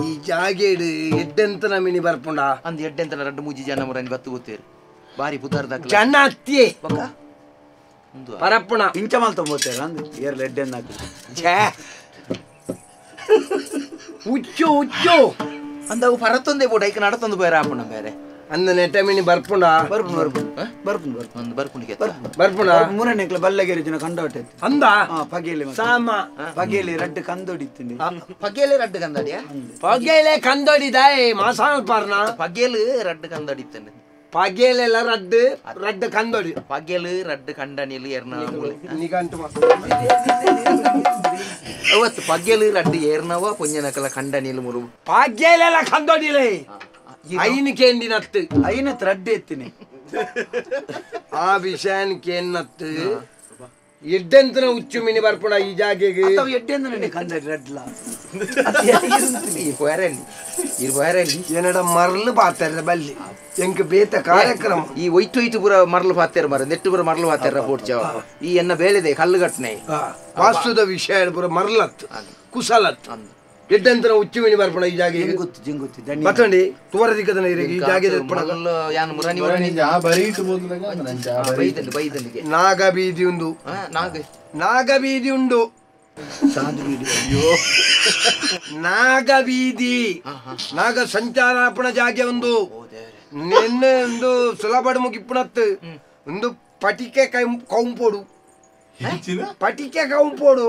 ಈ ಜಾಗೇಡು ಎಡ್ಡೆಂತ ನಮಿನಿ ಬರ್ಪುಂಡ ಅಂದ್ ಎಡ್ಡೆಂತ 2-3 ಜನ ಮುರನಿ ಬತ್ತು ಗೊತ್ತೇರು ಬಾರಿ ಪುದಾರ್ದ ಜನ ಅತ್ತಿಯೇ ಬೊಕ್ಕ ಪರಪ್ಪುಣ ಇಂಚ ಮಾಲ್ ತೊಂಬೋತೇರ ಅಂದ್ ಏರ್ ಎಡ್ಡೆಂದ ಹುಚ್ಚು ಹುಚ್ಚು ಅಂದವು ಪರತ್ತೊಂದೇ ಬೋಡ ಈಗ ನಡತೊಂದು ಬೇರೆ ಆಪುಣ ಬೇರೆ ಅಂದ ನೆಟಮಿನಿ ಬರ್ಪುಂಡ ಬರ್ಪುಣ ಮೂರನೇಕ್ಲ ಬಲ್ಲಗೆರಿ ಜನ ಕಂಡೋಟೆ ಅಂದ ಪಗೇಲಿ ಸಾಮ ಪಗೇಲಿ ರಡ್ಡು ಕಂದೊಡಿತೀನಿ ಪಗೇಲೆ ರಡ್ಡು ಕಂದಡಿಯ ಪಗೇಲೆ ಕಂದೊಡಿದಾಯ್ ಮಾಸಾಲ್ ಪಾರ್ನ ಪಗೇಲು ರಡ್ಡು ಕಂದಡಿತ್ತಂಡೆ ಪಗೇಲೆಲ್ಲ ರಡ್ಡು ಕಂದೊಡಿ ಪಗೇಲು ರಡ್ಡು ಕಂಡನಿಲು ಎರ್ನಾವು ನಿಗಂಟು ಅವತ್ತು ಪಗೇಲು ರಡ್ಡು ಏರ್ನವ ಪುಂಜನಕಲ ಕಂಡನಿಲು ಮುರು ಪಗೇಲೆಲ್ಲ ಕಂದೊಡಿಲೇ ಐನಿಕೆ ಎಂದಿನತ್ತು ಐನತ್ ರಡ್ಡು ಎತ್ತೀನಿ ಆ ವಿಷಯಾನಿಕೆ ಎನ್ನತ್ತು ಎಡ್ಡೆಂತನ ಹುಚ್ಚು ಮಿನಿ ಬರ್ಪುಣ ಈ ಜಾಗೆಗೆ ಎಡ್ಡೆಂದ ಕಂದಡಿ ರಡ್ಲ ಏನಡ ಮರಳು ಪಾತಾರೆ ಬಲ್ಲಿ ಎಂಕ ಬೇತ ಕಾರ್ಯಕ್ರಮ ಈ ಒಯ್ತು ಪುರ ಮರಳು ಪಾತ್ಯಾರ ಮರ ನೆಟ್ಟು ಪುರ ಮರಳು ಪಾತ್ಯಾರ ಪೋಡ್ಚವ ಈ ಎನ್ನ ಬೇಳೆದೆ ಕಲ್ಲು ಗಟ್ನೆ ವಾಸ್ತುದ ವಿಷಯ ಪುರ ಮರಳತ್ತು ಕುಸಲತ್ ಎಡ್ಡೆಂತನ ಹುಚ್ಚು ಮಿನಿ ಬರ್ಪುಣ ಈ ಜಾಗೆ ಮತ್ತೊಂಡಿ ತೋರದಿಕ್ಕದನ ಈ ಜಾಗೆ ನಾಗಬೀದಿ ಉಂಡು ನಾಗಬೀದಿ ಉಂಡು ನಾಗಬೀದಿ ನಾಗ ಸಂಚಾರಾಪಣ ಜಾಗೆ ಒಂದು ನಿನ್ನೆ ಒಂದು ಸುಲಭ ಮುಗಿಪ್ಪುಣತ್ತು ಒಂದು ಪಟಿಕೆ ಕೌಂಪೋಡು ಪಟಿಕೆ ಕೌಂಪೋಡು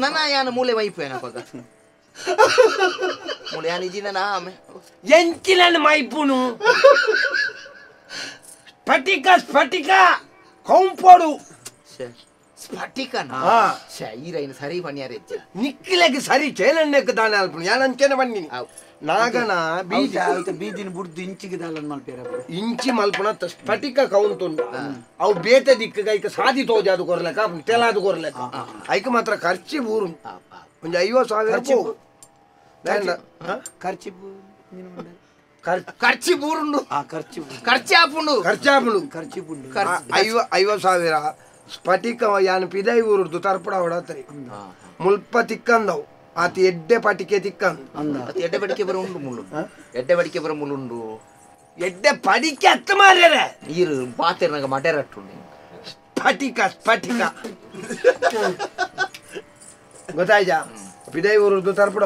ನನ್ನ ಯಾನ ಮೂಲೆ ವೈಫ್ ಏನಪ್ಪ ಮೂಲೆ ಯಾನ ಇಜಿನ ನಾಮೆ ಎಂಚಿನ ಮೈಪುನು ಸ್ಫಟಿಕ ಸ್ಫಟಿಕ ಕೌಂಪೋಡು ಸ್ಫಟಿಕನ ಈರೈನ ಸರಿ ಪಣಿಯಾರೆ ನಿಕ್ಕಿಲೆಗೆ ಸರಿ ಚೇಲಣ್ಣಕ್ಕೆ ದಾನ ಅಲ್ಪ ಯಾನಂಚೆನ ಬನ್ನಿ ನಾಗನ ಬೀದಿನ ಬುಡ್ದು ಇಂಚಿಗೆ ದಾಲನ್ ಮಲ್ಪೇರ ಇಂಚಿ ಮಲ್ಪುಣ ಸ್ಫಟಿಕ ಕೌಂತುಂಡು ಅವು ಬೇತೆ ದಿಕ್ಕ ಐಕ ಸಾದಿ ತೋಜಿ ಅದು ಕೊರ್ಲೆಕ್ಕ ತೆಲಾದು ಕೊರ್ಲೆಕ್ಕ ಐಕ ಮಾತ್ರ ಖರ್ಚಿ ಊರು ಒಂದು 50,000 ಖರ್ಚಿ ಬೂರುಂಡು ಖರ್ಚಾಪುಂಡು 50,000 ಸ್ಫಟಿಕ ಯಾನ್ ಪಿದೈ ಊರುಡ್ದು ತರ್ಪಡ ಹೊಡತ್ರಿ ಮುಲ್ಪ ತಿಕ್ಕಂದವು ಆತ ಎಡ್ಡೆ ಪಟಿಕೆ ತಿಕ್ಕಂದು ಎಡ್ಡೆ ಪಡಿಕೆ ಬರ ಉಂಡು ಮುಳ್ಳು ಎಡ್ಡೆ ಪಡಿಕೆ ಬರ ಮುಳ್ಳುಂಡು ಎಡ್ಡೆ ಪಡಿಕೆ ಹತ್ತು ಮಾರ್ಯಾರ ಈರು ಪಾತೆರ್ನಾಗ ಮಟೆರಟ್ಟು ಸ್ಫಟಿಕ ಸ್ಫಟಿಕ ಗೊತ್ತಾಯ್ತ ಪಿದೈ ಊರುಡ್ದು ತರ್ಪಡ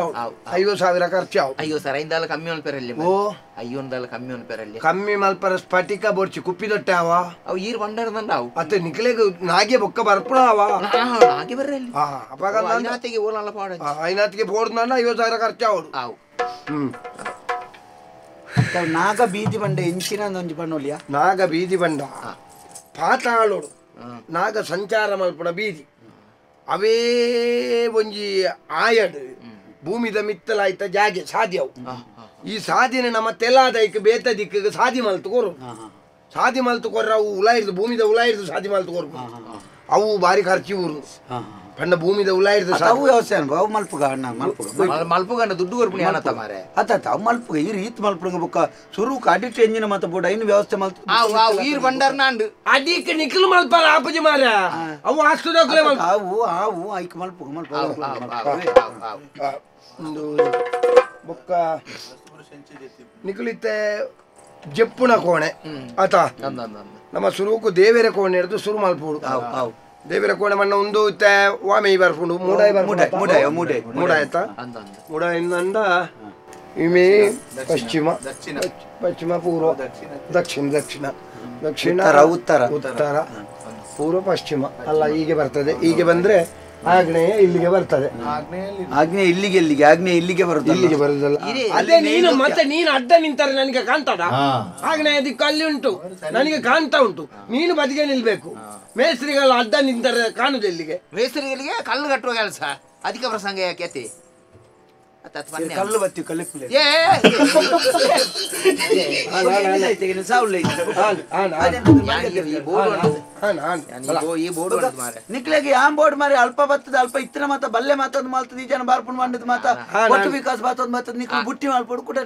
50,000 ಖರ್ಚಾವು ಅಯ್ಯೋ ಸರ್ ಐದಾಲ ಕಮ್ಮಿ ಮಲ್ಪೆರಲ್ಲಿ ಓ ಅಯ್ಯೋಂದಾಲ ಕಮ್ಮಿ ಮಲ್ಪೆರಲ್ಲಿ ಕಮ್ಮಿ ಮಲ್ಪರ ಸ್ಫಟಿಕ ಬೋರ್ಚಿ ಕುಪ್ಪಿದೊಟ್ಟೆ ಅವ ಅವು ಈರು ಬಂಡಾರದಂಡ ಅವು ಅತ್ತೆ ನಿಕ್ಲೆಗೆ ನಾಗೆ ಬೊಕ್ಕ ಬರ್ಪುಣ ಅವ ನಾಗೆ ಬರ್ರಲ್ಲಿ ಅಪ್ಪಾಗ ಐನಾತಿಗೆ ಓಲಲ್ಲ ಪಾಡ ಐನಾತಿಗೆ ಬೋರ್ಡ್ 50,000 ಖರ್ಚಾವು ಅವು ನಾಗ ಬೀದಿ ಬಂಡ ಇಂಚಿನ ಒಂಜಿ ಬಣ್ಣೋಲಿಯ ನಾಗ ಬೀದಿ ಬಂಡ ಪಾತಾಳೋಡು ನಾಗ ಸಂಚಾರ ಮಲ್ಪುಣ ಬೀದಿ ಅವೇ ಒಂಜಿ ಆಯಡ್ ಭೂಮಿದ ಮಿತ್ತಲಾಯ್ತ ಜಾಗೆ ಸಾಧ್ಯವು ಈ ಸಾದಿನ ನಮ್ಮ ತೆಲಾದೈಕ್ ಬೇತ ದಿಕ್ಕ ಸಾದಿ ಮಲ್ತು ಕೊರು ಸಾದಿ ಮಲ್ತು ಕೊರ್ರ ಅವು ಉಲಾಯಿರ್ದು ಭೂಮಿದ ಉಲಾಯಿರ್ದು ಸಾದಿ ಮಲ್ತು ಕೊರು ಅವು ಬಾರಿ ಖರ್ಚಿ ಊರು ಪಂಡ ಭೂಮಿದ ಉಲಾಯಿರ್ದು ಅವು ವ್ಯವಸ್ಥೆ ಅವು ಮಲ್ಪುಗ ಅಣ್ಣ ಮಲ್ಪುಗಂಡ ದುಡ್ಡು ಕೊರ್ಪುಣಿ ಅನತ ಮಾರೆ ಅತ್ತ ಅವು ಮಲ್ಪುಗ ಈ ರೀತಿ ಮಲ್ಪುಗ ಬೊಕ್ಕ ಸುರು ಅಡಿಟ್ ಎಂಜಿನ ಮತ ಬೋಡ ಇನ್ನು ವ್ಯವಸ್ಥೆ ಮಲ್ತು ಈರ್ ಬಂಡಾರ ನಾಂಡು ಅದಿಕ್ಕೆ ನಿಖಿಲ್ ಮಲ್ಪಾರ ಆಪಜಿ ಮಾರ ಅವು ಆಸ್ತುದಾಗಲೇ ಅವು ಐಕ್ ಮಲ್ಪುಗ ಒಂದು ಬೊಕ್ಕ ನಿಖಿಲಿತ್ತೆ ಜಪ್ಪುಣ ಕೋಣೆ ಆತ ನಮ್ಮ ಸುರುಕು ದೇವೇರ ಕೋಣೆ ಹಿಡಿದು ಸುರು ಮಲ್ಪುಡು ದೇವರ ಕೋಣೆ ಮಣ್ಣ ಒಂದು ವಾಮೆ ಬರ್ಪುಂಡು ಮೂಡಾಯ್ತ ಮೂಡ ಇನ್ನಂದ ಇಮೆ ಪಶ್ಚಿಮ ಪಶ್ಚಿಮ ಪೂರ್ವ ದಕ್ಷಿಣ ದಕ್ಷಿಣ ದಕ್ಷಿಣ ಉತ್ತರ ಉತ್ತರ ಪೂರ್ವ ಪಶ್ಚಿಮ ಅಲ್ಲ ಹೀಗೆ ಬರ್ತದೆ. ಹೀಗೆ ಬಂದ್ರೆ ಆಗ್ನೇಯ ಇಲ್ಲಿಗೆ ಬರ್ತದೆ. ಆಗ್ನೇಯ ಇಲ್ಲಿಗೆ ಬರುತ್ತೆ. ಇಲ್ಲಿಗೆ ಬರುದಲ್ಲ. ಅದೇ ನೀನು ಮತ್ತೆ ನೀನು ಅಡ್ಡ ನಿಂತರೆ ನನಗೆ ಕಾಣ್ತದ. ಆಗ್ನೇಯ ದಿಕ್ಕು ಅಲ್ಲಿ ಉಂಟು, ನನಗೆ ಕಾಣ್ತಾ ಉಂಟು. ನೀನು ಬದಿಗೆ ನಿಲ್ಬೇಕು. ಮೇಸ್ತ್ರಿಗಳು ಅಡ್ಡ ನಿಂತರೆ ಕಾಣುದು ಎಲ್ಲಿಗೆ? ಮೇಸ್ತ್ರಿಗಳಿಗೆ ಕಲ್ಲು ಕಟ್ಟುವ ಕೆಲಸ. ಅಧಿಕ ಪ್ರಸಂಗ ಯಾಕೆ ಕಲ್ಲು ಬತ್ತಿ ಕಲಿಪುಲೆ ನಿಕ್ಲೆಗೆ ಆಂ ಬೋರ್ಡ್ ಮಾರಿ ಅಲ್ಪ ಬರ್ತದೆ ಅಲ್ಪ ಇತ್ತಿನ ಮಾತ ಬಲ್ಲೆ ಮಾತದ್ ಮಾಲ್ತದ ಈ ಜನ ಬಾರ್ಪುಂಡ್ ಮಾಡಿದ್ ಮಾತ ಒಟ್ಟು ವಿಕಾಸ ಬಾತದ್ ಮಾತದ್ ನಿಕ್ಲು ಬುಟ್ಟಿ ಮಾಡ್ಬಿಡು ಕೂಡ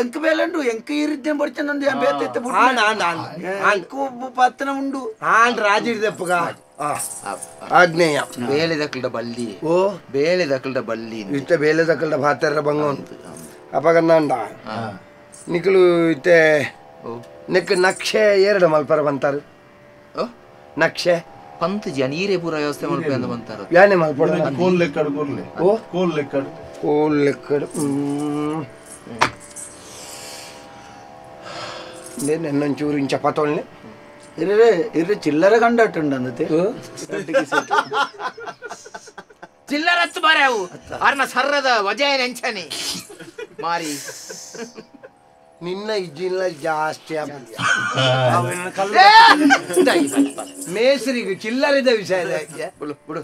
ಎಂಕ್ ಬೇಲಂಡು ಎಂಕ್ ಇರಿದ್ದೆ ಬಡ್ಚಂದು ಬೇತೆ ಪತ್ತನ ಉಂಡು ರಾಜಿರ್ದಪ್ಪಗ ಆಗ್ನೇಯ ಬೇಳೆ ದಕ್ಕಲ್ದ ಬಲ್ಲಿ ಬೇಳೆ ದಕ್ಕಲ್ದ ಬಲ್ಲಿ ಇತ್ತ ಬೇಳೆ ದಕ್ಕಲ್ದ ಭಾತರ ಬಂಗ ಉಂಟು ಅಪಗಂದಾಂಡ ನಿಕ್ಲು ಇತ್ತೆ ನೆಕ್ ನಕ್ಷೆ ಎರಡು ಮಲ್ಪರ ಬಂತಾರು. ನಕ್ಷೆ ಪಂತ್ ನೀರೇ ಪೂರ ವ್ಯವಸ್ಥೆ ಮಾಡ್ಬೇಕು ಅಂತ ಬಂತಾರ. ಯಾನೆ ಮಲ್ಪಡ ಕೋಲ್ ಲೆಕ್ಕಡು ಕೊರ್ಲೆ ಕೋಲ್ ಲೆಕ್ಕಡು ಕೋಲ್ ಲೆಕ್ಕಡು ನೆನ್ನೊಂಚೂರು ಇಂಚ ಪತೋಳ್ನೆ ಇರ್ರೆ ಚಿಲ್ಲರೆ ಕಂಡಾಟುಂಡು ಅಂದತೆ ಚಿಲ್ಲರ ಹತ್ತು ಬಾರೆ ಅವು ಅರ್ನ ಸರ್ರದ ವಜಯ ನೆಂಚನೆ ಮಾರಿ ನಿನ್ನ ಇಜ್ಜಿಲ್ಲ ಜಾಸ್ತಿ ಮೇಸ್ರಿಗೆ ಚಿಲ್ಲರಿದ ವಿಷಯ ಬಿಡು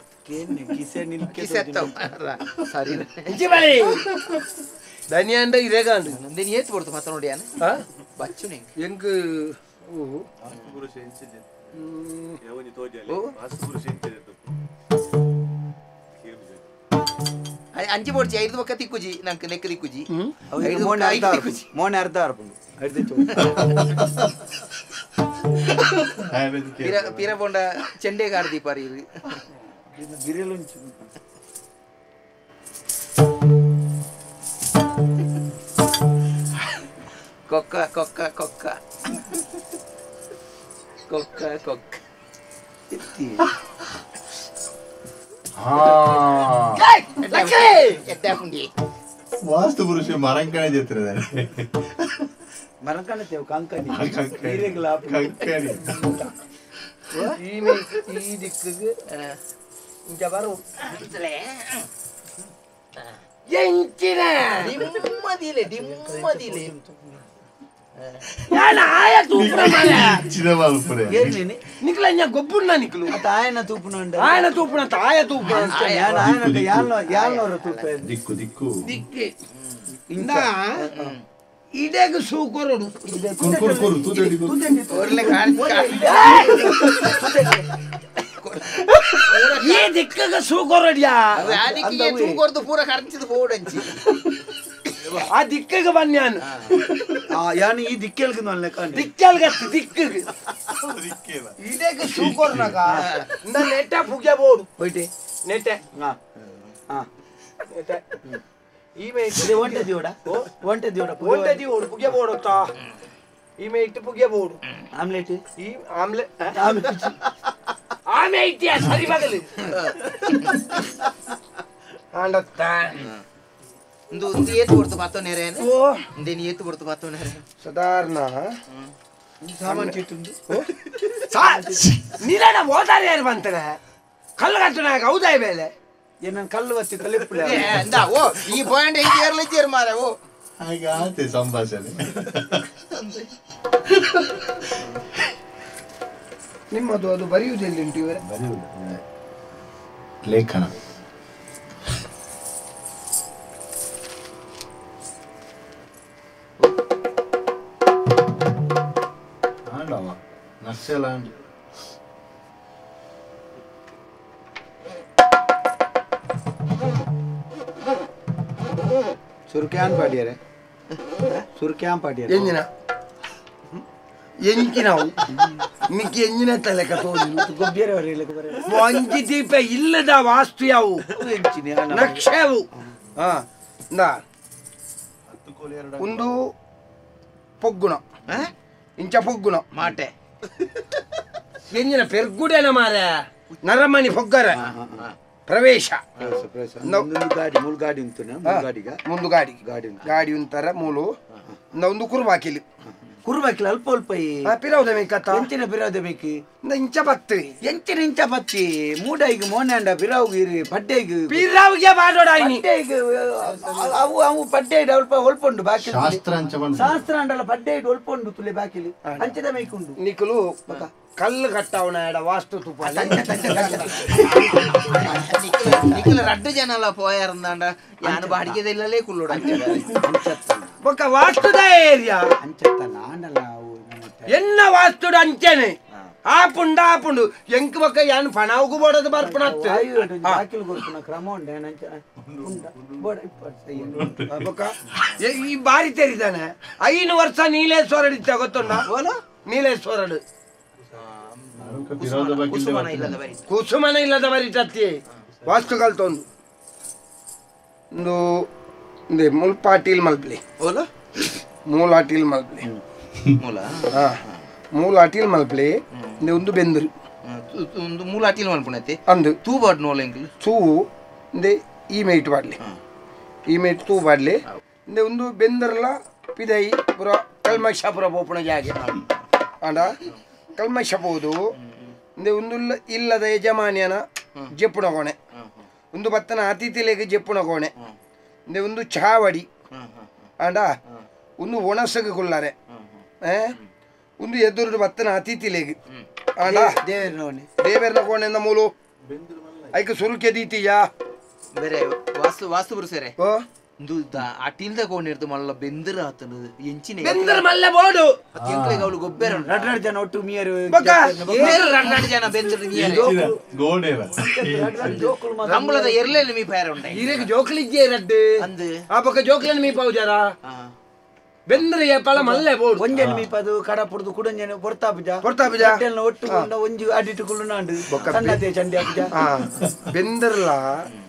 ಧನಿಯಂಡ ಇರೇಗಾಂಡು ನಂದಿನಿ ಏತ್ ಬಿಡ್ತು ಮತ್ತ ನೋಡಿ ಬಚ್ಚು ಎಂಕ್ ಅಂಚಿ ಬೋಡ್ಚಿ 5 ಪಕ್ಕ ತಿಕ್ಕುಜಿ ನಂಗೆ ಲೆಕ್ಕ ತಿಕ್ಕುಜಿ ಮೋನೆ ಅರ್ಧ ಪೀರ ಬೋಂಡ ಚೆಂಡೆ ಗಾಡ್ದಿ ಪಾರಿ ಬಿರಿಯಲುಂಚು ಕೊಕ್ಕ ಕೊಕ್ಕ ಕೊಕ್ಕ ಕೊಕ್ಕ ಕೊಕ್ಕ ವಾಸ್ತು ಪುರುಷ ಮರಂಕಣೆ ಜೊತೆ ಮರಂಕಣತೇವು ಕಂಕಣಿ ಈ ದಿಕ್ಕಿಗೆ ಬರು ಎಂಚಿನ ಡಿಮ್ಮದಿಲೆ ಡಿಮ್ಮದಿಲೆ ನಿಕ್ಲ ಗೊಬ್ಬುಣ್ಣ ನಿಕ್ಲು ಆಯನ ತೂಪುನ ಆಯನ ತೂಪುಣ ಆಯ ತೂಪುಣ ದಿಕ್ಕು ದಿಕ್ಕು ದಿಕ್ಕೆ ಇಂದ ಇಡೆಗ್ ಸೂಕೊರಡು ಈ ದಿಕ್ಕಗ ಸೂಕೊರಡ್ಯಾ ತೂಕೊರ್ದು ಪೂರ ಕರ್ಚಿದ್ ಬೋಡಂಚಿ ಆ ದಿಕ್ಕಗೆ ಬನ್ಯಾನು ಯಾನು ಈ ದಿಕ್ಕೆಲ್ಗ ದಿಕ್ಕೆಲ್ಗತ್ತು ದಿಕ್ಕಗೆ ಇದಕ್ಕೆ ಸೂಕೊರ್ನಾಗ ನೆಟ್ಟ ಪುಗ್ಯ ಬೋಡು ಹೋಯ್ತೆ ನೆಟ್ಟೆ ನೆಟ್ಟೆ ಈಮೆ ಒಂಟೆ ದಿವಡ ಪುಗ್ಯ ಬೋಡು ತಾ ಈಮೆ ಇಟ್ಟು ಪುಗ್ಯ ಬೋಡು ಆಮ್ಲೆಟ್ ಈ ಆಮೆ ಇಟ್ಟಿಯ ಸರಿ ಬಗಲು ಆಂಡತ್ತ ಒಂದು ಏತು ಕೊಡ್ತು ಮಾತೋನೇರೆ ಇಂದೇನಿ ಏತು ಕೊಡ್ತು ಮಾತೋನೇರೆ ಸಾಧಾರಣ ಸಾಮಾನು ಚಿಟ್ಟುಂಡು ನೀನ ಓದಾರ ಯಾರು ಬಂತಾನೆ ಕಲ್ಲು ಕಟ್ಟನಾಗ ಹೌದಾಯ ಮೇಲೆ ಏನ ಕಲ್ಲು ಬತ್ತಿ ಕಲಿಪುಳೆ ಓ ಈ ಪಾಯಿಂಟ್ ಹೆಂಗೆ ಮಾರೆ ಓ ಹಾಗೆ ಆತೆ ಸಂಭಾಷಣೆ. ನಿಮ್ಮದು ಅದು ಬರೆಯುವುದೆಲ್ಲಿ ಉಂಟು ಇವರೇ? ಲೇಖನ ನಕ್ಸೆಲ್ಯಾಂಡ್ ಸುರ್ಕ್ಯಾನ್ ಪಾಡ್ಯಾರೆ ಸುರ್ಕ್ಯಾನ್ ಪಾಡ್ಯಾರೆ ಎಂಜಿನ ಎಂಚಿನವು ಮಿಕ್ಕಿ ಎಂಜಿನ ತಲೆಕ ತೋದಿಲು ಗೊಬ್ಬರ ಒಂಜಿ ದೀಪ ಇಲ್ಲದ ವಾಸ್ತು ಯಾವು ನಕ್ಷೆವು ಒಂದು ಪೊಗ್ಗುಣ ಇಂಚ ಪೊಗ್ಗುಣ ಮಾಟೆ ಎಂಜಿನ ಪೆರ್ಗುಡೆನ ಮಾರ ನರಮಣಿ ಪೊಗ್ಗರ ಪ್ರವೇಶ ಮುಂದು ಗಾಡಿ ಉಂತರ ಮೂಲು ಒಂದು ಕುರುಬಾಕಿಲಿ ಕುರ್ಬೇಕಿಲ್ಲ ಅಲ್ಪ ಅಲ್ಪ ಪಿರೌದ ಮೇಕತ್ತ ಎಂಚಿನ ಪಿರಾದ ಬೇಕಿ ಇಂಚ ಬತ್ತು ಎಂಚಿನ ಇಂಚ ಪತ್ತಿ ಮೂಡೈಗೆ ಮೋನೆಂಡ ಪಿರಾವ್ಗಿರಿ ಪಡ್ಡೆಗೆ ಪಿರೌಗೆ ಬಾಡೋಡಾಯ್ನಿ ಅವು ಅವು ಪಡ್ಡೆ ಅಲ್ಪ ಒಳ್ಪುಂಡು ಬಾಕಿ ಶಾಸ್ತ್ರ ಅಂಡಲ್ಲ ಪಡ್ಡೆ ಒಳ್ಪುಂಡು ತುಲೆ ಬಾಕಿಲಿ ಅಂಚದ ಮೇಕುಂಡು ನಿಕಲು ಕಲ್ಲು ಕಟ್ಟವನ ವಾಸ್ತು ತುಪ್ಪ ರಡ್ಡು ಜನ പോയാർന്നാണ്ട ഞാൻ ബാടിക്കതില്ലല്ലേ കുള്ളോട് ఒక వాస్తుడ ఏరియా ఎన్న వాస్తుడు అంచెనే ఆపుండు ఎంక ఒక యాన్ పనావుకు పోడదు బర్పనత్తు ఈ బారి తెరిదాನೆ 5 ವರ್ಷ ನೀಲೇಶ್ವರಡು ಇತ್ತ ಗೊತ್ತುಂಡ ನೀಲೇಶ್ವರಡು ಕುಸುಮನ ಇಲ್ಲದ ಬರಿತತ್ತಿ ವಾಸ್ತು ಕಲ್ತೊಂದು ಪಾಟೀಲ್ ಮಲ್ಪ್ಲಿ ಮೂಲಾಟೀಲ್ ಮಲ್ಪ್ಲಿ ಮೂಲಾಟೀಲ್ ಮಲ್ಪ್ಲಿ ಒಂದು ಬೆಂದರು ಒಂದು ಮೂಲಾಟೀಲ್ ಮಲ್ಪುಣತೆ ಅಂದು ತೂ ಬಾಡ್ ನೋಲ ಎಂಕಲ್ ತೂ ಇಂದೆ ಈ ಮೇಟ್ ಬಾಡ್ಲಿ ಈ ಮೇಟ್ ತೂ ಬಾಡ್ಲಿ ಇಂದೆ ಒಂದು ಬೆಂದರ್ಲ ಪಿದೈ ಪುರ ಕಲ್ಮಶಾಪುರ ಬೋಪುಣ ಜಾಗೆ ಆಂಡ ಕಲ್ಮಶಪೋದು ಇಂದೆ ಒಂದು ಇಲ್ಲದ ಯಜಮಾನ್ಯನ ಜಪ್ಪುಣ ಕೋಣೆ ಒಂದು ಬತ್ತನ ಅತಿಥಿಲೆಗೆ ಜಪ್ಪುಣ ಕೋಣೆ ಇಂದೆ ಒಂದು ಚಾವಡಿ ಆಂಡ ಒಂದು ಒಣಸಗೆ ಕೊಲ್ಲಾರೆ ಒಂದು ಎದುರು ಬತ್ತನ ಅತಿಥಿಲೆಗೆ ಆಂಡ ದೇವೇರ್ನ ಕೋಣೆಂದ ಮೂಲು ಐಕ ಸುರುಕೆ ದೀತಿಯಾ ಬೇರೆ ವಾಸ್ತು ಬರುಸರೆ ಅಟಿಲ್ದ ಕೋಣಿರ್ದು ಮಲ್ಲ ಬೆಂದರ ಆತನ ಎಂಚಿನ ಬೆಂದರ ಮಲ್ಲ ಬೋಡು ಎಂಕ್ಲೆಗೆ ಅವಳು ಗೊಬ್ಬರ ರಡ್ರಾಡ್ ಜನ ಒಟ್ಟು ಮಿಯರು ರಡ್ರಾಡ್ ಜನ ಬೆಂದರ ರಂಗುಳದ ಎರ್ಲೆಲ್ಲಿ ಮೀ ಪೇರ ಉಂಟೆ ಇರೆಗೆ ಜೋಕಲಿಜ್ಜೆ ರಡ್ಡು ಅಂದು ಆ ಪಕ್ಕ ಜೋಕಲನ್ನು ಮೀ ಪೌಜಾರ ಬೆಂದ್ರೆ ಪಲ ಮಲ್ಲೆ ಬೋಡು ಒಂಜನ್ ಮೀಪದು ಕಡಪುಡ್ದು ಕುಡಂಜನ ಪೊರ್ತಾಪುಜ ಒಟ್ಟು ಒಂಜಿ ಅಡಿಟ್ಟು ಕುಳ್ಳುನಾಂಡು ಸಣ್ಣತೆ ಚಂಡಿ ಆಪುಜ ಬೆಂದರ್ಲ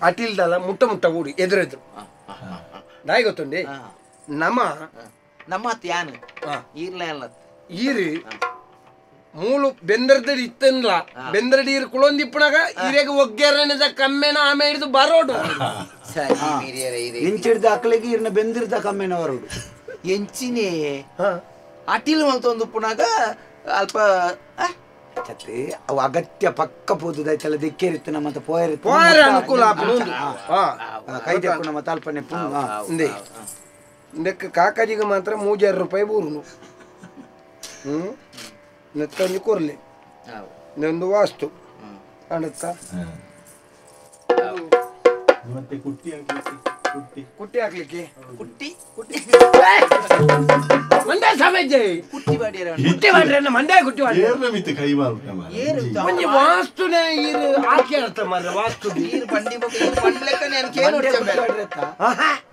ಅಟಿಲ್ದಲ್ಲ ಮುಟ್ಟ ಮುಟ್ಟ ಕೂಡಿ ಎದುರೆದ್ರು ನಾಯಿ ಗೊತ್ತುಂಡಿ ನಮ್ಮ ತ್ಯಾನು ಈರ್ಲ ಈರು ಮೂಲು ಬೆಂದರ್ದಡಿ ಇತ್ತನ್ಲ ಬೆಂದರಡಿ ಇರು ಕುಳೊಂದಿಪ್ಪನಾಗ ಇರೆಗೆ ಒಗ್ಗೆರನದ ಕಮ್ಮೆನ ಆಮೆ ಹಿಡಿದು ಬರೋಡು ಎಂಚಿಡ್ದ ಅಕ್ಕಳಿಗೆ ಇರ್ನ ಬೆಂದಿರ್ದ ಕಮ್ಮೆನ ಬರೋಡು ಎಂಚಿನೇ ಅಟಿಲ್ ಮಲ್ತೊಂದು ಪುನಾಗ ಅಲ್ಪ ಚತ್ರಿ ಅವು ಅಗತ್ಯ ಪಕ್ಕ ಪೋದುದಾಯ್ತಲ್ಲ ದಿಕ್ಕೇರಿತ್ತು ನಮ್ಮ ಪೋಯರಿತ್ತು ಅನುಕೂಲ ಕೈ ತೆಕ್ಕು ನಮ್ಮ ತಲ್ಪನೆ ಇಂದಕ್ಕೆ ಕಾಕಾಜಿಗೆ ಮಾತ್ರ 3000 ರೂಪಾಯಿ ಬೂರುನು ನೆತ್ತೊಂದು ಕೊರ್ಲಿ ಒಂದು ವಾಸ್ತು ಕಾಣುತ್ತಾ ಮತ್ತೆ ಕುಟ್ಟಿ ಹಾಕ್ಲಿಕ್ಕೆ ಕುಟ್ಟಿ ಮಂಡ್ಯ ಸಮೇಜೆ ಕುಟ್ಟಿ ಬಾಡಿಯರ ಕುಟ್ಟಿ ಮಾಡ್ರೆ ಮಂಡ್ಯ ಕುಟ್ಟಿ ಮಿತ್ತು ಕೈ ಒಂಜಿ ವಾಸ್ತುನೇ ಇರು ಹಾಕಿ ಅರ್ಥ ಮಾರ್ರೆ ವಾಸ್ತು ನೀರು ಬಂಡಿ ಬೊಕ್ಕ ಪಂಡ್ಲೆಕ್ಕ ನಾನು ಕೇಳಿ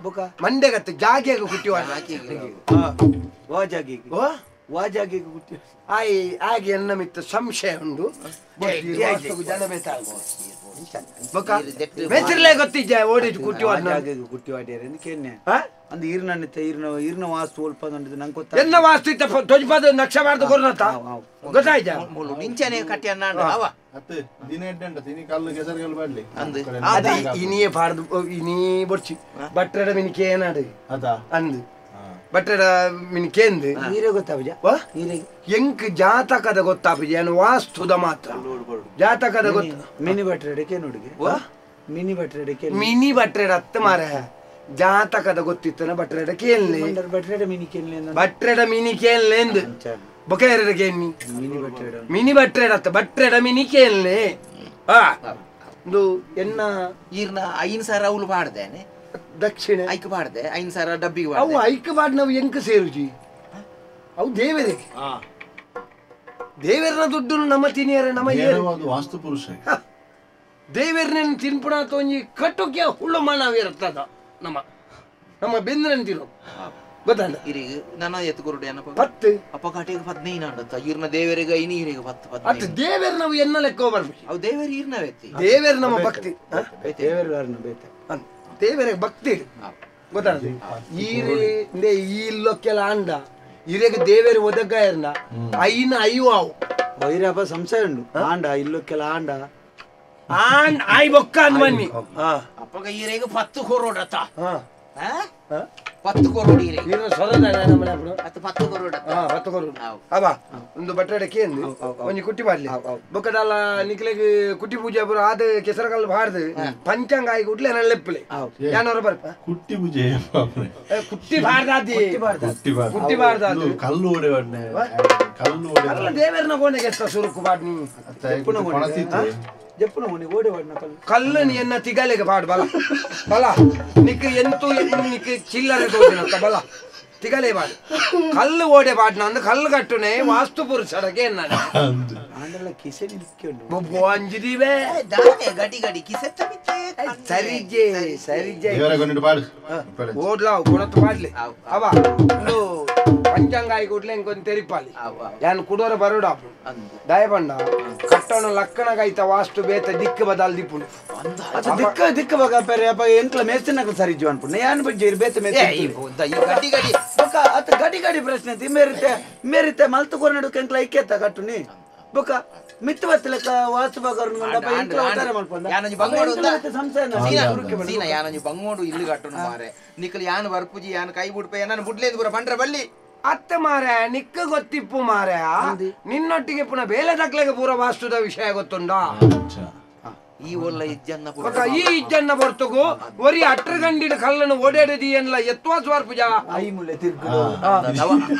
ಬೊಕ ಮಂಡ್ಯಗತ್ತ ಜಾಗಿಯಾಗ ಕುಟ್ಟಿ ವಾಜಾಗಿಗೆ ಕುಟ್ಟಿ ಹಾಗೆ ಎನ್ನ ಮಿತ್ತ ಸಂಶಯ ಉಂಡು ಜನ ಮೆಸರ್ಲೆ ಗೊತ್ತಿದ್ದೆ ಓಡಿಟ್ಟು ಕುಟ್ಟಿ ಕುಟ್ಟಿ ವಾಡ್ಯಾರ ಕೇನ್ನೆ ಅಂದ್ ಈರ್ನ ವಾಸ್ತು ಸ್ವಲ್ಪ ನಂಗೆ ಗೊತ್ತ ಎನ್ನ ವಾಸ್ತು ಇತ್ತ ತೊಜ್ಪಾದ ನಕ್ಷಬಾರ್ದು ಕೊರ್ನತ್ತ ಗೊತ್ತಾಯ್ತಾ ನಿಂಚನೆ ಕಟ್ಟಿ ಅನ್ನ ಅವ ಅತ್ತೆ ದಿನ ಎಡ್ಡಂಟ ತಿನಿ ಕಲ್ಲು ಕೆಸರುಗಳು ಬಾಡ್ಲಿ ಅಂದು ಅದೇ ಇನಿಯೇ ಪಾಡ್ದು ಇನಿ ಬೊಡ್ಚಿ ಬಟ್ರಡ ಮಿನಿಕೆ ಏನಾಡು ಅದಾ ಅಂದು ಬಟ್ರಡ ಮಿನಿಕೇಂದು ನೀರೇ ಗೊತ್ತಾಪುಜ ಎಂಕ್ ಜಾತಕದ ಗೊತ್ತಾಪುಜ ಏನು ವಾಸ್ತುದ ಮಾತ್ರ ಜಾತಕದ ಗೊತ್ತ ಮಿನಿ ಬಟ್ರಡಕ್ಕೆ ನೋಡಿಗೆ ಮಿನಿ ಬಟ್ರೆಡ ಹತ್ತು ಮಾರ ಜಾತಕದ ಗೊತ್ತಿತ್ತನ ಬಟ್ರೆಡ ಕೇಳ್ನೆ ಬಟ್ರೆಡ ಮಿನಿ ಕೇಳ್ನೆ ಎಂದು ಬೊಕೇರ ಕೇಳ್ನಿ ಮಿನಿ ಬಟ್ರೆಡ ಹತ್ತ ಬಟ್ರೆಡ ಮಿನಿ ಕೇಳ್ನೆ ಒಂದು ಎನ್ನ ಈರ್ನ 5,000 ಅವಳು ಪಾಡ್ದೇನೆ ದಕ್ಷಿಣ ಐಕ್ ಪಾಡ್ದೆ 5,000 ಡಬ್ಬಿಗೆ ಅವು ಐಕ್ ಪಾಡ್ ನಾವು ಎಂಕ ಸೇರುಜಿ ಅವು ದೇವರೇ ದೇವರನ ದುಡ್ಡು ನಮ್ಮ ತಿನಿಯರ ನಮ್ಮ ವಾಸ್ತು ಪುರುಷ ದೇವರನ್ನ ತಿನ್ಪುಣ ತೊಂಜಿ ಕಟ್ಟೋಕೆ ಹುಳ್ಳು ಮಾನವಿರ್ತದ ನಮ್ಮ ಬೆಂದ್ರನ್ ತಿನ್ನೋ ಗೊತ್ತಾಂಡ ಇರಿಗೆ ನನ್ನ ಎತ್ತುಕೊರುಡೆ ಅನ್ನ 10 ಅಪ್ಪ ಕಾಟಿಗೆ 15 ಅಂಡತ್ತ ಈರ್ನ ದೇವರಿಗೆ ಐನೀರಿಗೆ 10 ಅಟ್ ದೇವರ ನಾವು ಎನ್ನ ಲೆಕ್ಕ ಬರ್ಬೇಕು ಅವು ದೇವರ ಈರ್ನ ವ್ಯಕ್ತಿ ದೇವರ ನಮ್ಮ ಭಕ್ತಿ ದೇವರ ಭಕ್ತಿ ಗೊತ್ತಾಂಡ ಈರೆ ಈ ಲೊಕ್ಕೆಲ್ಲ ಅಂಡ ಇರೆಗೆ ದೇವರ ಒದಗ ಇರ್ನ ಐನ ಅಯ್ಯು ಅವು ವೈರಪ್ಪ ಸಂಶಯ ಉಂಡು ಆಂಡ ಇಲ್ಲೊಕ್ಕೆಲ್ಲ ಆಂಡ ಆಯ್ ಬೊಕ್ಕ ಅಂದ್ ಬನ್ನಿ ಅಪ್ಪಗ ಈರೆಗ 10 ಕೋರೋಡ್ ಅತ್ತ 10 ಕೋರೋಡ್ ಈರೆ ಸೊರದ ನಮ್ಮನೆ ಅದು 10 ಕೋರೋಡ್ ಅತ್ತ 10 ಕೋರೋಡ್ ಅವ ಒಂದು ಬಟ್ಟಡಕ್ಕೆ ಒಂಜಿ ಕುಟ್ಟಿ ಮಾಡ್ಲಿ ಬೊಕ್ಕದಲ್ಲ ನಿಕ್ಲೆಗೆ ಕುಟ್ಟಿ ಪೂಜೆ ಬರೋ ಆದ ಕೆಸರಗಲ್ ಬಾರ್ದು ಪಂಚಾಂಗ ಆಗಿ ಕುಟ್ಲೆ ನಳ್ಳೆಪ್ಪಲೆ ಯಾನವರ ಬರ್ಪ ಕುಟ್ಟಿ ಪೂಜೆ ಕುಟ್ಟಿ ಬಾರ್ದಾದಿ ಕುಟ್ಟಿ ಬಾರ್ದಾದಿ ಕಲ್ಲು ಓಡೆ ಕಲ್ಲು ಓಡೆ ಅಲ್ಲ ದೇವರನ ಗೋಣೆಗೆ ಎತ್ತ ಸುರುಕು ಬಾಡ್ನಿ ಜಪ್ಪುನ ಮನೆ ಓಡೆ ಬಾಡ್ನ ಕಲ್ಲು ನೀ ಎನ್ನ ತಿಗಲೆಗೆ ಬಾಡ್ ಬಲ ಬಲ ನಿಕ್ ಎಂತೂ ನಿಕ್ ಚಿಲ್ಲರೆ ತೋದಿನಂತ ಬಲ ತಿಗಲೆ ಬಾಡ್ ಕಲ್ಲು ಓಡೆ ಬಾಡ್ನ ಅಂದ್ ಕಲ್ಲು ಕಟ್ಟುನೆ ವಾಸ್ತು ಪುರುಷರಗೆ ಎನ್ನ ಆಂಡಲ ಕಿಸೆ ನಿಲ್ಕೊಂಡು ಬೊಬ್ಬು ಅಂಜಿದೀವೆ ದಾನೆ ಗಡಿ ಗಡಿ ಕಿಸೆತ್ತ ಮಿತ್ತೆ ಸರಿಜೆ ಸರಿಜೆ ದೇವರ ಗೊಂಡು ಬಾಡು ಓಡ್ಲಾ ಗುಣತ್ತು ಮಾಡ್ಲಿ ಅವ ಒಂದು ಪಂಚಾಂಗ ಆಗಿ ಕೊಡ್ಲೆ ಇಂಕೊಂದು ತೆರಿಪಾಲಿ ಯಾನ್ ಕುಡೋರ ಬರೋಡ ದಯಬಂಡ ಕಟ್ಟೋಣ ಲಕ್ಕಣಗೈತ ವಾಸ್ತು ಬೇತ ದಿಕ್ಕು ಬದಲ್ ದಿಪ್ಪುಡು ದಿಕ್ಕ ಬಗ ಪೆರೆ ಅಪ್ಪ ಎಂಕ್ಲ ಮೇಸ್ತಿನಕ ಸರಿ ಜೀವನ್ ಪುಣ್ಣ ಯಾನ್ ಬಜ್ಜಿ ಬೇತೆ ಮೇಸ್ತಿ ಈ ಗಡಿ ಗಡಿ ಬೊಕ ಅತ ಗಡಿ ಗಡಿ ಪ್ರಶ್ನೆ ತಿ ಮೇರಿತೆ ಮಲ್ತು ಕೊರನಡು ಕೆಂಕ್ಲ ಇಕ್ಕೆತ್ತ ಕಟ್ಟುನಿ ಬೊಕ ಮಿತ್ತವತ್ತಲಕ ವಾಸ್ತು ಬಗರ್ನು ಗಂಡಪ್ಪ ಎಂಕ್ಲ ಒಟ್ಟಾರೆ ಮಲ್ಪಂದ ಯಾನಂಜಿ ಬಂಗೋಡು ಸಂಸಾರ ಯಾನಂಜಿ ಬಂಗೋಡು ಇಲ್ಲು ಕಟ್ಟುನು ಮಾರೆ ನಿಕಲ್ ಯಾನ್ ಬರ್ಪುಜಿ ಯಾನ್ ಕೈ ಬುಡ್ಪೆ ನಾನು ಬುಡ್ಲೇದು ಬರ ಬಂಡ್ರ ಬಳ್ಳಿ ಅತ್ತೆ ಮಾರೆ ನಿಕ್ಕ ಗೊತ್ತಿಪ್ಪು ಮಾರೆ ನಿನ್ನೊಟ್ಟಿಗೆ ಪುನಃ ಬೇಲೆ ದಕ್ಲೆಗೆ ಪೂರ ವಾಸ್ತುದ ವಿಷಯ ಗೊತ್ತುಂಡ ಈ ಒಳ್ಳೆ ಇಜ್ಜನ್ನ ಈ ಇಜ್ಜನ್ನ ಬರ್ತಗು ಒರಿ ಅಟ್ರಗಂಡಿನ ಕಲ್ಲನ್ನು ಓಡಾಡಿದಿ ಎನ್ಲ ಎತ್ತುವ ಸ್ವಾರ್ ಪೂಜಾ ಐ ಮುಳ್ಳೆ ತಿರ್ಗುಡು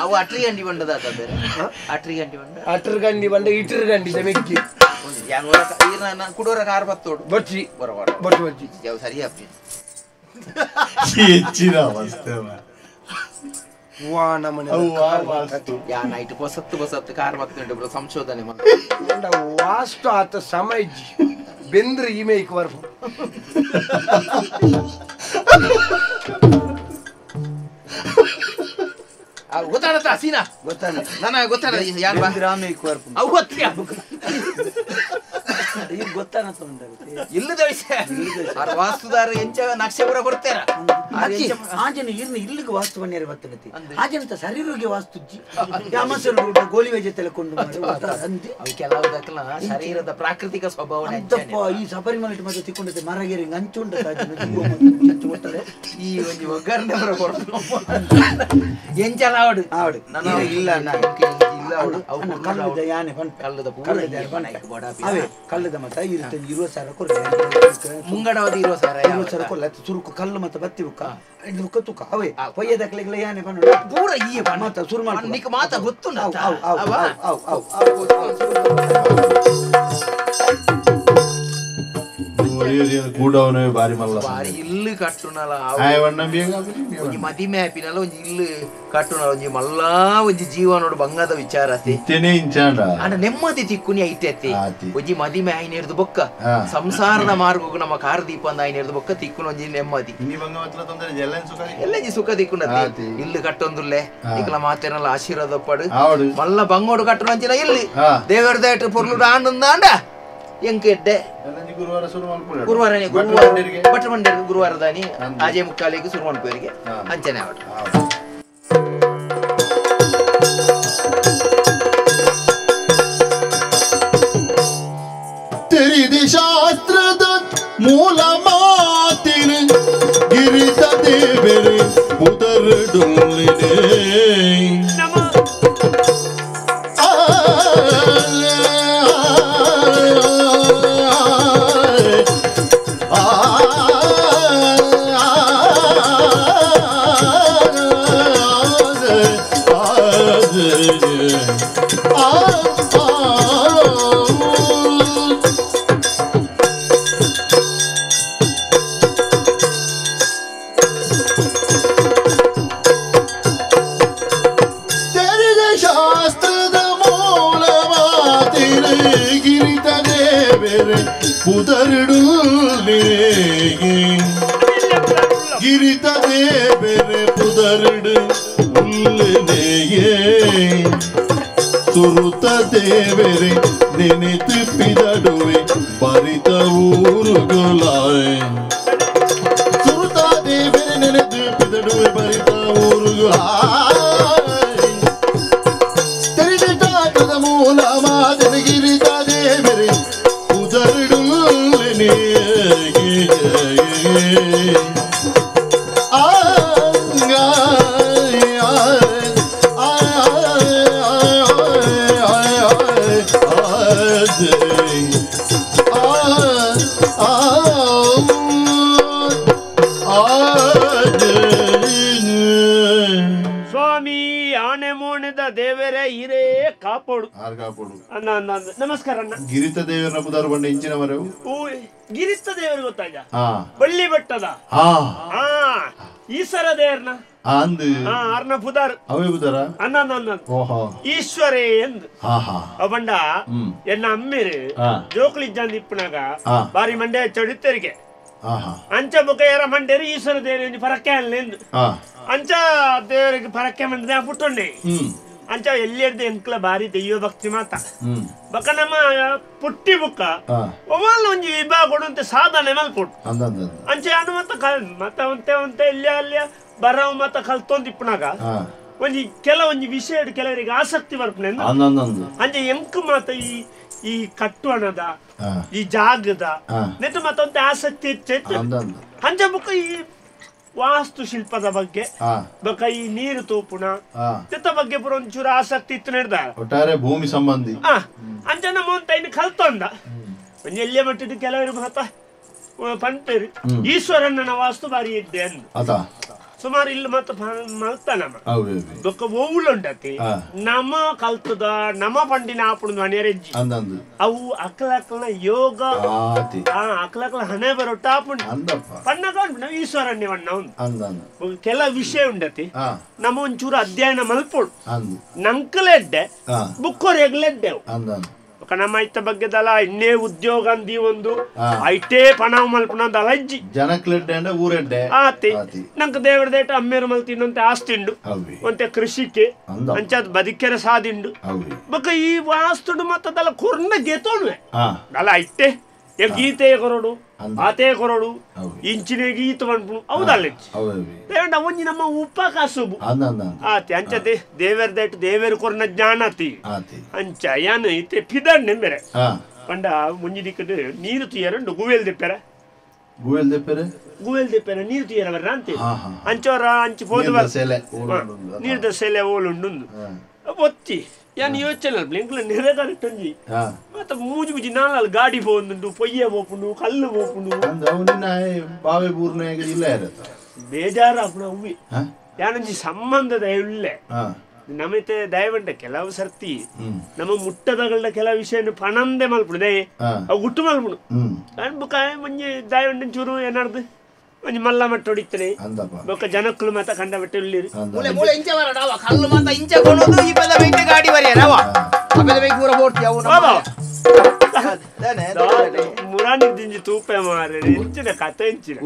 ಅವು ಅಟ್ರಿ ಗಂಡಿ ಬಂಡದ ಬೇರೆ ಅಟ್ರಿ ಗಂಡಿ ಬಂಡ ಅಟ್ರಗಂಡಿ ಬಂಡ ಇಟ್ರಗಂಡಿ ಮೆಕ್ಕಿ ಕುಡೋರ ಕಾರ್ ಬತ್ತೋಡು ಬಚ್ಚಿ ಬರೋಬರ ಬಚ್ಚಿ ಬಚ್ಚಿ ಯಾವ ಸರಿ ಹಾಕಿ ಹೆಚ್ಚಿನ ಅವಸ್ಥೆ ವಾ ನಮ್ಮನೆ ಯಾ ನೈಟ್ ಬಸತ್ತು ಕಾರ್ ಬತ್ತುಂಟು ಸಂಶೋಧನೆ ವಾಸ್ತು ಆತ ಸಮಯಜಿ ಬೆಂದ್ರೆ ಇಮೇಕ್ ವರ್ಫ ಗೊತ್ತಾಡತ್ತ ಸೀನಾ ಗೊತ್ತಾನೆ ನನಗೆ ಗೊತ್ತಾಡ ಯಾರು ರಾಮೇಕ್ ವರ್ಪು ಅವು ಗೊತ್ತಿಯ ಈಗ ಗೊತ್ತಾನತ್ತ ಉಂಟಾಗುತ್ತೆ ಇಲ್ಲದ ವಿಷಯ ವಾಸ್ತುದಾರ ಎಂಚ ನಕ್ಷೆ ಪೂರ ಕೊಡ್ತಾರ ಆಜನ ಇಲ್ಲಿಗೆ ವಾಸ್ತು ಬನ್ನೇರಿ ಬರ್ತಗತಿ ಆಜನಂತ ಶರೀರಿಗೆ ವಾಸ್ತುಜ್ಜಿ ಯಾಮಸರು ಗೋಲಿ ವೇಜೆ ತೆಲಕೊಂಡು ಅಂತೆ ಅವು ಕೆಲವುದಕ್ಕೆಲ್ಲ ಶರೀರದ ಪ್ರಾಕೃತಿಕ ಸ್ವಭಾವ ಈ ಸಪರಿಮಲೆ ಮತ್ತೆ ತಿಕ್ಕೊಂಡತೆ ಮರಗೆರಿ ಅಂಚುಂಡ ಒಟ್ಟಾರೆ ಈ ಒಂದು ಒಗ್ಗರಣೆ ಬರ ಎಂಚಲ ಆವಡು ಆವಡು ನಾನು ಇಲ್ಲ ಇಲ್ಲ ಕಲ್ಲದ ಯಾನೆ ಕಲ್ಲದ ಅವೇ ಕಲ್ಲದ ಮತ ಇರುತ್ತೆ 20,000 ಕೊಡ ಮುಂಗಡವಾದ 20,000 ಕೊಲ್ಲ ಸುರುಕು ಕಲ್ಲು ಮತ್ತೆ ಬತ್ತಿ ಬುಕ್ಕ ಇದು ತುಕ ಅವೇ ಹೊಯ್ಯದಕ್ಲೆಗಳ ಯಾನೆ ಬಂದು ಪೂರ ಈ ಮತ ಶುರು ಮಾಡಿ ನಿಕ ಮಾತ ಗೊತ್ತು ಕೂಡವನೇ ಬಾರಿ ಮಲ್ಲ ಬಾರಿ ಇಲ್ಲು ಕಟ್ಟುನಲ ಒಂಜಿ ಮದಿಮೆ ಆಪಿನಲ ಒಂಜಿ ಇಲ್ಲು ಕಟ್ಟುನಲ ಒಂಜಿ ಮಲ್ಲ ಒಂಜಿ ಜೀವನೋಡು ಬಂಗದ ವಿಚಾರತೆ ಅಂಡ ನೆಮ್ಮದಿ ತಿಕ್ಕುನಿ ಐತೆ ಒಂಜಿ ಮದಿಮೆ ಆಯ್ನ ಹಿಡ್ದು ಬೊಕ್ಕ ಸಂಸಾರದ ಮಾರ್ಗಕ್ಕೆ ನಮ್ಮ ಕಾರ್ ದೀಪ ಅಂದ ಆಯ್ನ ಹಿಡ್ದು ಬೊಕ್ಕ ತಿಕ್ಕುನ ಒಂಜಿ ನೆಮ್ಮದಿ ಎಲ್ಲಂಜಿ ಸುಖ ತಿಕ್ಕುನತಿ ಇಲ್ಲು ಕಟ್ಟೊಂದುಲ್ಲೆ ಇಕ್ಲ ಮಾತೇನಲ್ಲ ಆಶೀರ್ವಾದ ಪಡು ಮಲ್ಲ ಬಂಗೋಡು ಕಟ್ಟುನ ಅಂಚಿನ ಇಲ್ಲಿ ದೇವರ ದೇಟ್ರು ಪೊರ್ಲು ಆಂಡ ಎಂಕೆಡ್ಡೆ ಗುರುವಾರ ಭಟ್ರ ಮಂಡ್ಯರಿಗೆ ಗುರುವಾರದಾನಿ ಆಜೆ ಮುಕ್ಕಾಲಿಗೆ ಶುರು ಮಾಡ್ಕೋರಿಗೆ ಅಂಚನೆ ಆವಟ್ಟು ತೆರಿದಿ ಶಾಸ್ತ್ರದ ಮೂಲ ಮಾತಿನ ಗಿರಿತ ದೇವರೇ ಮುದರಡುಲ್ಲಿದೆ ಗಿರಿತ ದೇವರೇ ಪುದರ್ಡು ಉಲ್ಲನೆಯೇ ಸುರುತ ದೇವರೇ ನೆನೆತು ಪಿದಡುವೆ ಬರಿತ ಊರುಗಳಾಯ್ ಸುರುತ ದೇವರೇ ನೆನೆತು ಪಿದಡುವೆ ಬರಿತ ಊರುಗಳಾಯ್ ತೆರಿದ ಮೂಲ ಮಾದನ ಗಿರಿತ ದೇವರೇ ಪುದರ್ಡು ಕಾಪೋಡು ನಮಸ್ಕಾರ ಅಣ್ಣ. ಗಿರಿತ ದೇವರನ್ನ ಪುದಾರ್ ಬಂಡ ಇಂಚಿನ ಮರವು ಗಿರಿತ ದೇವರು ಗೊತ್ತಾಗ ಬಳ್ಳಿ ಬೆಟ್ಟದ ಈಶ್ವರ ದೇವರ್ನ ಅರ್ನ ಪುದಾರ್ ಅವೇ ಪುದಾರ ಅನ್ನ ಈಶ್ವರೇ ಎಂದು ಬಂಡ ಎನ್ನ ಅಮ್ಮೇರು ಜೋಕ್ಲಿ ಜಂದ್ ಇಪ್ಪನಾಗ ಬಾರಿ ಮಂಡ್ಯ ಚಡಿತರಿಗೆ ಅಂಚ ಬುಕ ಯಾರ ಮಂಡ್ಯರು ಈಶ್ವರ ದೇವರಿಗೆ ಪರಕ್ಕೆ ಅಲ್ಲೆಂದು ಅಂಚ ದೇವರಿಗೆ ಪರಕ್ಕೆ ಮಂಡ್ಯ ಪುಟ್ಟೊಂಡೆ ಅಂಚ ಎಲ್ಲಿರ್ದು ಎಂಕ್ಲ ಬಾರಿ ದೈವ ಭಕ್ತಿ ಮಾತ ಬಕ ನಮ್ಮ ಪುಟ್ಟಿ ಬುಕ್ಕ ಒಮ್ಮಲ್ ಒಂಜಿ ವಿಭಾಗ ಅಂತ ಸಾಧನೆ ಮಲ್ಪುಟ್ಟು ಅಂಚ ಅನು ಮತ್ತ ಒಂತೆ ಇಲ್ಲಿ ಅಲ್ಲಿ ಬರವ ಮತ್ತ ಕಲ್ತೊಂದಿಪ್ಪನಾಗ ಒಂಜಿ ಕೆಲವೊಂಜಿ ವಿಷಯ ಕೆಲವರಿಗೆ ಆಸಕ್ತಿ ಬರ್ಪನೆ ಅಂಚ ಎಂಕ್ ಮಾತ ಈ ಕಟ್ಟುವಣದ ಈ ಜಾಗದ ನೆಟ್ಟು ಮತ್ತೊಂದು ಆಸಕ್ತಿ ಹೆಚ್ಚು ಅಂಚ ಬುಕ್ಕ ಈ ವಾಸ್ತು ಶಿಲ್ಪದ ಬಗ್ಗೆ ಬಕ ಈ ನೀರು ತೂಪುಣ ಜೊತೆ ಬಗ್ಗೆ ಪುರ ಒಂಚೂರು ಆಸಕ್ತಿ ಇತ್ತು ನಡೆದ ಒಟ್ಟಾರೆ ಭೂಮಿ ಸಂಬಂಧಿ ಅಂಚನ ಮೊಂತ ಇನ್ನು ಕಲ್ತೊಂದ ಒಂಜಿ ಎಲ್ಲಿಯ ಮಟ್ಟಿದ ಕೆಲವರು ಮಾತ ಪಂಪೇರಿ ಈಶ್ವರಣ್ಣನ ವಾಸ್ತು ಬಾರಿ ಇದ್ದೆ ಅಂದ ಸುಮಾರು ಇಲ್ಲಿ ಮತ್ತ ಮಲ್ತ ನಮ್ಮ ಬೊಕ್ಕ ಓವುಳುಂಡತಿ ನಮ್ಮ ಕಲ್ತದ ನಮ್ಮ ಪಂಡಿನ ಆಪುಣ ಮನೆಯರೆಜ್ಜಿ ಅವು ಅಕ್ಲಕ್ಲ ಯೋಗ ಅಕ್ಲಕ್ಲ ಹಣೆ ಬರೋಟ ಆಪುಣ ಪಣ್ಣಗ ಈಶ್ವರಣ್ಯ ವಣ್ಣ ಕೆಲ ವಿಷಯ ಉಂಡತಿ ನಮ್ಮ ಒಂಚೂರು ಅಧ್ಯಯನ ಮಲ್ಪೋಡು ನಂಕಲೆಡ್ಡೆ ಬುಕ್ಕೋರೆಗ್ಲೆಡ್ಡೆವು ನಮ್ಮ ಐತ ಬಗ್ಗೆದಲ್ಲ ಇನ್ನೇ ಉದ್ಯೋಗ ಅಂದಿ ಒಂದು ಐಟೇ ಪಣ ಮಲ್ಪನದಲ್ಲ ಅಜ್ಜಿ ಜನಕ್ಲೆಡ್ಡೆ ಊರೆಡ್ಡೆ ಆತಿ ನಂಗೆ ದೇವರದೇಟ ಅಮ್ಮೇರು ಮಲ್ತಿನಂತೆ ಆಸ್ತಿಂಡು ಒಂತೆ ಕೃಷಿಕೆ ಅಂಚದ್ ಬದುಕೆರೆ ಸಾದಿಂಡು ಬಕ ಈ ವಾಸ್ತುಡು ಮತ್ತದಲ್ಲ ಕುರ್ನ ಗೆತೋಣ್ವೆ ಅಲ್ಲ ಐಟೆ ಗೀತೆ ಕೊರಡು ಆತೆ ಕೊರಡು ಇಂಚಿನ ಗೀತ ಬಂದ್ಬಿಡು ಹೌದಲ್ಲ ಒಂಜಿ ನಮ್ಮ ಉಪ್ಪ ಕಾಸುಬು ಆತಿ ಅಂಚತೆ ದೇವರದೇಟ್ ದೇವರ ಕೊರ್ನ ಜ್ಞಾನತಿ ಅಂಚ ಯಾನ ಐತೆ ಪಿದಣ್ಣೆ ಬೇರೆ ಪಂಡ ಮುಂಜಿ ದಿಕ್ಕದು ನೀರು ತುಯ್ಯರಂಡು ಗುವೆಲ್ ದೆಪ್ಪೆರೆ ನೀರು ತುಯ್ಯರ ಬರ್ರ ಅಂತೆ ಅಂಚವರ ಅಂಚಿ ಹೋದ ನೀರ್ದ ಸೆಲೆ ಓಲುಂಡು ಒತ್ತಿ ಯಾನ್ ಯೋಚನೆ ಬ್ಲಿಂಕ್ಲ ನೆರೆದಾರಿಟ್ಟೊಂಜಿ ಮತ್ತ ಮೂಜಿ ಮೂಜಿ ನಾಲ್ ಗಾಡಿ ಪೋಂದುಂಡು ಪೊಯ್ಯ ಪೋಪುಂಡು ಕಲ್ಲು ಪೋಪುಂಡು ಬಾವೆ ಪೂರ್ಣ ಇಲ್ಲ ಬೇಜಾರ ಅಪ್ಪನ ಹೂವಿ ಯಾನೊಂಜಿ ಸಂಬಂಧದ ಉಳ್ಳೆ ನಮಿತೆ ದಯವಂಡ ಕೆಲವು ಸರ್ತಿ ನಮ್ಮ ಮುಟ್ಟದಗಳ ಕೆಲ ವಿಷಯ ಪಣಂದೆ ಮಲ್ಪುಡು ಅವು ಗುಟ್ಟು ಮಲ್ಪುಡು ಬುಕ್ಕ ಮುಂಜಿ ದಯವಂಡ ಚೂರು ಏನಾರ್ದು ಒಂಜಿ ಮಲ್ಲ ಮಟ್ಟ ಹೊಡಿತಾನೆ ಬೊಕ್ಕ ಜನಕ್ಕಳು ಮಾತ ಕಂಡ ಬಟ್ಟೆ ಉಳ್ಳಿರಿ ಮೂಲೆ ಮೂಲೆ ಇಂಚ ಬರಡವ ಕಲ್ಲು ಮಾತ ಇಂಚ ಕೊನೋದು ಈ ಪದ ಬೈಟೆ ಗಾಡಿ ಬರಿಯರವ ಅಪದ ಬೈ ಪೂರ ಬೋರ್ತಿ ಅವು ಮುರಾನಿ ದಿಂಜಿ ತೂಪೆ ಮಾರೆ ಇಂಚಿನ ಕತೆ ಇಂಚಿನ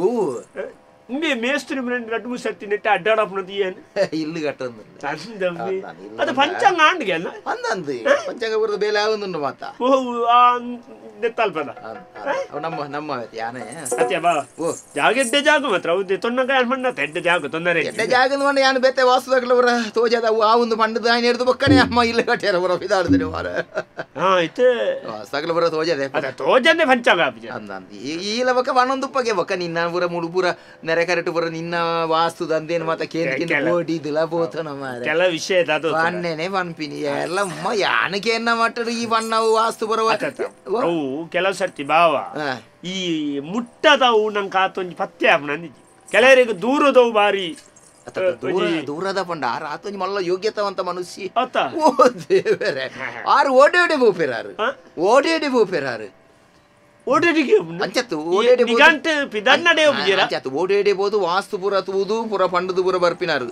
ಮೇಸ್ತ್ರಿ ರಡ್ಡು ಮೂರು ಸರ್ತಿ ನೆಟ್ಟ ಅಡ್ಡಾಡಪ್ಪನದು ಏನು ಇಲ್ಲು ಕಟ್ಟಂದು ಅದು ಪಂಚಾಂಗ ಆಂಡ್ಗೆ ಅಲ್ಲ ಅಂದಂದು ಪಂಚಾಂಗ ಬರೋದು ಬೇಲೆ ಆಗುಂದುಂಡು ಮಾತ ನೆತ್ತಲ್ಪದ ನಮ್ಮ ನಮ್ಮ ಯಾನೆ ಅತ್ಯ ಬಾ ಜಾಗ ಎಡ್ಡೆ ಜಾಗ ಮಾತ್ರ ಹೌದು ತೊನ್ನಗ ಮಣ್ಣ ಎಡ್ಡೆ ಜಾಗ ತೊಂದರೆ ಎಡ್ಡೆ ಜಾಗದ ಮಣ್ಣ ಯಾನು ಬೇತೆ ವಾಸ್ತುದಾಗಲವರ ತೋಜದ ಆ ಒಂದು ಮಣ್ಣದ ಆಯ್ನ ಹಿಡಿದು ಬಕ್ಕನೆ ಅಮ್ಮ ಇಲ್ಲೇ ಕಟ್ಟ್ಯಾರ ಬರೋ ಇದಾಡ್ತೀನಿ ವಾರ ಆಯ್ತು ವಾಸ್ತುದಾಗಲ ಬರೋ ತೋಜದೆ ತೋಜನೆ ಪಂಚಾಂಗ ಅಂದಂದು ಈಲ ಬಕ್ಕ ಬಣ್ಣೊಂದುಪ್ಪಗೆ ಬಕ್ಕ ನಿನ್ನ ಪೂರ ಮುಳುಪೂರ ನೆರೆ ಕರೆಕ್ಟ್ ಬರೋ ನಿನ್ನ ವಾಸ್ತು ದಂದೇನು ಮಾತ ಕೇಂದ್ರ ಓಡಿದಿಲ್ಲ ಬೋತ ನಮ್ಮ ಕೆಲ ವಿಷಯ ಬಣ್ಣನೆ ಪನ್ಪಿನಿ ಎಲ್ಲ ಯಾನಕ್ಕೆ ಎನ್ನ ಮಟ್ಟರು ಈ ಬಣ್ಣ ವಾಸ್ತು ಬರುವ ಕೆಲವು ಸರ್ತಿ ಬಾವ ಈ ಮುಟ್ಟದವು ನಂಗೆ ಆತೊಂಜಿ ಪತ್ತೆ ಆಪನಂದಿಜಿ ಕೆಲವರಿಗೆ ದೂರದವು ಬಾರಿ ದೂರದ ಪಂಡ ಆರು ಆತೊಂಜಿ ಮಲ್ಲ ಯೋಗ್ಯತವಂತ ಮನುಷ್ಯ ಓ ದೇವರೇ ಆರು ಓಡಿ ಬೋಪೇರಾರು ಓಡಿ ಬೋಪೇರಾರು ಓಡೇಡಿಬೋದು ವಾಸ್ತು ಪುರ ತೂದು ಪುರ ಪಂಡದು ಪುರ ಬರ್ಪಿನಾರು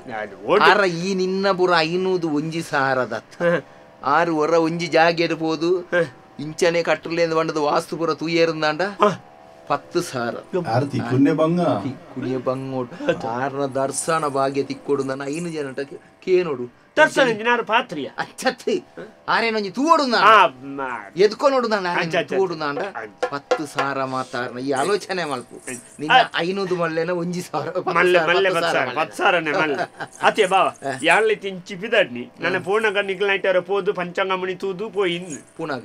ಆರ ಈ ನಿನ್ನ ಪುರ ಐನೂದು ಒಂಜಿ ಸಾರದ ಆರು ಹೊರ ಒಂಜಿ ಜಾಗ ಇರ್ಬೋದು ಇಂಚನೆ ಕಟ್ಟಲೇಂದು ಬಂಡದು ವಾಸ್ತು ಪುರ ತೂಯೇರುಂದಾಂಡ 10,000 ಕುನ್ನೆ ಬಂಗೋಡು ಆರ್ನ ದರ್ಶನ ಭಾಗ್ಯ ತಿಕ್ಕೊಡು ನನ್ನ 5 ಜನ ಕೇನೋಡು ದರ್ಶನ ದಿನಾರು ಪಾತ್ರಿಯ ಅಚ್ಚತ್ತಿ ಆರೇನೊಂಜಿ ತೂವಡು ಎದ್ಕೊನೋಡು ನಾನು ತೂವಡು ನಾಂಡ 10,000 ಮಾತಾರ್ನ ಈ ಆಲೋಚನೆ ಮಲ್ಪು ನಿನ್ನ 500 ಮಲ್ಲೆನ ಒಂಜಿ 1,000 ಮಲ್ಲೆ 10,000 ಮಲ್ಲೆ ಅತ್ತೆ ಬಾವ ಯಾಳ್ಳಿ ತಿಂಚಿ ಬಿದಡ್ನಿ ನನ್ನ ಪೂರ್ಣಗ ನಿಗ್ಲೈಟರ ಪೋದು ಪಂಚಾಂಗಮಣಿ ತೂದು ಪೋಯಿನ್ ಪೂನಾಗ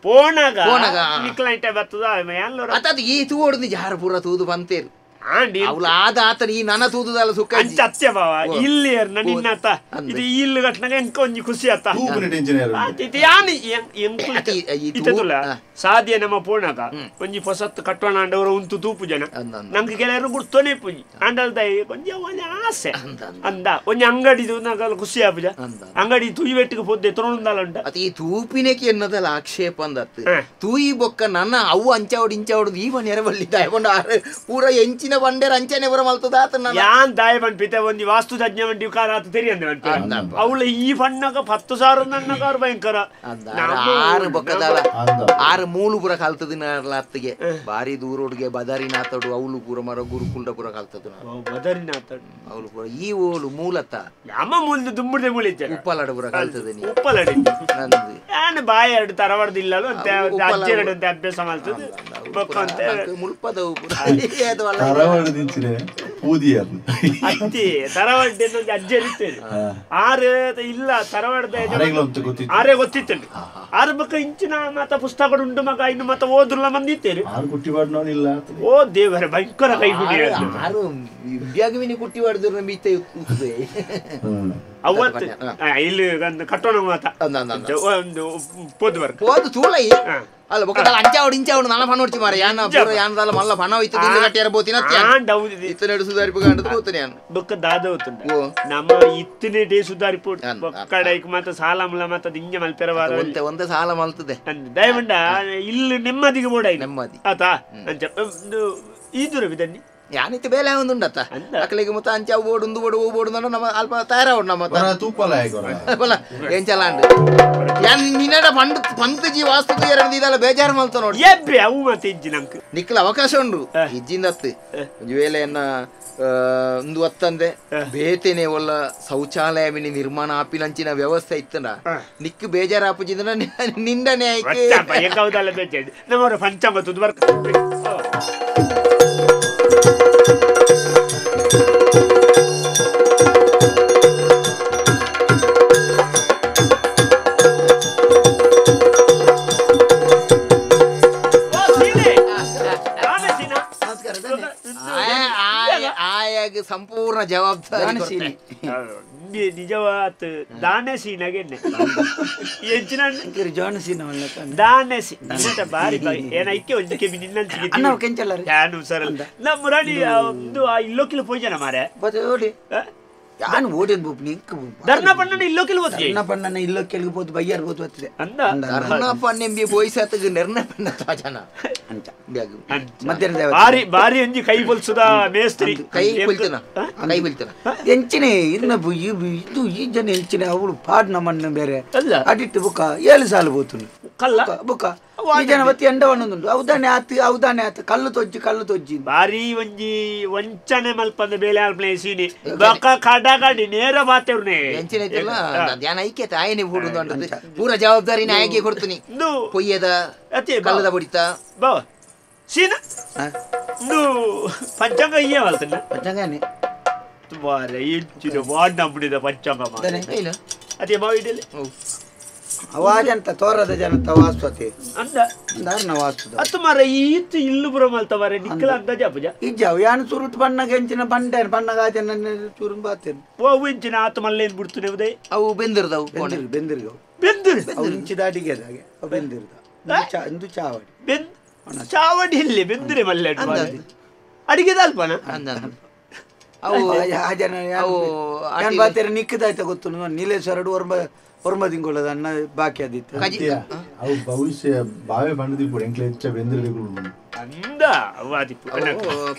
ಪೋಣಗ ನಿಕ್ಲೈಟ ಬರ್ತದ ಅತದು ಈ ತೂವಡು ಜಾರ ಪೂರ ತೂದು ಬಂತೇರು ಅವಳು ಆದ ಆತನ ಈ ನನ್ನ ತೂದಲ್ಲ ಸುಖ ಅಂಚ ಅತ್ಯ ಬಾವ ಇಲ್ಲಿ ನಿನ್ನತ್ತ ಇದು ಇಲ್ಲು ಕಟ್ನಾಗ ಎಂಕ ಒಂಜಿ ಖುಷಿ ಆತ ಇದು ಯಾನ್ ಇತ್ತುಲ ಸಾಧ್ಯ ನಮ್ಮ ಪೂರ್ಣಕ ಒಂಜಿ ಹೊಸತ್ತು ಕಟ್ಟೋಣ ಅಂಡವರು ಉಂಟು ತೂಪು ಜನ ನಮ್ಗೆ ಕೆಲವರು ಗುರ್ತೋನೆ ಪೂಜಿ ಅಂಡಲ್ದ ಕೊಂಚ ಒಂಜಿ ಆಸೆ ಅಂದ ಒಂಜಿ ಅಂಗಡಿದು ನಾಗಲ್ಲ ಖುಷಿ ಆಪುಜ ಅಂಗಡಿ ತೂಯಿ ಬೆಟ್ಟಿಗೆ ಪೊದ್ದೆ ತೊಗೊಂಡಲ್ಲ ಉಂಟ ಅತಿ ಈ ತೂಪಿನಕ್ಕೆ ಎನ್ನದಲ್ಲ ಆಕ್ಷೇಪ ಅಂದತ್ತು ತೂಯಿ ಬೊಕ್ಕ ನನ್ನ ಅವು ಅಂಚಾವಡು ಇಂಚಾವಡು ಈ ಮನೆ ಬಲ್ಲಿ ದಾಯಕೊಂಡು ಪೂರ ಎಂಚಿನ ಬಂಡೇರ ಅಂಚನೆ ಬರ ಮಲ್ತದ ಆತ ಯಾನ್ ದಾಯ ಬಂಡ್ಪಿತೆ ಒಂಜಿ ವಾಸ್ತು ತಜ್ಞ ಬಂಡಿ ಕಾರ ಆತ ತೆರಿ ಅಂದೆ ಅವಳು ಈ ಬಣ್ಣಗ 10,000 ನನ್ನ ಕಾರ್ ಭಯಂಕರ ಆರು ಬೊಕ್ಕದಲ್ಲ ಆರು ಮೂಲು ಪುರ ಕಲ್ತದ ಅತ್ತಿಗೆ ಬಾರಿ ದೂರೋಡ್ಗೆ ಬದಾರಿನಾಥಡು ಅವಳು ಪೂರ ಮರ ಗುರುಕುಲ್ಡ ಪುರ ಕಲ್ತದ ಬದಾರಿನಾಥಡು ಅವಳು ಪೂರ ಈ ಓಲು ಮೂಲತ ಅಮ್ಮ ಮುಂದೆ ದುಂಬುಡೆ ಮುಳಿತೆ ಉಪ್ಪಲಾಡ ಪುರ ಕಲ್ತದ ನೀ ಉಪ್ಪಲಾಡಿ ಯಾನ್ ಬಾಯ ಎರಡು ತರವಡ್ದಿಲ್ಲಲು ಅಂತ ಅಜ್ಜ ಎರಡು ಅಂತ ಅಭ್ಯಾಸ ಮಾಡ್ತದೆ ಬೊಕ್ಕಂತೆ ಮುಲ್ಪದವು ಪುರ ತರವಡ್ದಿಂಚಿನೆ ಪೂದಿಯರು ಅತ್ತಿ ತರವಡ್ಡೆ ಅಜ್ಜ ಇರ್ತೇನೆ ಆರು ಇಲ್ಲ ತರವಡ್ದ ಆರೇ ಗೊತ್ತಿತ್ತು ಆರು ಬಕ್ಕ ಇಂಚಿನ ಮತ ಪುಸ್ತಕ ಉಂಟು ಮಗ ಇನ್ನು ಮತ ಓದ್ರಲ್ಲ ಮಂದಿತ್ತೇರಿ ಓ ದೇವರ ಭಯಂಕರ ಕೈ ಗುಡಿ ಆರು ಬ್ಯಾಗವಿನಿ ಕುಟ್ಟಿ ಹೊಡೆದ್ರು ಮೀತೆ ಉತ್ತದೆ ಅವತ್ತು ಇಲ್ಲಿ ಕಟ್ಟೋಣ ಮಾತ ಒಂದು ಪೋದು ಬರ್ಕ ಪೋದು ತೂಳೈ ಅಲ್ಲ ಬೊಕ್ಕದಲ್ಲ ಅಂಚಾವಡು ಇಂಚಾವಡು ನನ್ನ ಪಣ ಹೊಡ್ತಿ ಮಾರ ಯಾನ ಪೂರ ಯಾನದಲ್ಲ ಮಲ್ಲ ಪಣ ಹೋಯ್ತು ದಿನ ಕಟ್ಟಿಯಾರ ಬೋತಿನ ಇತ್ತನೆಡು ಸುಧಾರಿಪು ಗಂಡದು ಬೋತನೆ ಯಾನು ಬೊಕ್ಕ ದಾದ ಹೋತುಂಡ ನಮ್ಮ ಇತ್ತನೆ ಡೇ ಸುಧಾರಿಪು ಬೊಕ್ಕಡೈಕ್ ಮಾತ ಸಾಲ ಮುಲ ಮಾತ ದಿಂಜ ಮಲ್ಪೆರವಾರ ಒಂದೇ ಸಾಲ ಮಲ್ತದೆ ದಯಮಂಡ ಇಲ್ಲಿ ನೆಮ್ಮದಿಗೆ ಬೋಡ ನೆಮ್ಮದಿ ಆತಾ ಅಂಚ ಈ ದೂರ ವಿದನ್ನಿ ಯಾನಿತ್ತು ಬೇಲೆ ಒಂದುಂಡತ್ತ ಅಕ್ಕಲಿಗೆ ಮತ್ತೆ ಅಂಚ ಬೋಡು ಬೋಡು ಬೋಡು ನಮ್ಮ ಅಲ್ಪ ತಯಾರವಡು ನಮ್ಮ ತೂಪಲ ಏನ್ ಚಲಾಂಡ್ ಯಾನ್ ನಿನ್ನಡ ಪಂಡ್ ಪಂತಜಿ ವಾಸ್ತು ಎರಡಿದಲ್ಲ ಬೇಜಾರು ಮಲ್ತ ನೋಡಿ ಎಬ್ಬೆ ಅವು ಮತ್ತೆ ಇಜ್ಜಿ ನಂಗೆ ನಿಕ್ಕಲ ಅವಕಾಶ ಉಂಡು ಇಜ್ಜಿಂದತ್ತು ಒಂದು ವೇಳೆಯನ್ನ ಒಂದು ಒತ್ತಂದೆ ಬೇತೇನೆ ಒಲ್ಲ ಶೌಚಾಲಯವಿನ ನಿರ್ಮಾಣ ಆಪಿನಂಚಿನ ವ್ಯವಸ್ಥೆ ಇತ್ತನ ನಿಕ್ಕು ಬೇಜಾರು ಆಪುಜಿದನ ನಿಂದನೆ ಆಯ್ಕೆ ಬೇಜಾರು ನಮ್ಮವರ ಪಂಚಾಮತ್ತು ಬರ್ಕ ಆಯಾಗ ಸಂಪೂರ್ಣ ಜವಾಬ್ದಾರಿ ನಿಜವಾತ್ ದಾನೆ ಸೀನಾಗೆನ್ನೆ ಎಂಚಿನ ದಾನೆ ಬಾರಿ ಏನಕ್ಕೆ ಒಂದು ಕೆಬಿ ನಿನ್ನಂಚಿಗೆ ಯಾನು ಸರಲ್ಲ ನಮ್ಮ ರಾಣಿ ಒಂದು ಇಲ್ಲೋಕಿಲು ಪೋಜನ ಮಾರೆ ಯಾನು ಓಡಿದ್ ಧರ್ಣ ಪಣ್ಣನ ಇಲ್ಲೋಕಿಲು ಹೋಗ್ತೀವಿ ಪಣ್ಣನ ಇಲ್ಲೋಕಿಲ್ಗೆ ಹೋದ್ ಬಯ್ಯಾರ್ ಹೋದ್ ಹೋಗ್ತಿದೆ ಅಂದ ಧರ್ಣ ಪಣ್ಣೆಂಬಿ ಬೋಯ್ಸತ್ಗೆ ನಿರ್ಣ ಪಣ್ಣ ತಾಜನ ಅಂತ ಮಧ್ಯಾಹ್ನ ಬಾರಿ ಬಾರಿ ಒಂಜಿ ಕೈ ಬಲ್ಸುದ ಮೇಸ್ತ್ರಿ ಕೈ ಬೀಳ್ತನ ಕೈ ಬೀಳ್ತನ ಎಂಚಿನೆ ಇನ್ನ ಇದು ಈ ಜನ ಎಂಚಿನೆ ಅವಳು ಪಾಡ್ ನಮ್ಮನ್ನ ಬೇರೆ ಅಡಿಟ್ಟು ಬುಕ್ಕ 7 ಸಾಲು ಹೋಗ್ತು ಕಲ್ಲ ಬುಕ್ಕ ಈ ಜನ ಬತ್ತಿ ಎಂಡವಣ್ಣುಂಟು ಅವಧಾನೆ ಆತ ಕಲ್ಲು ತೊಜ್ಜಿ ಬಾರಿ ಒಂಜಿ ವಂಚನೆ ಮಲ್ಪಂದ ಬೇಲೆ ಪ್ಲೇಸಿನಿ ಬೊಕ್ಕ ಕಡಗಡಿ ನೇರ ಬಾತೇವ್ರನೆ ಎಂಚಿನ ಐತಿಲ್ಲ ಧ್ಯಾನ ಐಕ್ಯತೆ ಆಯನೆ ಹೂಡುದು ಅಂತಂದ್ರೆ ಪೂರ ಜವಾಬ್ದಾರಿನ ಆಯ್ಕೆ ಕೊಡ್ತೀನಿ ಪೊಯ್ಯದ ಕಲ್ಲದ ಬಡಿತ ಬಾ ಸೀನ ಪಂಚಾಂಗ ಇಯ್ಯ ಮಲ್ತನ ಪಂಚಾಂಗನೇ ಬಾರೆ ಇಂಚಿನ ವಾಡ್ ನಂಬಿದ ಪಂಚಾಂಗ ಅದೇ ಮಾವಿಡಲಿ ಅವಾಜಂತ ತೋರದ ಜನತ ವಾಸ್ತತೆ ಅಂದ ದಾರ್ನ ವಾಸ್ತದ ಅತ್ತು ಮರ ಈತ್ ಇಲ್ಲು ಬುರ ಮಲ್ತವರೆ ನಿಕ್ಕಲ ಅಂತ ಜಪಜ ಇಜ್ಜಾವ್ ಯಾನು ಸುರುಟ್ ಬಣ್ಣಗೆ ಎಂಚಿನ ಬಂಡೇನ್ ಬಣ್ಣಗ ಆಜನ ಚೂರು ಬಾತೇನು ಓ ಎಂಚಿನ ಆತ ಮಲ್ಲೇನ್ ಬಿಡ್ತುನೆ ಉದಯ ಅವು ಬೆಂದಿರ್ದವು ಬೆಂದಿರು ಇಂಚಿ ದಾಟಿಗೆ ಅದಾಗೆ ಅವು ಬೆಂದಿರ್ದ ಇಂದು ಚಾವಡಿ ಚಾವಡಿ ಇಲ್ಲಿ ಬೆಂದಿರೆ ಮಲ್ಲೆ ಅಡಿಗೆದ ಅಲ್ಪನ ಅವು ಆ ಜನ ಯಾನ್ ಬಾತೇರ ನಿಕ್ಕದಾಯ್ತ ಗೊತ್ತು ನೀಲೇಶ್ವರಡು ಹೊರಮದಿಂಗೊಳ್ಳದ ಅನ್ನ ಬಾಕಿ ಆದಿತ್ತು ಅವು ಭವಿಷ್ಯ ಬಾವೆ ಬಂಡದಿ ಕೂಡ ಎಂಕ್ಲೆ ಹೆಚ್ಚ ಬೆಂದಿರಗಳು ಅಂದ ಅವಾದಿಪ್ಪು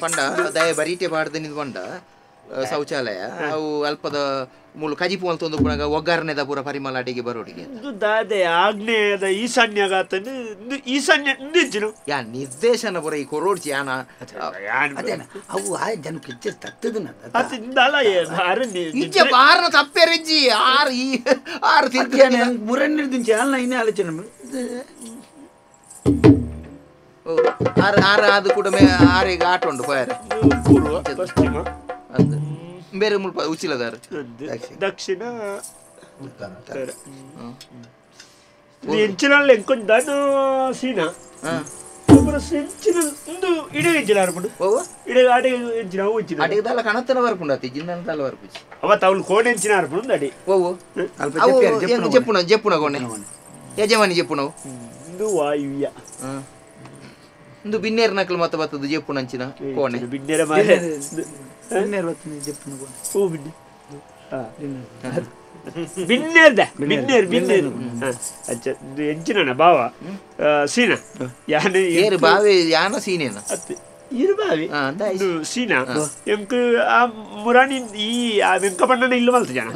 ಪಂಡ ದಯ ಬರೀಟೆ ಪಾಡ್ದೆ ನಿಂತ್ಕೊಂಡ ಶೌಚಾಲಯ ಅವು ಅಲ್ಪದ ಮೂಲ ಕಜಿಪು ಅಂತ ಒಂದು ಪುನಗ ಒಗ್ಗರಣೆದ ಪೂರ ಪರಿಮಳ ಅಡಿಗೆ ಬರೋಡಿಗೆ ದಾದೆ ಆಗ್ನೇಯದ ಈಶಾನ್ಯಗಾತನು ಈಶಾನ್ಯ ನಿಜ್ಜನು ಯಾ ನಿರ್ದೇಶನ ಪುರ ಈ ಕೊರೋಡ್ಚಿ ಯಾನ ಅದೇನ ಅವು ಆ ಜನಕ್ಕೆ ಇಚ್ಛೆ ತತ್ತದನ ಅತಿಂದಲ ಇಚ್ಛೆ ಬಾರನ ತಪ್ಪೆರೆಜ್ಜಿ ಆರು ತಿರ್ಗ್ಯಾನೆ ಮುರನ್ನಿರ್ದಿಂಚೆ ಅಲ್ಲ ಇನ್ನೇ ಆಲೋಚನೆ ಆರು ಅದು ಕೂಡ ಆರಿಗೆ ಆಟ ಉಂಟು ಪಯರ ಪೂರ್ವ ಪಶ್ಚಿಮ ಅಂತ ಬೇರೆ ಮುಲ್ಪ ಉಚ್ಚಿಲದಾರ ದಕ್ಷಿಣ ಎಂಚಿನಲ್ಲಿ ಎಂಕೊಂಡ ಸೀನಾ ಹೆಂಚಿನ ಒಂದು ಇಡೀ ಹೆಂಚಿನ ಆರ್ಬಿಡು ಇಡೀ ಅಡಿ ಹೆಂಚಿನ ಅವು ಹೆಂಚಿನ ಅಡಿಗದಲ್ಲ ಕಣತನ ಬರ್ಪುಂಡತಿ ಜಿನ್ನಂತಲ್ಲ ಬರ್ಪುಜಿ ಅವತ್ತು ಅವಳು ಕೋಣೆ ಹೆಂಚಿನ ಆರ್ಬಿಡು ಅಡಿ ಓ చెప్పున చెప్పున కొనే యజమాని చెప్పున ಒಂದು ವಾಯುವ್ಯ ಇಂದು ಬಿನ್ನೇರ್ ನಕಲ್ ಮತ್ತೆ ಬರ್ತದು చెప్పున ಅಂಚಿನ ಕೋಣೆ ಬಿನ್ನೇರ ಮಾರೆ ಬಿನ್ನೇರ್ ಬರ್ತದೆ ಚೆಪ್ಪುನ ಕೋಣೆ ಓ ಬಿನ್ನೆ ಬಿನ್ನೇರ್ದ ಬಿನ್ನೇರ್ ಅಚ್ಚ ಎಂಚಿನ ಬಾವ ಸೀನ ಯಾನೆ ಏರು ಬಾವಿ ಯಾನ ಸೀನೇನ ಇರು ಬಾವಿ ಸೀನ ಎಂಕ್ ಆ ಮುರಾಣಿ ಈ ವೆಂಕಪಣ್ಣನ ಇಲ್ಲ ಮಲ್ತ ಜನ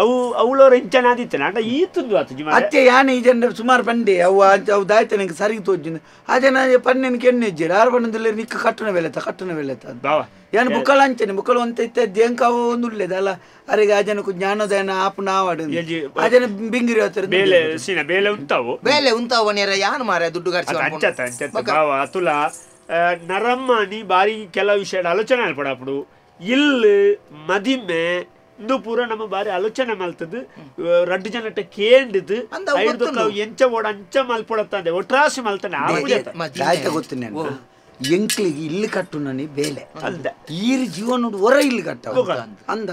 ಅವು ಅವಳವ್ರ ಎಂಚನ ಆದಿತ್ತನ ಆಟ ಈ ತುಂದು ಆತು ಅತ್ತೆ ಯಾನೆ ಈ ಜನ ಸುಮಾರು ಪಂಡೆ ಅವು ದಾಯ್ತ ನಿಂಗೆ ಸರಿಗೆ ತೋಜಿನ ಆ ಜನ ಪನ್ನೆನಕ್ಕೆ ಎಣ್ಣೆ ಇಜ್ಜಿರ ಆರು ಬಣ್ಣದಲ್ಲಿ ನಿಕ್ಕ ಕಟ್ಟಣ ವೆಲೆತ ಬಾವ ಯಾನು ಬುಕ್ಕಳ ಅಂಚನೆ ಬುಕ್ಕಳು ಅಂತ ಇತ್ತ ಅವು ಒಂದು ಉಳ್ಳೇದಲ್ಲ ಅರೆಗೆ ಆ ಜನಕ್ಕೂ ಜ್ಞಾನೋದಯನ ಆಪು ನಾವಾಡು ಆ ಜನ ಬಿಂಗಿರಿ ಹೋಗ್ತಾರೆ ಬೇಲೆ ಸೀನ ಬೇಲೆ ಉಂತಾವು ನೇರ ಯಾನು ಮಾರ ದುಡ್ಡು ಖರ್ಚು ಬಾವ ಅತುಲ ನರಮ್ಮನಿ ಬಾರಿ ಕೆಲವು ವಿಷಯ ಆಲೋಚನೆ ಅಲ್ಪಡಾಪಡು ಇಲ್ಲಿ ಮದಿಮೆ ಇಂದು ಪೂರ ನಮ್ಮ ಬಾರಿ ಆಲೋಚನೆ ಮಲ್ತದ್ದು ರಡ್ಡು ಜನಟ ಕೇಂಡಿದ್ದು ಎಂಚ ಓಡ ಅಂಚ ಮಲ್ಪಡತ್ತದೆ ಒಟ್ರಾಸಿ ಮಲ್ತಾನೆ ಗೊತ್ತಿನ ಎಂಕ್ಲಿಗೆ ಇಲ್ಲಿ ಕಟ್ಟು ನನಿ ಬೇಲೆ ಅಂದ ಈರು ಜೀವನ ಹೊರ ಇಲ್ಲಿ ಕಟ್ಟ ಅಂದ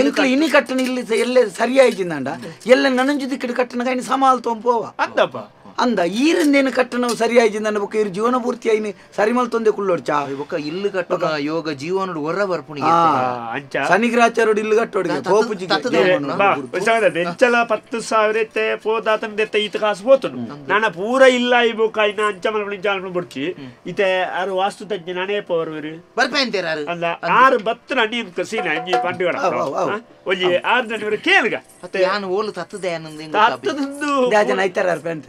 ಎಂಕ್ಲಿ ಇನಿ ಕಟ್ಟಣ ಇಲ್ಲಿ ಎಲ್ಲ ಸರಿಯಾಯ್ತಿಂದ ಎಲ್ಲ ನನಂಜುದಿ ಕಡೆ ಕಟ್ಟಣ ಕಾಯಿನ ಸಮಾಲ್ ತೊಂಪೋವ ಅಂದಪ್ಪ ಅಂದ ಈರಿಂದೇನು ಕಟ್ಟಣ ಸರಿಯಾಯ್ತಿಂದ ಬೊಕ್ಕ ಇರು ಜೀವನ ಪೂರ್ತಿ ಆಯ್ನಿ ಸರಿಮಲ್ ತೊಂದೆ ಕುಳ್ಳೋಡ್ಚಾ ಬೊಕ್ಕ ಇಲ್ಲಿ ಕಟ್ಟಣ ಯೋಗ ಜೀವನ ಹೊರ ಬರ್ಪುಣಿ ಶನಿಗ್ರಾಚಾರ್ಯ ಇಲ್ಲಿ ಕಟ್ಟೋಡಿಗೆ ಪೋಪುಜಿ ಎಂಚಲ 10,000 ಪೋದಾತಂದೆತ್ತ ಈತ ಕಾಸು ಹೋತನು ನಾನ ಪೂರ ಇಲ್ಲ ಈ ಬೊಕ್ಕ ಇನ್ನ ಅಂಚ ಮಲ್ಪಣಿ ಜಾಲ್ಪಣ ಬುಡ್ಚಿ ಇತೆ ಆರು ವಾಸ್ತು ತಜ್ಞ ನಾನೇ ಪೋರ್ವರು ಬರ್ಪೇಂತೇರಾರು ಅಲ್ಲ ಆರು ಬತ್ತು ನಡಿ ಸೀನ ಅಂಜಿ ಪಂಡುಗಳ ಒಂಜಿ 6 ಜನರು ಕೇಳ್ಗ ನಾನು ಓಲು ತತ್ತದೆ ಅನ್ನೊಂದು ತತ್ತದಂದು ಜನ ಐತಾರ ಅರ್ಪೇಂತ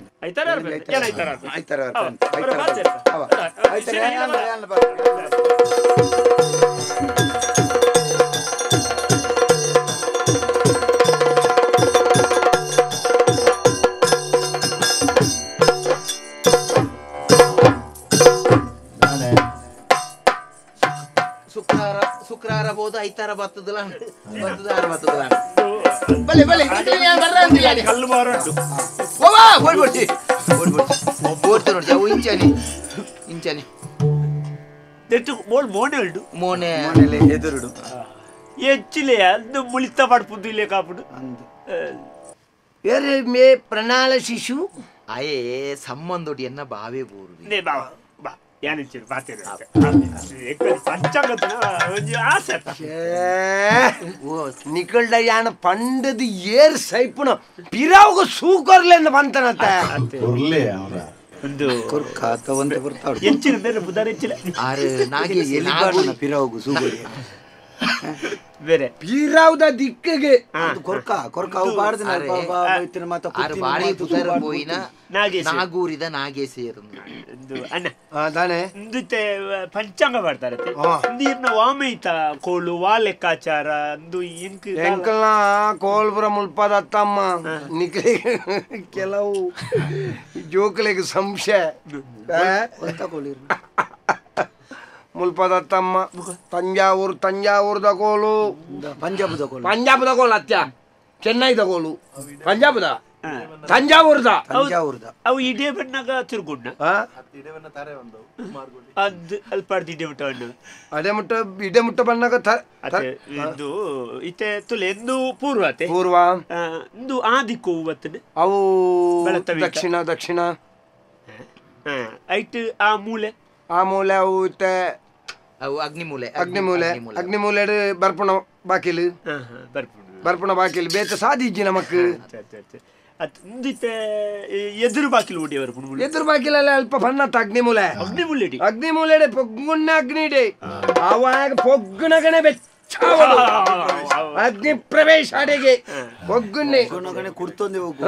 ಶುಕ್ರವಾರ ಬೋದು ಐತಾರ ಬರ್ತದಲ್ಲ ಬಲೆ ಬಲೆ ಕಲ್ಲು ಬಾರಂಟು ಓಡ್ತಾ ನೋಡಿ ಇಂಚಾನೆ ಮೋನೆ ಉಂಟು ಮೋನೆ ಎದುರುಡು ಹೆಚ್ಚಿಲೆ ಅದು ಮುಳಿತ ಪಡ್ಪುದು ಇಲ್ಲೇ ಕಾಪುಡು ಬೇರೆ ಮೇ ಪ್ರಣಾಳ ಶಿಶು ಅಯೇ ಸಂಬಂಧೋಟಿ ಎನ್ನ ಬಾವೇ ಬೋರು ನೇ ಬಾವ ಬಾ ಯಾನಿಚ್ಚಿರು ಬಾತೇರು ಪಂಚಾಂಗತನ ಒಂಜಿ ಆಸೆ ನಿಕಲ್ಡ ಯಾನ ಪಂಡದು ಏರ್ ಸೈಪುಣ ಪಿರಾವುಗ ಸೂಕರ್ಲೆಂದ ಬಂತನತ್ತ ಒಂದು ಒಂದು ಬರ್ತಾವ ಹೆಚ್ಚಿನ ಬೇರೆ ಬುಧಾರ ಹೆಚ್ಚಿಲ್ಲ ಆರು ನಾಗಿ ಪಿರಾವುಗು ಸೂಗರಿ ಬೇರೆ ಪಿರಾವುದ ದಿಕ್ಕಿಗೆ ಕೊರ್ಕ ಅವು ಬಾಡ್ದಿನ ನಾಗೂರಿದ ನಾಗೇಶೇರು ಅಣ್ಣ ತಾನೆ ಪಂಚಾಂಗ ಮಾಡ್ತಾರೆ ನೀರ್ನ ವಾಮೈತ ಕೋಳು ವಾ ಲೆಕ್ಕಾಚಾರ ಎಂಕಲ್ನ ಕೋಲ್ಪುರ ಮುಲ್ಪದತ್ತಮ್ಮ ನಿಕ್ಲಿಗೆ ಕೆಲವು ಜೋಕಲಿಗೆ ಸಂಶಯ ಮುಲ್ಪದತ್ತಮ್ಮ ತಂಜಾವೂರ್ದ ಕೋಲು ಪಂಜಾಬದ ಕೋಲು ಅತ್ಯ ಚೆನ್ನೈದ ಕೋಲು ಪಂಜಾಬದ ತಂಜಾವೂರ್ದ ಅವು ಇಡೇ ಬಣ್ಣಾಗ ತಿರುಗುಣ್ಣ ಅದು ಅಲ್ಪಾಡ್ದು ಇಡೇ ಮುಟ್ಟ ಬಣ್ಣ ಅದೇ ಮುಟ್ಟ ಇಡೇ ಮುಟ್ಟ ಬಣ್ಣಾಗ ಇದು ಇತ್ತೆ ತುಲೆ ಎಂದು ಪೂರ್ವ ಇಂದು ಆ ದಿಕ್ಕು ಬರ್ತದೆ ಅವು ದಕ್ಷಿಣ ಐಟ್ ಆ ಮೂಲೆ ಅವು ಇತ್ತೆ ಅವು ಅಗ್ನಿಮೂಲೆ ಬರ್ಪುಣ ಬಾಕಿಲು ಬೇತ ಸಾದಿಜ್ಜಿ ನಮಕ್ ಎದುರು ಬಾಕಿಲು ಓಡಿಯವರು ಎದುರು ಬಾಕಿಲಲ್ಲ ಅಲ್ಪ ಬಣ್ಣತ್ತ ಅಗ್ನಿಮೂಲೆ ಪೊಗ್ಗುಣ್ಣ ಅಗ್ನಿಡೆ ಅವಾಗ ಪೊಗ್ಗುನಗಣೆ ಅಗ್ನಿ ಪ್ರವೇಶ ಅಡೆಗೆ ಪೊಗ್ಗುಣ್ಣೆ ಕುಡ್ತೊಂದೆ ಹೋಗು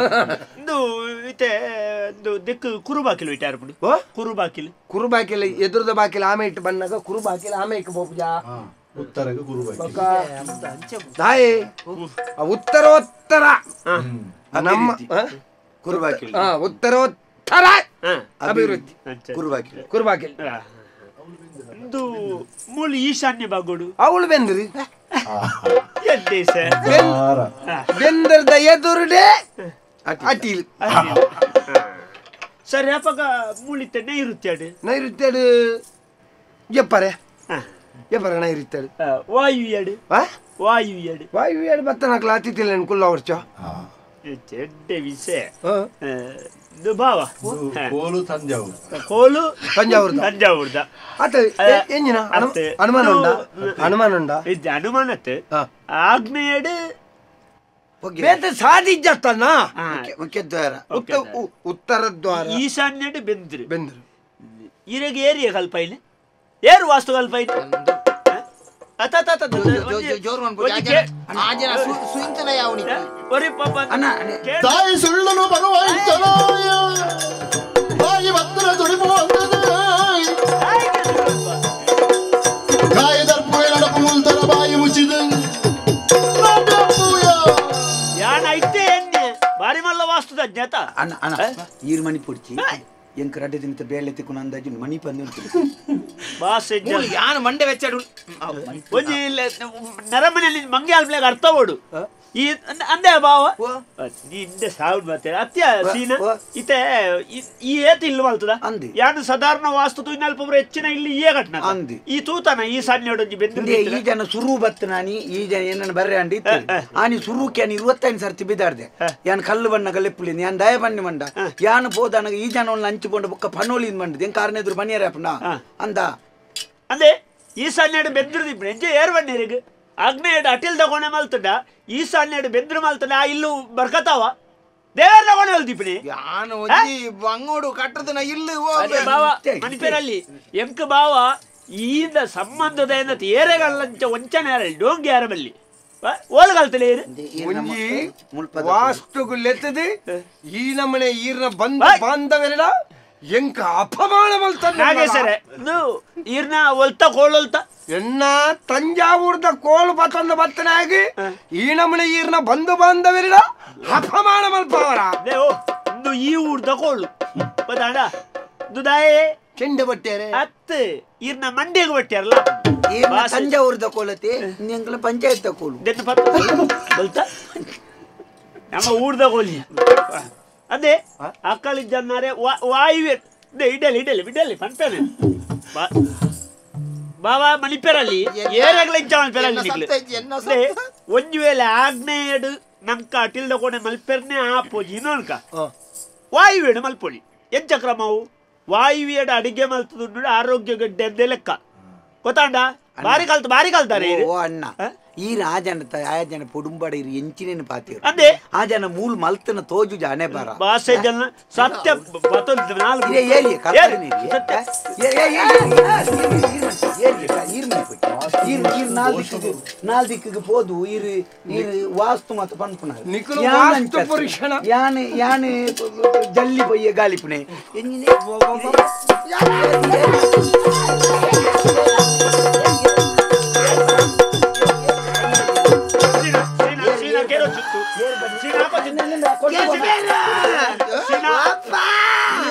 ದಿಕ್ಕು ಕುರುಬಾಕಿಲು ಇಟ್ಟಾರ ಕುರುಬಾಕಿಲು ಎದುರದ ಬಾಕಿಲು ಆಮೆ ಇಟ್ಟು ಬಣ್ಣಗ ಕುರುಬಾಕಿಲು ಆಮೆ ಇಟ್ಟು ಬೋಪುಜಾ ಉತ್ತರೋತ್ತರ ನಮ್ಮ ಉತ್ತರೋತ್ತರ ಅಭಿವೃದ್ಧಿ ಕುರುಬಾಕಿಲು ಒಂದು ಮೂಲ ಈಶಾನ್ಯ ಬಾಗೋಡು ಅವಳು ಬೆಂದ್ರಿ ಬೆಂದರದ ಎದುರುಡೆ ಅಟೀಲ್ ಸರಿ ಅಪ್ಪಗ ಮುಳಿತೆ ನೈಋತ್ಯಡು ನೈಋತ್ಯಡು ಎಪ್ಪರೆ ಎಪ್ಪರೆ ನೈಋತ್ಯಡು ವಾಯುವ್ಯಡು ವಾಯುವ್ಯಡು ವಾಯುವ್ಯಡು ಬತ್ತನಕ್ಲ ಅತಿಥಿಲ್ಲ ಕುಲ್ಲ ವರ್ಷ ಚೆಡ್ಡೆ ವಿಷಯ ಭಾವ ಕೋಲು ತಂಜಾವೂರು ಕೋಲು ತಂಜಾವೂರ್ದ ತಂಜಾವೂರ್ದ ಅತ ಎಂಜಿನ ಅನುಮಾನ ಉಂಡ ಅನುಮಾನ ಉಂಡ ಇದು ಅನುಮಾನತ್ ಆಗ್ನೇಯಡು ಬೇತೆ ಸಾಧಿಜ್ಜತ್ತನ್ನ ಮುಖ್ಯ ದ್ವಾರ ಉತ್ತರ ದ್ವಾರ ಈಶಾನ್ಯಡು ಬೆಂದ್ರು ಬೆಂದ್ರು ಇರಗೆ ಏರಿಯ ಕಲ್ಪ ಇಲ್ಲಿ ಏರು ವಾಸ್ತು ಕಲ್ಪ ಇಲ್ಲಿ ತಾಯಿ ಸುಳ್ಳನು ಬರುವಾಯ್ತಲಾಯ ಬಾಯಿ ಭದ್ರ ತುಡಿಪುವಂತದ ಕಾಯ ದರ್ಪುವೆ ನಡಪು ಮುಲ್ತರ ಬಾಯಿ ಮುಚ್ಚಿದ ಯಾನ ಐತೆ ಎಣ್ಣೆ ಬಾರಿ ಮಲ್ಲ ವಾಸ್ತು ಅಜ್ಞಾತ ಅಣ್ಣ ಈರ್ ಮಣಿ ಪುಡ್ಚಿ ಎಂಕ ರಡ್ಡೆ ದಿನ ಬೇಳೆ ತಿಕ್ಕು ಅಂದಾಜು ಮಣಿ ಪಂದು ಬಾಸೆ ಯಾನು ಮಂಡೆ ವೆಚ್ಚಡು ಒಂಜಿ ನರಮನೆಯಲ್ಲಿ ಮಂಗೆ ಆಲ್ಪ್ಲಾಗ ಅರ್ಥ ಓಡು ಈ ಅಂದೆ ಬಾವ ನೀ ಇಂದೆ ಸಾವುಡ್ ಮತ್ತೆ ಅತ್ಯ ಸೀನ ಇತೆ ಈ ಏತಿ ಇಲ್ಲ ಮಲ್ತದ ಅಂದಿ ಯಾನು ಸಾಧಾರಣ ವಾಸ್ತು ತುಯ್ನಲ್ಪ ಹೆಚ್ಚಿನ ಇಲ್ಲಿ ಈ ಘಟನೆ ಅಂದಿ ಈ ತೂತನ ಈ ಸಣ್ಣೊಡೊಂಜಿ ಬೆಂದು ಈ ಜನ ಸುರು ಬತ್ತ ನಾನಿ ಈ ಜನ ಏನನ್ನ ಬರ್ರೆ ಅಂಡಿ ಆನಿ ಸುರುಕ್ಕೆ ಯಾನು 25 ಸರ್ತಿ ಬಿದ್ದಾಡ್ದೆ ಯಾನ್ ಕಲ್ಲು ಬಣ್ಣ ಗಲೆಪ್ಪುಲಿ ಯಾನ್ ದಯ ಬಣ್ಣಿ ಮಂಡ ಯಾನು ಹೋದನಗ ಈ ಜನ ಒಂದು ಹಂಚಿಕೊಂಡು ಬೊಕ್ಕ ಪನೋಲಿಂದ ಮಂಡದ ಹೆಂಗ್ ಕಾರಣ ಎದುರು ಬನ್ನಿಯರಪ್ಪನ ಅಂದ ಅಂದೆ ಈ ಸಣ್ಣೆಡು ಬೆಂದ್ರದಿಬ್ರು ಹೆಂಜೆ ಏರ್ ಬನ್ನಿರಿಗೆ ಆಗ್ನೇಯಡು ಅಟಿಲ್ ತಗೊಂಡೆ ಮಲ್ತಡ ಈ ಸಣ್ಣೆಡು ಬೆಂದ್ರು ಮಲ್ತಡ ಇಲ್ಲು ಬರ್ಕತಾವ ದೇವರ ತಗೊಂಡೆ ಮಲ್ತಿಪ್ನಿ ಯಾನು ಒಂಜಿ ಬಂಗೋಡು ಕಟ್ಟದನ ಇಲ್ಲಿ ಬಾವ ಮಣಿಪೇರಲ್ಲಿ ಎಂಕ ಬಾವ ಈದ ಸಂಬಂಧದ ಏನತ್ ಏರೆಗಲ್ಲಂಚ ವಂಚನೆ ಡೋಂಗಿ ಯಾರ ಬಲ್ಲಿ ಓಲ್ಗಲ್ತಲೇ ಒಂಜಿ ವಾಸ್ತುಗು ಲೆತ್ತದೆ ಈ ನಮ್ಮನೆ ಈರ್ನ ಬಂದ ಬಾಂಧವೆರಡ ಎಂಕ ಅಪಮಾನ ಮಲ್ತಾನೆ ಸರಿ ಈರ್ನ ಒಲ್ತ ಕೋಳೊಲ್ತ ಎನ್ನ ತಂಜಾವೂರ್ದ ಕೋಳು ಬತ್ತಂದ ಬತ್ತನಾಗಿ ಈ ನಮ್ಮನೆ ಈರ್ನ ಬಂಧು ಬಾಂಧವೆರಡ ಅಪಮಾನ ಮಲ್ಪವರ ಇಂದು ಈ ಊರ್ದ ಕೋಳು ಬದಾಡ ದುದಾಯೇ ಚೆಂಡ ಬಟ್ಟ್ಯಾರೆ ಅತ್ತ ಈರ್ನ ಮಂಡ್ಯಗೆ ಬಟ್ಟ್ಯಾರಲ್ಲ ತಂಜಾವೂರ್ದ ಕೋಲತೆ ನಿಂಗಳ ಪಂಚಾಯತ್ ಕೋಲು ಬಲ್ತ ನಮ್ಮ ಊರ್ದ ಕೋಲಿ ಅದೇ ಅಕ್ಕಳಿದ್ದಾರೆ ವಾಯುವೆ ಇಡಲಿ ಇಡಲಿ ಬಿಡಲಿ ಪಂಪೇನೆ ಬಾಬಾ ಮಣಿಪೇರಲ್ಲಿ ಏರಾಗ್ಲ ಒಂಜು ವೇಳೆ ಆಗ್ನೇಯಡು ನಂಕ ಅಟಿಲ್ದ ಕೋಣೆ ಮಲ್ಪೆರ್ನೆ ಆಪೋಜಿ ಇನ್ನೊಂಕ ವಾಯುವೇಡು ಮಲ್ಪೊಳಿ ಎಂಚ ಕ್ರಮವು ವಾಯುವೇಡು ಅಡಿಗೆ ಮಲ್ತದ ಆರೋಗ್ಯ ಗಡ್ಡೆ ಅಂದೇ ಲೆಕ್ಕ ಗೊತ್ತಾಂಡ ಬಾರಿ ಕಲ್ತಾರೆ ಅಣ್ಣ ಈ ರಾಜನ ಆಯಜನ ಪುಡುಂಬಡ ಇರು ಎಂಚಿನೇನು ಪಾತಿರು ಅಂದೆ ಆ ಜನ ಮೂಲ ಮಲ್ತನ ತೋಜು ಜಾನೆ ಬಾರ ಭಾಷೆ ಜನ ಸತ್ಯ ನಾಲ್ ದಿಕ್ಕಿಗೆ ಹೋದು ಇರು ವಾಸ್ತು ಮತ್ತು ಪನ್ಪುಣ ಯಾನೆ ಯಾನೆ ಜಲ್ಲಿ ಬಯ್ಯ ಗಾಲಿಪುಣೆ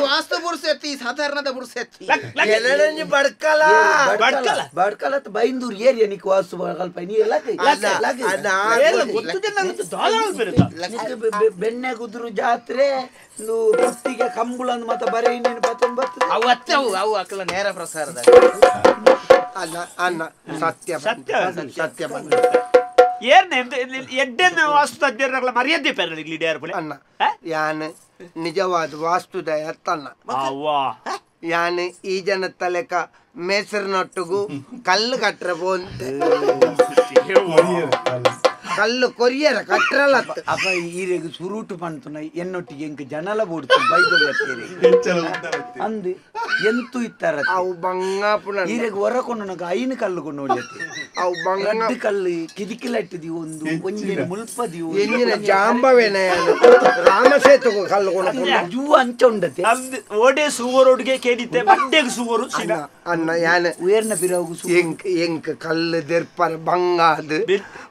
ವಾಸ್ತು ಬುಡ್ಸೆತ್ತಿ ಸಾಧಾರಣದ ಬುಡ್ಸೆತ್ತಿ ಬಡ್ಕಲ ಬೈಂದೂರು ಏರಿಯಾ ನಿಕ್ ವಾಸ್ತು ಕಲ್ಪ ನೀ ಬೆಣ್ಣೆ ಕುದುರು ಜಾತ್ರೆ ಪುತ್ತಿಗೆ ಕಂಬುಳಂದು ಮತ್ತೆ ಬರೀ ಇನ್ನೇನು ಬತ್ತೊಂದು ಬರ್ತದೆ ಅವು ಅತ್ತೆ ಅವು ಅಕ್ಕಲ ನೇರ ಪ್ರಸಾರದ ಅಲ್ಲ ಅನ್ನ ಸತ್ಯ ಸತ್ಯ ಸತ್ಯ ಎಡ್ಡೆನ್ನ ವಾಸ್ತು ತಜ್ಞರ ಮರ್ಯಾದೆ ಪೇರಲಿ ಅನ್ನ ಯಾನ್ ನಿಜವಾದ ವಾಸ್ತುದ ಎತ್ತನ್ನ ಯಾನ್ ಈ ಜನ ತಲೆಕ ಮೇಸರ್ನೊಟ್ಟಿಗೂ ಕಲ್ಲು ಕಟ್ರೆ ಬೋಂತೆ ಕಲ್ಲು ಕೊರಿಯರ ಕಟ್ರಲ್ಲ ಅಪ್ಪ ಈರೆಗ್ ಸುರುಟು ಪಂತುನ ಎನ್ನೊಟ್ಟಿಗೆ ಎಂಕ್ ಜನಲ ಬೋಡ್ತು ಬೈದೊಲ್ಲತ್ತೇರಿ ಅಂದ್ ಎಂತು ಇತ್ತಾರ ಅವು ಬಂಗಾಪುನ ಈರೆಗ್ ಹೊರಕೊಂಡು ನಗ ಐನು ಕಲ್ಲು ಕೊಂಡು ಒಳ್ಳೆತ್ತೆ ಅವು ಬಂಗ ಕಲ್ಲು ಕಿದಿಕಿಲಟ್ಟಿದಿ ಒಂದು ಒಂಜಿನ ಮುಲ್ಪದಿ ಎಂಜಿನ ಜಾಂಬವೇನ ರಾಮಸೇತುಗೂ ಕಲ್ಲು ಕೊಂಡು ಜೂ ಅಂಚ ಉಂಡತೆ ಓಡೆ ಸುವರೋಡ್ಗೆ ಕೇಳಿತೆ ಮಂಡ್ಯಗೆ ಸುವರು ಅನ್ನ ಯಾನ ಉಯರ್ನ ಪಿರವು ಎಂಕ್ ಕಲ್ಲು ದೆರ್ಪರ ಬಂಗಾದ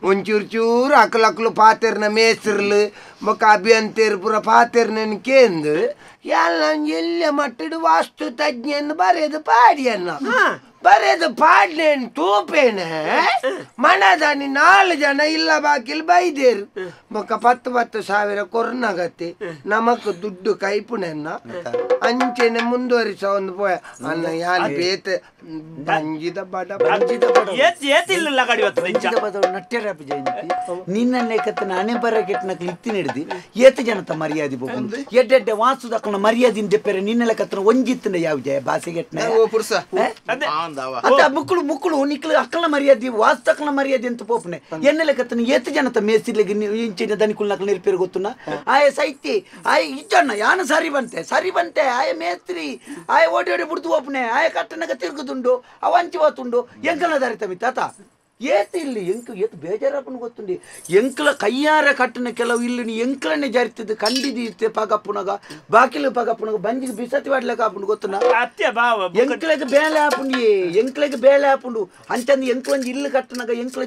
ಒಂಚೂರು ಚೂರು ಅಕ್ಲಕ್ಲು ಪಾತೆರ್ನ ಮೇಸ್ರಲು ಬೊಕ್ಕ ಅಭಿಯಂತೇರು ಪುರ ಪಾತೆರ್ನ ಕೇಂದು ಎಲ್ಲ ಎಲ್ಲ ಮಟ್ಟಡು ವಾಸ್ತು ತಜ್ಞ ಬರೆದು ಪಾಡಿ ಅನ್ನ ಬರೆದು ಪಾಡ್ನೇನ್ ತೂಪೇನೆ ಮನದಾನಿ 4 ಜನ ಇಲ್ಲ ಬಾಕಿಲ್ ಬೈದೇರು ಬೊಕ್ಕ 10,000 ಕೊರ್ನಗತಿ ನಮಕ್ ದುಡ್ಡು ಕೈಪುನೆನ್ನ ಅಂಚೆನೆ ಮುಂದುವರಿಸ ಒಂದು ಪೋಯ ಅನ್ನ ಯಾನ್ ಬೇತೆ ಬಂಜಿದ ಬಡ ನಟ್ಯರಾಪಿ ಜಯಂತಿ ನಿನ್ನ ಲೆಕ್ಕತನ ಹಣೆ ಬರಗೆಟ್ನ ಕ್ಲಿತ್ತಿ ನಡೆದಿ ಏತು ಜನತ ಮರ್ಯಾದೆ ಬೋಗಂದು ಎಡ್ಡೆಡ್ಡೆ ವಾಸು ದಕ್ಕನ ಮರ್ಯಾದಿನ ದೆಪ್ಪೆರೆ ನಿನ್ನ ಲೆಕ್ಕತನ ಒಂಜಿತ್ತಿನ ಯಾವ ಜಯ ಬಾಸಿಗೆಟ್ನ ಮುಕ್ಕಳು ಮುಕ್ಕಳು ನಿಕ್ಳು ಅಕ್ಕಳ ಮರ್ಯಾದೆ ವಾಸ್ತು ಅಕ್ಕಳ ಮರ್ಯಾದೆ ಅಂತ ಪೋಪನೆ ಎನ್ನ ಲೆಕ್ಕತನ ಏತು ಜನತ ಮೇಸಿಲೆಗೆ ಇಂಚಿನ ದನಿಕುಲ್ನಕ್ಕಳ ನಿರ್ಪೇರು ಗೊತ್ತುನ ಆಯ ಸೈತಿ ಆಯ ಇಜ್ಜಣ್ಣ ಯಾನು ಸರಿ ಬಂತೆ ಆಯ ಮೇಸ್ತ್ರಿ ಆಯ ಓಡಿ ಓಡಿ ಬಿಡ್ದು ಓಪನೆ ಆಯ ಕಟ್ಟನಗ ತಿರುಗುದುಂಡು ಅವಂಚಿ ಹೋತುಂಡು ಎಂಕಲ ದಾರಿ ತಮಿ ತಾತ ಏತು ಇಲ್ಲಿ ಏತು ಬೇಜಾರಪ್ಪನ ಗೊತ್ತುಂಡಿ ಎಂಕಲ ಕೈಯಾರ ಕಟ್ಟನ ಕೆಲವು ಇಲ್ಲಿ ಎಂಕಲನ್ನೇ ಜಾರಿತಿದ್ದು ಕಂಡಿದಿ ಪಗಪ್ಪುನಗ ಬಾಕಿಲು ಪಗಪ್ಪುನಗ ಬಂಜಿಗೆ ಬಿಸತಿ ವಾಡ್ಲಕ್ಕ ಹಾಪುಂಡು ಗೊತ್ತುನ ಎಂಕ್ಲೆಗೆ ಬೇಳೆ ಹಾಪುಂಡು ಅಂಚಂದು ಎಂಕ್ಲೊಂಜಿ ಇಲ್ಲಿ ಕಟ್ಟನಗ ಎಂಕ್ಲ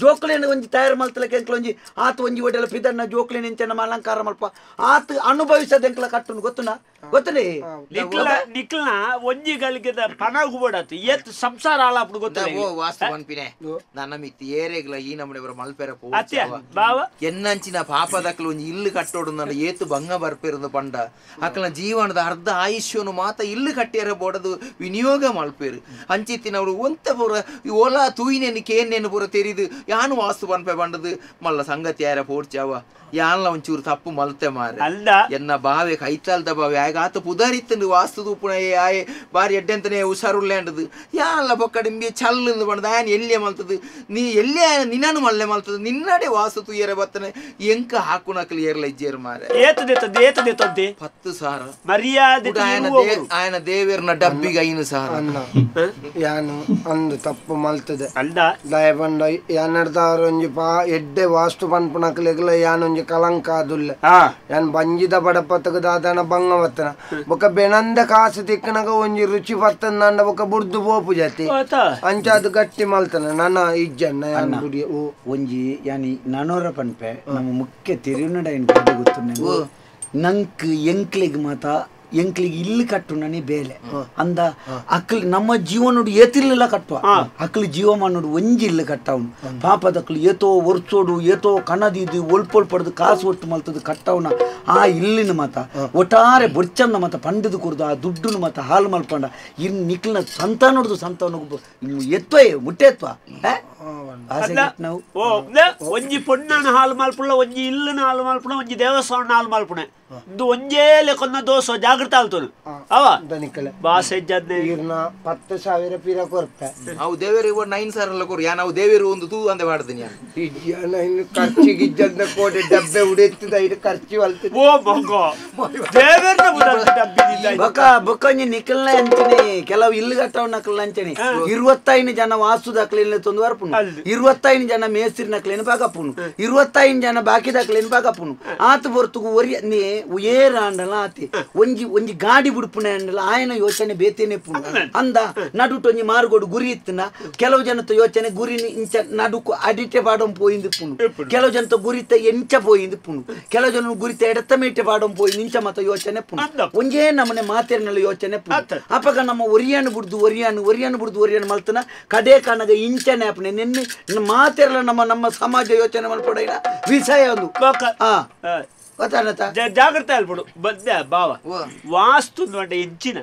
ಜೋಕ್ಲೇನು ಒಂಜಿ ತಯಾರು ಮಲ್ತಲಕ್ಕೆ ಎಂಕ್ಲೊಂಜಿ ಆತ ಒಂಜಿ ಒಡೆಲ್ಲ ಪಿದನ್ನ ಜೋಕ್ಲೇನು ಎಂಚನ ಅಲಂಕಾರ ಮಲ್ಪ ಆತ ಅನುಭವಿಸದ ಎಂಕ್ಲ ಕಟ್ಟುಂಡು ಗೊತ್ತುನ ಗೊತ್ತನೇ ನಿಕ್ಲನ ಒಂಜಿ ಗಳಿಗೆದ ಪನಗು ಬೋಡಾತು ಏತ್ ಸಂಸಾರ ಆಲಾಪುಡು ಗೊತ್ತಲ್ಲ ನನ್ನ ಮಿತ್ತಿ ಏರೆಗ್ಲ ಈ ನಮ್ಮನೆ ಬರ ಮಲ್ಪೆರ ಬಾವ ಎನ್ನಂಚಿನ ಪಾಪದಕ್ಲು ಒಂಜಿ ಇಲ್ಲು ಕಟ್ಟೋಡು ನನ್ನ ಏತು ಭಂಗ ಬರ್ಪೇರು ಪಂಡ ಅಕ್ಕಲ ಜೀವನದ ಅರ್ಧ ಆಯುಷ್ಯನು ಮಾತ ಇಲ್ಲು ಕಟ್ಟಿಯರ ಬೋಡದು ವಿನಿಯೋಗ ಮಲ್ಪೇರು ಅಂಚಿತ್ತಿನವರು ಒಂತ ಪೂರ ಓಲಾ ತೂಯಿನೇನು ಕೇನೇನು ಪೂರ ತೆರಿದು ಯಾನು ವಾಸ್ತು ಪನ್ಪೆ ಬಂಡದು ಮಲ್ಲ ಸಂಗತಿ ಯಾರ ಪೋಡ್ಚಾವ ಯಾನ್ಲ ಒಂಚೂರು ತಪ್ಪು ಮಲ್ತೆ ಮಾರ ಎನ್ನ ಬಾವೆ ಕೈತಾಲ್ದ ಬಾವೆ ಆಗ ಪುದರಿತ್ತಂದು ವಾಸ್ತು ತೂಪುಣ ಆಯೆ ಬಾರಿ ಎಡ್ಡೆಂತನೇ ಹುಷಾರುಳ್ಳೇಂಡದು ಯಾನ್ಲ ಬೊಕ್ಕಡಿಂಬಿ ಚಲ್ಲಂದು ಬಂಡದ ಆಯನ್ ಎಲ್ಲೇ ಮಲ್ತದು ನೀ ಎಲ್ಲೇ ನಿನ್ನನು ಮಲ್ಲೆ ಮಲ್ತದು ನಿನ್ನಡೆ ವಾಸ್ತು ತೂಯರ ಬತ್ತನೆ ಎಂಕ ಹಾಕುನಕ್ಲಿ ಏರ್ಲ ಇಜ್ಜೇರು ಮಾರ 10,000 ಮರ್ಯಾದೆ ಆಯನ ದೇವೇರ್ನ ಡಬ್ಬಿಗೆ 5,000 ಯಾನು ಅಂದು ತಪ್ಪು ಮಲ್ತದೆ ದಯ ಬಂಡ ಯಾನಡ್ದಾರ ಒಂಜಿ ಪಾ ಎಡ್ಡೆ ವಾಸ್ತು ಪನ್ಪುನಕ್ಲೆಗ್ಲ ಯಾನೊಂಜಿ ಕಲಂಕ ಅದುಲ್ಲ ಯಾನ್ ಬಂಜಿದ ಬಡಪತ್ತಗದಾದನ ಬಂಗವತ್ತನ ಬೊಕ ಬೆನಂದ ಕಾಸು ತಿಕ್ಕನಗ ಒಂಜಿ ರುಚಿ ಬತ್ತಂದ ಬೊಕ ಬುಡ್ದು ಬೋಪು ಜತಿ ಅಂಚ ಅದು ಗಟ್ಟಿ ಮಲ್ತನ ನನ್ನ ಇಜ್ಜನ್ನ ಯಾನ್ ಬುಡಿ ಒಂಜಿ ಯಾನಿ ನಾನೂರ ಪನ್ಪೆ ನಮ್ಮ ಮುಖ್ಯ ತಿರುನಡ ಗೊತ್ತು ನಂಕ್ ಎಂಕ್ಲಿಗ್ ಮಾತ ಎಂಕ್ಲಿಗೆ ಇಲ್ಲಿ ಕಟ್ಟು ನನಿ ಬೇಲೆ ಅಂದ ಅಕ್ಕಲ್ ನಮ್ಮ ಜೀವನೋಡು ಏತಿಲ್ಲ ಕಟ್ಟುವ ಅಕ್ಕಲ್ ಜೀವಮಾನೋಡು ಒಂಜಿ ಇಲ್ಲ ಕಟ್ಟವನು ಪಾಪದಕ್ಕಲು ಏತೋ ಒರ್ಸೋಡು ಏತೋ ಕಣದಿದ್ದು ಒಳ್ಪೊಳ್ ಪಡೆದು ಕಾಸು ಒಟ್ಟು ಮಲ್ತದ್ದು ಕಟ್ಟವನ ಆ ಇಲ್ಲಿನ ಮತ ಒಟ್ಟಾರೆ ಬೊಚ್ಚಂದ ಮತ ಪಂಡದು ಕುರ್ದು ಆ ದುಡ್ಡು ಮತ ಹಾಲು ಮಲ್ಪಂಡ ಇನ್ನು ನಿಕ್ಲಿನ ಸಂತಾನೋಡ್ದು ಸಂತಾನ ಎತ್ವ ಮುಟ್ಟೆತ್ವ ನಾವು ಒಂಜಿ ಪೊಣ್ಣನ ಹಾಲು ಮಲ್ಪುಳ ಒಂಜಿ ಇಲ್ಲಿನ ಹಾಲು ಮಲ್ಪುಣ ಒಂಜಿ ದೇವಸ್ಥಾನ ಹಾಲು ಮಲ್ಪುಣೆ ಇದು ಒಂಜೇ ಲೆಕ್ಕೊಂದ ದೋಸ ಜಾಗೃತ ಆಲ್ತೋನು ಅವ ಬಾಸೆ ಜದ್ನೆ 10,000 ಪೀರ ಕೊರ್ಪೆ ಅವು ದೇವೇರಿ 9,000 ಕೊರು ಯಾ ನಾವು ದೇವೇರಿ ಒಂದು ತೂ ಅಂದೆ ಮಾಡ್ತೀನಿ ಇನ್ನು ಖರ್ಚಿಗೆ ಇಜ್ಜದ್ನ ಕೋಟೆ ಡಬ್ಬೆ ಉಡೆತ್ತಿದ ಇದು ಖರ್ಚಿ ವಲ್ತದೆ ಓ ಮಗ ದೇವೇರ್ನ ಉಡಾದ ಡಬ್ಬಿ ಬೊಕ್ಕಂಜಿ ನಿಕಲ್ನ ಅಂಚನೆ ಕೆಲವು ಇಲ್ಲಿ ಕಟ್ಟವನ ನಕಲ್ ಅಂಚನೆ 25 ಜನ ವಾಸು ದಾಖಲೆನ ತೊಂದು ವರ್ಪುನು 25 ಜನ ಮೇಸ್ತ್ರಿ ನಕಲೇನು ಬಾಗಪ್ಪುನು 25 ಜನ ಬಾಕಿ ದಾಖಲೆನು ಬಾಗಪ್ಪುನು ಆತ ಬರ್ತುಗು ಒರಿ ಏರ ಅಂಡಲ ಆತಿ ಒಂಜಿ ಗಾಡಿ ಬಿಡುಪುಣೆ ಅಂಡಲ ಆಯನ ಯೋಚನೆ ಬೇತೇನೆ ಪುಣ ಅಂದ ನಡುಟ್ ಒಂಜಿ ಮಾರುಗೋಡು ಗುರಿ ಇತ್ತನ ಕೆಲವು ಜನತ ಯೋಚನೆ ಗುರಿ ಇಂಚ ನಡುಕು ಅಡಿಟೆ ಪಾಡಂ ಪೋಯಿಂದು ಪುಣು ಕೆಲವು ಜನತ ಗುರಿತ ಎಂಚ ಪೋಯಿಂದು ಪುಣು ಕೆಲವು ಜನ ಗುರಿತ ಎಡತ ಮೇಟೆ ಪಾಡಂ ಪೋಯಿಂದು ಇಂಚ ಮತ ಯೋಚನೆ ಪುಣು ಒಂಜೇ ನಮ್ಮನೆ ಮಾತೇರಿನಲ್ಲಿ ಯೋಚನೆ ಪುಣು ಅಪಗ ನಮ್ಮ ಒರಿಯಾನು ಬಿಡ್ದು ಮಲ್ತನ ಕಡೆ ಕಾಣಗ ಇಂಚನೆ ಅಪ್ಪನೆ ನಿನ್ನೆ ಮಾತೇರಲ್ಲ ನಮ್ಮ ಸಮಾಜ ಯೋಚನೆ ಮಲ್ಪಡ ವಿಷಯ ಒಂದು ಜಾಗ್ರತೆ ಅಲ್ಬಿಡು ಬಂದೆ ಬಾವ ವಾಸ್ತು ಅಂದ್ರೆ ಎಂಚಿನ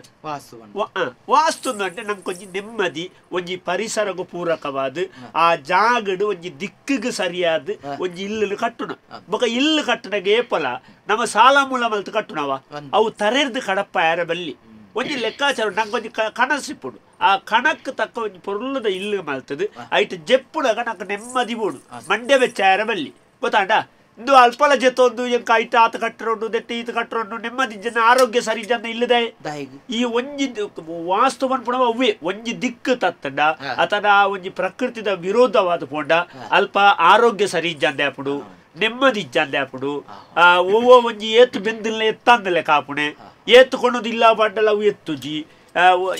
ವಾಸ್ತು ಅಂದ್ರೆ ನಂಗೆ ಒಂಜಿ ನೆಮ್ಮದಿ ಒಂಜಿ ಪರಿಸರಗೂ ಪೂರಕವಾದ ಆ ಜಾಗಡು ಒಂಜಿ ದಿಕ್ಕಿಗೆ ಸರಿಯಾದ ಒಂಜಿ ಇಲ್ಲು ಕಟ್ಟುನ ಬೊಕ ಇಲ್ಲು ಕಟ್ಟಣಗೆ ಏಪಲ ನಮ್ಮ ಸಾಲ ಮೂಲ ಮಲ್ತು ಕಟ್ಟುನವ ಅವು ತರೆರ್ದು ಕಡಪ ಯಾರ ಬಲ್ಲಿ ಒಂಜಿ ಲೆಕ್ಕಾಚಾರ ನಂಗೊಂಜಿ ಕನಸಿಪ್ಪುಡು ಆ ಕಣಕ್ಕೆ ತಕ್ಕ ಒಂಜಿ ಪೊರ್ಲದ ಇಲ್ಲು ಮಲ್ತದು ಐಟ್ ಜೆಪ್ಪುಡಾಗ ನಂಗೆ ನೆಮ್ಮದಿ ಬೋಡು ಮಂಡ್ಯ ಬೆಚ್ಚ ಯಾರ ಬಲ್ಲಿ ಗೊತ್ತಾಂಡ ಇಂದು ಅಲ್ಪಲ ಜೊತ್ತೊಂದು ಎಂಕ ಐಟ ಆತ ಕಟ್ಟರೋಡು ದೆಟ್ಟ ಈತ ಕಟ್ಟರೋಡು ನೆಮ್ಮದಿ ಜನ ಆರೋಗ್ಯ ಸರಿ ಜನ ಇಲ್ಲದೆ ಈ ಒಂಜಿ ವಾಸ್ತು ಪನ್ಪುಣ ಅವ್ವೇ ಒಂಜಿ ದಿಕ್ಕು ತತ್ತಂಡ ಅತನ ಒಂಜಿ ಪ್ರಕೃತಿದ ವಿರೋಧವಾದ ಪೋಂಡ ಅಲ್ಪ ಆರೋಗ್ಯ ಸರಿ ಇಜ್ಜಂದೆ ಅಪ್ಪುಡು ನೆಮ್ಮದಿ ಇಜ್ಜಂದೆ ಅಪ್ಪುಡು ಓವೋ ಒಂಜಿ ಏತು ಬೆಂದಿಲ್ಲ ಎತ್ತಂದಲೆ ಕಾಪುಣೆ ಏತ್ತುಕೊಂಡದು ಇಲ್ಲ ಬಡ್ಡಲ್ಲ ಅವು ಎತ್ತುಜಿ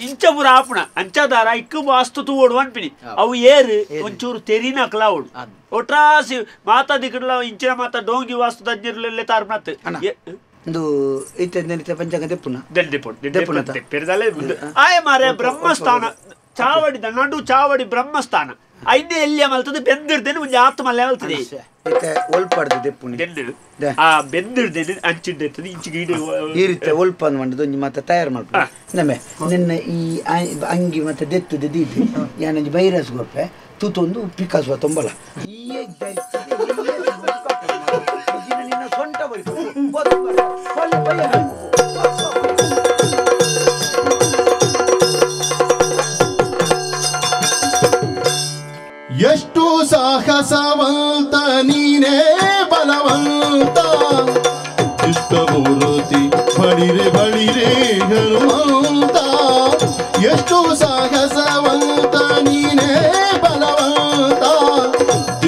ಇಂಚ ಪುರ ಆಪುಣ ಅಂಚದಾರ ಇಕ್ಕು ವಾಸ್ತು ತೂಡು ಅನ್ಪಿನಿ ಅವು ಏರು ಒಂಚೂರು ತೆರಿನ ಕ್ಲೌಡ್ ಒಟ್ರಾಸಿ ಮಾತಾದಿಕ್ಕಲ್ಲ ಇಂಚಿನ ಮಾತಾ ಡೋಂಗಿ ವಾಸ್ತು ತಜ್ಞರ್ಲೆಲ್ಲ ತಾರ್ ಮಾತು ಒಂದು ಪಂಚಾಂಗ ದೆಪ್ಪುನ ಆಯ ಮಾರೆ ಬ್ರಹ್ಮಸ್ಥಾನ ಚಾವಡಿದ ನಡು ಚಾವಡಿ ಬ್ರಹ್ಮಸ್ಥಾನ ಐದೇ ಎಲ್ಲಿಯ ಮಲ್ತದೆ ಬೆಂದಿರ್ದೇನೆ ಒಂದು ಆತ್ಮಲ್ಲೇ ಮಲ್ತದೆ ಒಲ್ಪಾಡ್ದು ದೆಪ್ಪುನಿ ಆ ಬೆಂದಿರ್ದೇನೆ ಅಂಚಿಡ್ತದೆ ಇಂಚಿಗೆ ಈ ರೀತಿ ಒಲ್ಪ ಅಂದ್ ಒಂಜಿ ಮತ್ತೆ ತಯಾರು ಮಾಡ್ಬೋದು ನಮ್ಮೆ ನಿನ್ನ ಈ ಅಂಗಿ ಮತ್ತೆ ದೆತ್ತದ ದೀಪಿ ಯಾನಂಜಿ ಬೈರಸ್ ಗೊಪ್ಪೆ ತೂತೊಂದು ಪಿಕಾಸುವ ತೊಂಬಲ ನಿನ್ನ ಸೊಂಟ ಎಷ್ಟು ಸಾಹಸವಂತ ನೀನೇ ಬಲವಂತ ಇಷ್ಟಮೂರ್ತಿ ಬಳಿರೆ ಬಳಿರೆ ಹನುಮಂತ ಎಷ್ಟು ಸಾಹಸವಂತ ನೀನೇ ಬಲವಂತ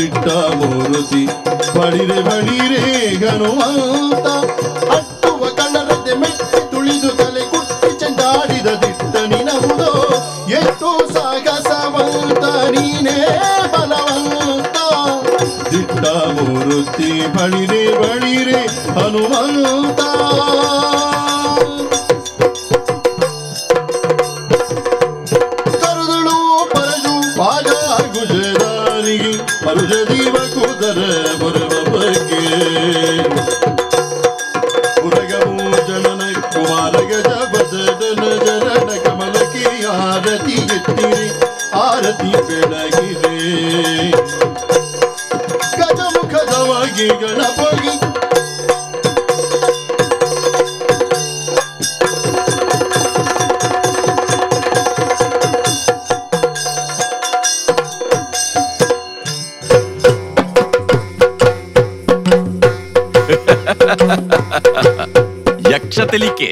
ಇಷ್ಟಮೂರ್ತಿ ಬಳಿರೆ ಬಳಿರೆ ಹನುಮಂತ ಅಟ್ಟುವ ಕಳ್ಳರದೆ ಮೆಟ್ಟಿ ತುಳಿದು ತಲೆ ಕುಟ್ಟಿ ಚೆಂಡಾಡಿದ ದಿಟ್ಟ ನಿನಹುದೋ ಎಷ್ಟು ಸಾಹಸವಂತ ನೀನೇ ಮೂರುತಿ ಬಳಿರೆ ಬಳಿರೆ ಹನುಮಂತ ಕರುದಳು ಪರಜು ಪಾಜ ಗುಜರಾರಿಗೆ ಪರುಜ ದೀವ ಕುದರ ಬರುವ ಬಗ್ಗೆ ಪುರಗಮೂ ಜನನ ಕುಮಾರ ಗಜ ಬಜನ ಜರಣ ಕಮಲಕ್ಕೆ ಆರತಿ ಎತ್ತಿರಿ ಆರತಿ ಬೆಳಗಿದೆ ಗಜಮುಖದವಾಗಿ ಗಣಪಗಿ ಯಕ್ಷತೆಲಿಕೆ